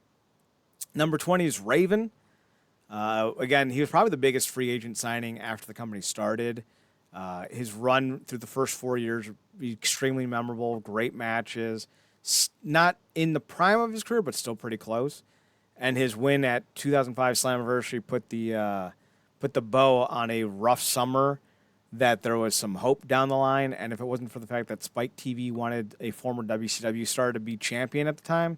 Number 20 is Raven. Again, he was probably the biggest free agent signing after the company started. His run through the first 4 years extremely memorable, great matches. Not in the prime of his career, but still pretty close. And his win at 2005 Slammiversary put the bow on a rough summer that there was some hope down the line. And if it wasn't for the fact that Spike TV wanted a former WCW star to be champion at the time,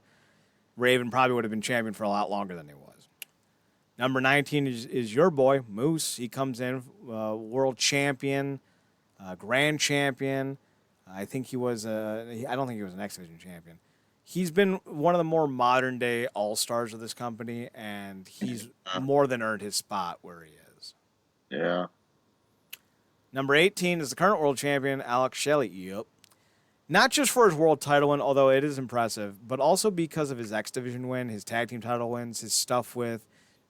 Raven probably would have been champion for a lot longer than he was. Number 19 is your boy, Moose. He comes in, world champion, grand champion. I think he was I don't think he was an X Division champion. He's been one of the more modern day all-stars of this company, and he's more than earned his spot where he is. Yeah. Number 18 is the current world champion, Alex Shelley. Yep. Not just for his world title win, although it is impressive, but also because of his X Division win, his tag team title wins, his stuff with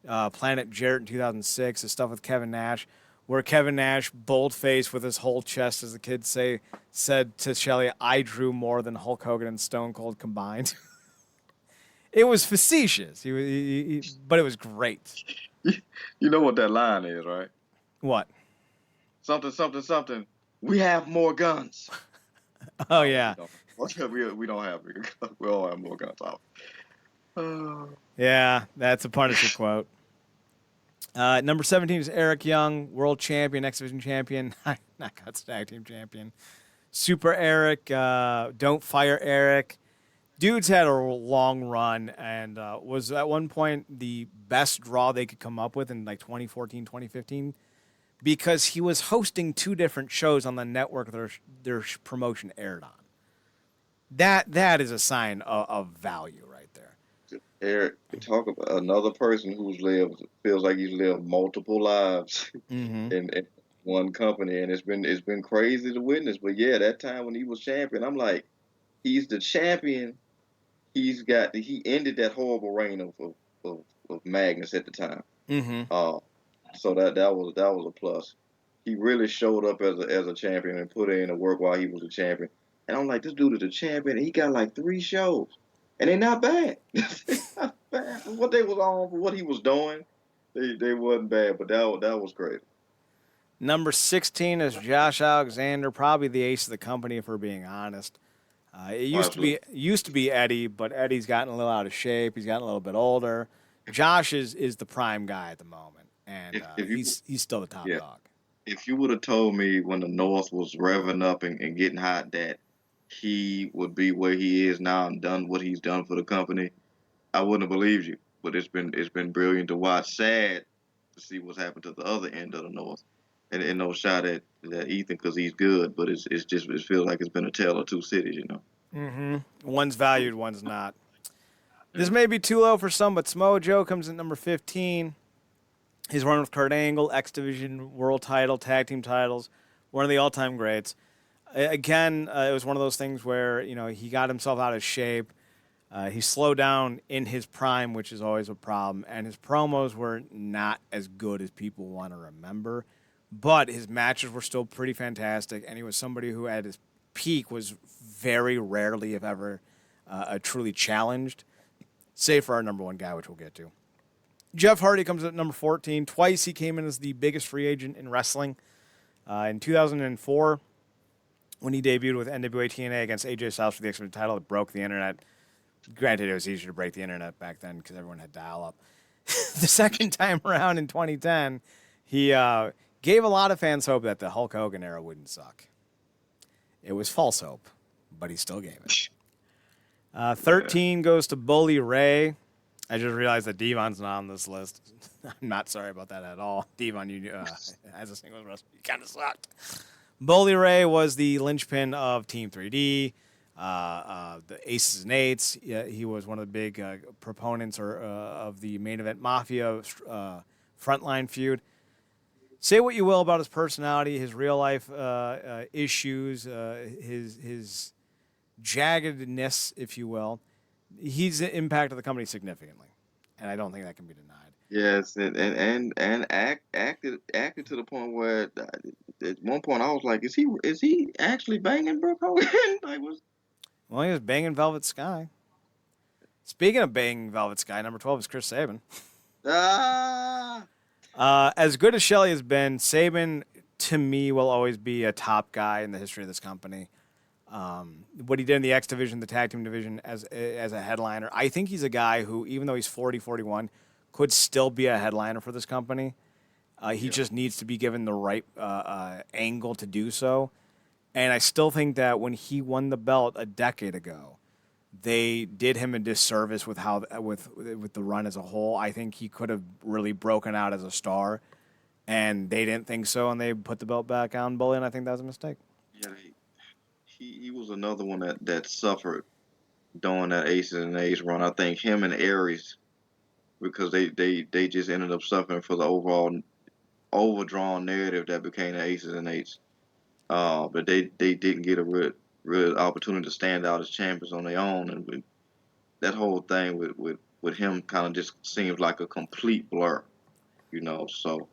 Planet Jarrett in 2006, his stuff with Kevin Nash, where Kevin Nash, bold-faced with his whole chest, as the kids say, said to Shelley, "I drew more than Hulk Hogan and Stone Cold combined." It was facetious, but it was great. You know what that line is, right? What? Something, something, something. We have more guns. Oh, yeah. We don't have bigger guns. We all have more guns. Yeah, that's a Punisher quote. Number 17 is Eric Young, world champion, X Division champion, not Cuts Tag Team champion. Super Eric, Don't Fire Eric. Dude's had a long run and was at one point the best draw they could come up with in like 2014, 2015, because he was hosting 2 different shows on the network their promotion aired on. That is a sign of value right there. Eric, talk about another person who's feels like he's lived multiple lives in one company, and it's been crazy to witness. But yeah, that time when he was champion, I'm like, he's the champion. He ended that horrible reign of Magnus at the time. So that was a plus. He really showed up as a champion and put in the work while he was a champion. And I'm like, this dude is a champion, and he got like 3 shows, and they're not bad. They're not bad. For what they was on, for what he was doing, they wasn't bad. But that was great. Number 16 is Josh Alexander, probably the ace of the company, if we're being honest. It used to be Eddie, but Eddie's gotten a little out of shape. He's gotten a little bit older. Josh is the prime guy at the moment, and he's still the top dog. If you would have told me when the North was revving up and getting hot that he would be where he is now and done what he's done for the company, I wouldn't have believed you. But it's been brilliant to watch. Sad to see what's happened to the other end of the North. And no shot at Ethan because he's good, but it feels like it's been a tale of 2 cities, One's valued, one's not. This may be too low for some, but Samoa Joe comes in number 15. His run with Kurt Angle, X Division world title, tag team titles, one of the all-time greats. Again, it was one of those things where he got himself out of shape. He slowed down in his prime, which is always a problem, and his promos were not as good as people want to remember. But his matches were still pretty fantastic, and he was somebody who, at his peak, was very rarely, if ever, truly challenged, save for our number one guy, which we'll get to. Jeff Hardy comes at number 14. Twice he came in as the biggest free agent in wrestling. In 2004, when he debuted with NWA TNA against AJ Styles for the X Division title, it broke the internet. Granted, it was easier to break the internet back then because everyone had dial-up. The second time around in 2010, he gave a lot of fans hope that the Hulk Hogan era wouldn't suck. It was false hope, but he still gave it. 13 goes to Bully Ray. I just realized that Devon's not on this list. I'm not sorry about that at all. Devon, you as a singles wrestler, you kind of sucked. Bully Ray was the linchpin of Team 3D, the Aces and Eights. He was one of the big proponents of the main event Mafia frontline feud. Say what you will about his personality, his real life issues, his jaggedness, if you will. He's impacted the company significantly, and I don't think that can be denied. Yes, and acted to the point where at one point I was like, is he actually banging Brooke Hogan? Like was Well, he was banging Velvet Sky. Speaking of banging Velvet Sky, number 12 is Chris Sabin. ah As good as Shelley has been, Sabin, to me, will always be a top guy in the history of this company. What he did in the X division, the tag team division, as a headliner, I think he's a guy who, even though he's 40, 41, could still be a headliner for this company. He just needs to be given the right angle to do so. And I still think that when he won the belt a decade ago, they did him a disservice with how with the run as a whole. I think he could have really broken out as a star, and they didn't think so, and they put the belt back on Bully, and I think that was a mistake. yeah, he was another one that suffered during that Aces and A's run. I think him and Aries because they just ended up suffering for the overall overdrawn narrative that became the Aces and Eights. But they didn't get a real opportunity to stand out as champions on their own, and that whole thing with him kind of just seems like a complete blur, you know. So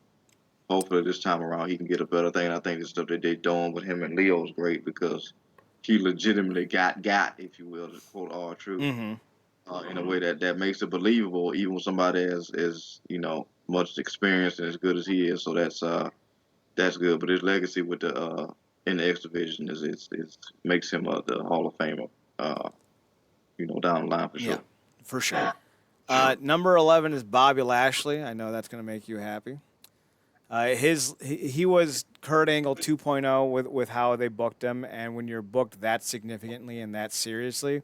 hopefully this time around he can get a better thing. I think the stuff that they're doing with him and Leo is great because he legitimately got, if you will, to quote R Truth, Mm-hmm. in a way that makes it believable, even with somebody as much experienced and as good as he is. So that's good. But his legacy with the in the X division is makes him the Hall of Famer. Down the line for Yeah, sure. for sure. Number 11 is Bobby Lashley. I know that's going to make you happy. He was Kurt Angle 2.0 with how they booked him, and when you're booked that significantly and that seriously,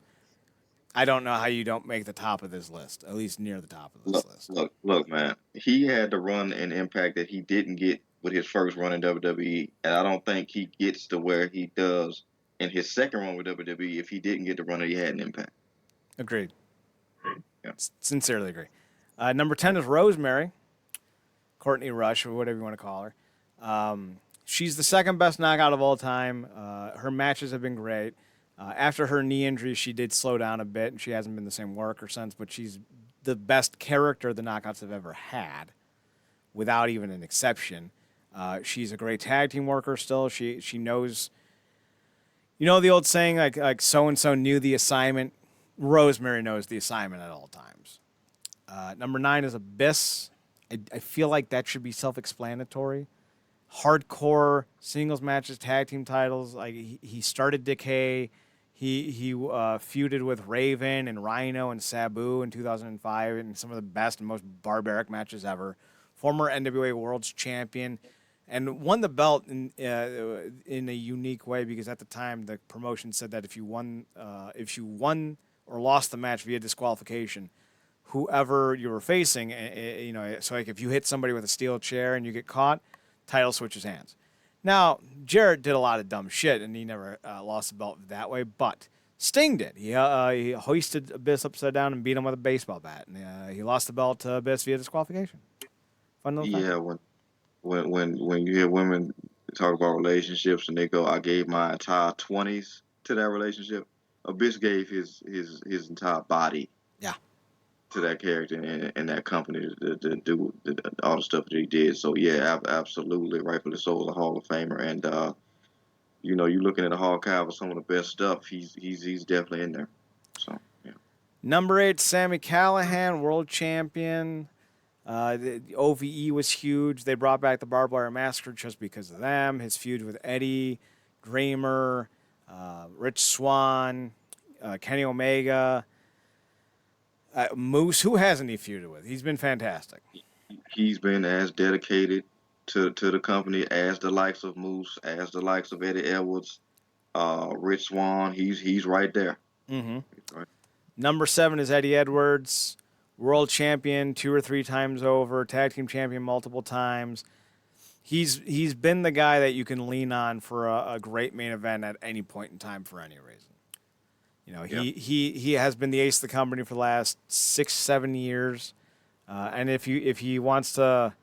I don't know how you don't make the top of this list, at least near the top of this list. Look, man. He had the run and impact that he didn't get with his first run in WWE, and I don't think he gets to where he does in his second run with WWE if he didn't get the run that he had in Impact. Agreed. Yeah. Sincerely agree. Number 10 is Rosemary, Courtney Rush, or whatever you want to call her. She's the second best knockout of all time. Her matches have been great. After her knee injury, she did slow down a bit, and she hasn't been the same worker since, but she's the best character the knockouts have ever had, without even an exception. She's a great tag team worker still. She knows, the old saying, like so-and-so knew the assignment. Rosemary knows the assignment at all times. Number 9 is Abyss. I feel like that should be self-explanatory. Hardcore singles matches, tag team titles. Like he started Decay. He feuded with Raven and Rhino and Sabu in 2005 in some of the best and most barbaric matches ever. Former NWA World's Champion, and won the belt in a unique way because at the time the promotion said that if you won or lost the match via disqualification, whoever you were facing, so like if you hit somebody with a steel chair and you get caught, title switches hands. Now, Jarrett did a lot of dumb shit, and he never lost the belt that way, but Sting did. He hoisted Abyss upside down and beat him with a baseball bat, and he lost the belt to Abyss via disqualification. Fun little fact. Yeah, when you hear women talk about relationships and they go, "I gave my entire 20s to that relationship," Abyss gave his entire body Yeah. to that character and that company to do all the stuff that he did. So yeah, absolutely, rightfully so, is a Hall of Famer. And you're looking at a Hall caliber, some of the best stuff. He's definitely in there. So yeah, Number 8, Sammy Callahan, world champion. The OVE was huge. They brought back the Barbed Wire Massacre just because of them. His feud with Eddie, Dreamer, Rich Swann, Kenny Omega, Moose. Who hasn't he feuded with? He's been fantastic. he's been as dedicated to the company as the likes of Moose, as the likes of Eddie Edwards, Rich Swann. He's right there. Mm-hmm. He's right. Number 7 is Eddie Edwards, world champion 2 or 3 times over, tag team champion multiple times. He's been the guy that you can lean on for a great main event at any point in time for any reason. You know, Yeah. he has been the ace of the company for the last 6 7 years, and if he wants to,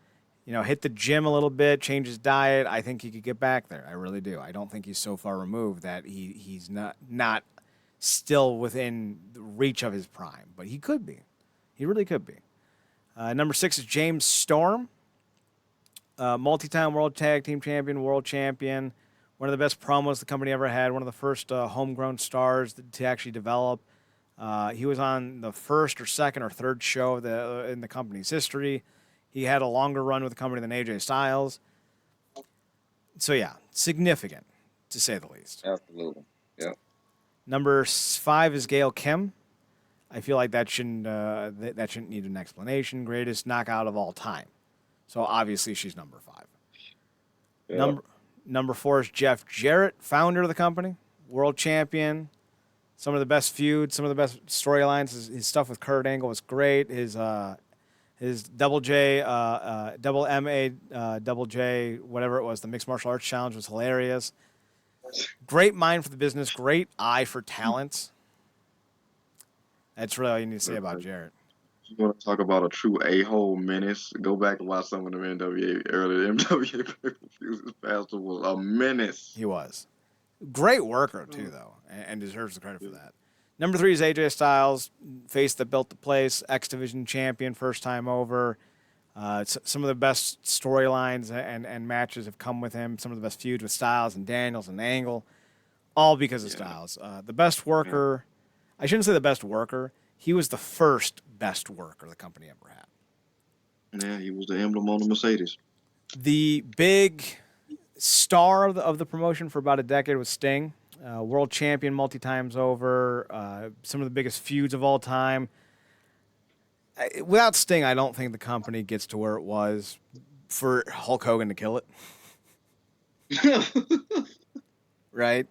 hit the gym a little bit, change his diet, I think he could get back there. I really do. I don't think he's so far removed that he's not still within the reach of his prime, but he could be. He really could be. Number 6 is James Storm, multi-time world tag team champion, world champion, one of the best promos the company ever had, one of the first homegrown stars to actually develop. He was on the first or second or third show in the company's history. He had a longer run with the company than AJ Styles. So yeah, significant to say the least. Absolutely. Yeah. Number 5 is Gail Kim. I feel like that shouldn't need an explanation. Greatest knockout of all time. So obviously she's number 5. Yeah. Number 4 is Jeff Jarrett, founder of the company, world champion. Some of the best feuds, some of the best storylines. His stuff with Kurt Angle was great. His double J, double MA, double J, whatever it was, the mixed martial arts challenge was hilarious. Great mind for the business, great eye for talent. That's really all you need to say about Jarrett. You want to talk about a true a-hole menace? Go back and watch some of them earlier NWA pay-per-views. This pastor was a menace. He was. Great worker, too, though, and deserves the credit for that. Number 3 is AJ Styles, face that built the place, X Division champion, first time over. Some of the best storylines and matches have come with him. Some of the best feuds with Styles and Daniels and Angle, all because of Styles. The best worker, I shouldn't say the best worker. He was the first best worker the company ever had. Yeah, he was the emblem on the Mercedes. The big star of the promotion for about a decade was Sting, world champion multi times over, some of the biggest feuds of all time. Without Sting, I don't think the company gets to where it was for Hulk Hogan to kill it. Right?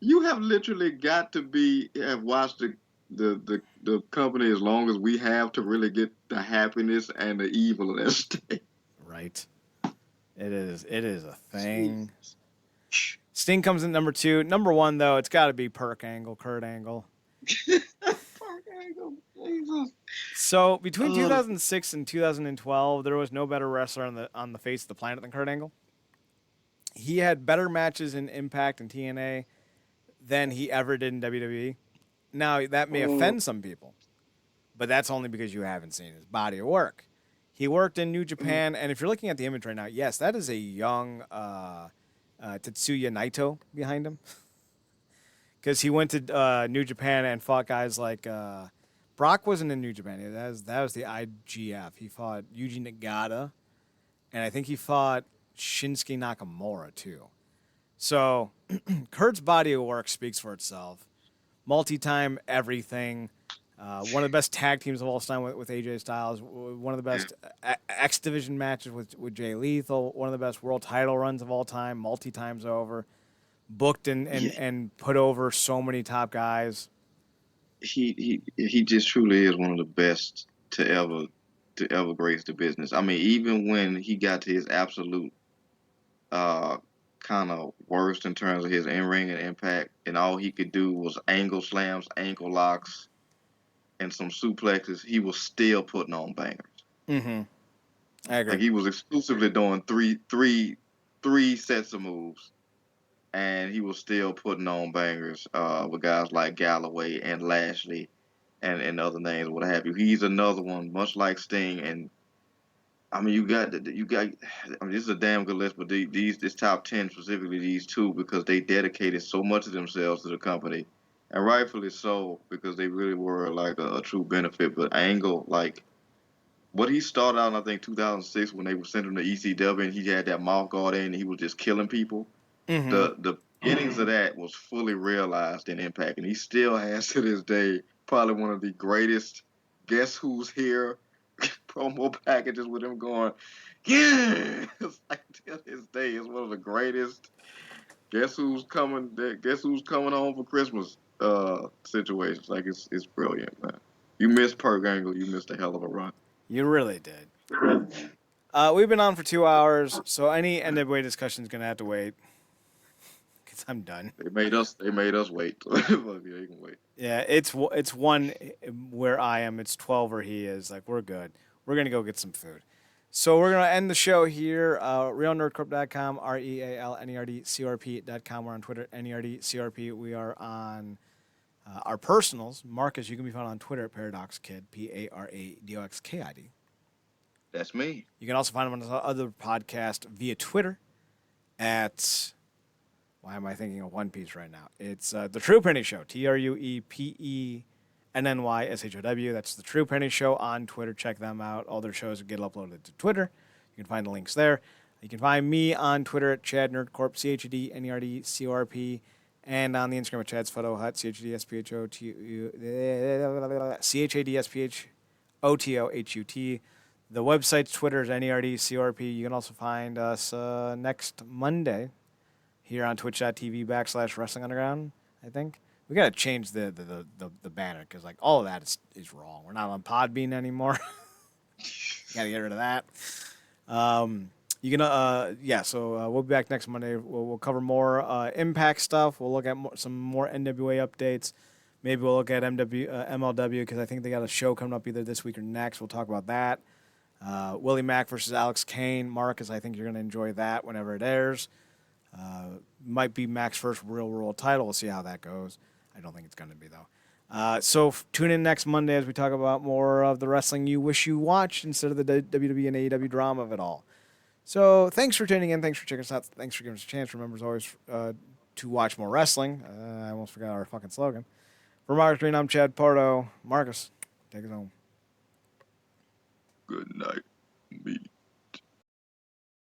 You have literally got to have watched the company as long as we have to really get the happiness and the evil of that Sting. Right. It is a thing. Sting comes in number 2. Number 1, though, it's got to be Kurt Angle. So between 2006 and 2012, there was no better wrestler on the face of the planet than Kurt Angle. He had better matches in Impact and TNA than he ever did in WWE. Now that may offend some people, but that's only because you haven't seen his body of work. He worked in New Japan, and if you're looking at the image right now, yes, that is a young Tetsuya Naito behind him. Because he went to New Japan and fought guys like Brock wasn't in New Japan. That was the IGF. He fought Yuji Nagata, and I think he fought Shinsuke Nakamura too. So Kurt's body of work speaks for itself. Multi-time everything. One of the best tag teams of all time with AJ Styles. One of the best X Division matches with Jay Lethal. One of the best world title runs of all time, multi-times over. Booked and put over so many top guys. He just truly is one of the best to ever grace the business. I mean, even when he got to his absolute kind of worst in terms of his in-ring and impact, and all he could do was angle slams, ankle locks, and some suplexes, he was still putting on bangers. Mm-hmm. I agree. Like he was exclusively doing three sets of moves and he was still putting on bangers with guys like Galloway and Lashley and other names, what have you. He's another one, much like Sting. And I mean, you got. I mean, this is a damn good list, but this top 10 specifically, these two, because they dedicated so much of themselves to the company, and rightfully so, because they really were like a true benefit. But Angle, like what he started out, in, I think 2006 when they were sent him to ECW, and he had that mouth guard in, and he was just killing people. Mm-hmm. The beginnings of that was fully realized in Impact, and he still has to this day probably one of the greatest Guess Who's Here promo packages with him going, yeah, it's like till this day, it's one of the greatest Guess who's coming home for Christmas situations. Like it's brilliant, man. You missed Perk Angle, you missed a hell of a run. You really did. We've been on for 2 hours, so any NWA discussion is gonna have to wait because I'm done. They made us wait. Fuck yeah, they can wait. Yeah, it's one where I am. It's 12 where he is. Like we're good. We're gonna go get some food. So we're gonna end the show here. RealNerdCorp.com, RealNerdCorp.com. We're on Twitter, NERDCRP. We are on our personals. Marcus, you can be found on Twitter at ParadoxKid, ParadoxKid. That's me. You can also find him on his other podcast via Twitter at. Why am I thinking of One Piece right now? It's The True Penny Show. TruePennyShow. That's The True Penny Show on Twitter. Check them out. All their shows get uploaded to Twitter. You can find the links there. You can find me on Twitter at ChadNerdCorp, ChadNerdCorp, and on the Instagram at Chad's Photo Hut, ChadSphotoHut. The website's Twitter is NERDCRP. You can also find us next Monday here on twitch.tv/Wrestling Underground, I think. We got to change the banner because like all of that is wrong. We're not on Podbean anymore. Got to get rid of that. You can we'll be back next Monday. We'll cover more Impact stuff. We'll look at some more NWA updates. Maybe we'll look at MLW because I think they got a show coming up either this week or next. We'll talk about that. Willie Mack versus Alex Kane. Marcus, I think you're going to enjoy that whenever it airs. Might be Mac's first real world title. We'll see how that goes. I don't think it's going to be, though. So tune in next Monday as we talk about more of the wrestling you wish you watched instead of the WWE and AEW drama of it all. So thanks for tuning in. Thanks for checking us out. Thanks for giving us a chance. Remember, as always, to watch more wrestling. I almost forgot our fucking slogan. For Marcus Green, I'm Chad Pardo. Marcus, take us home.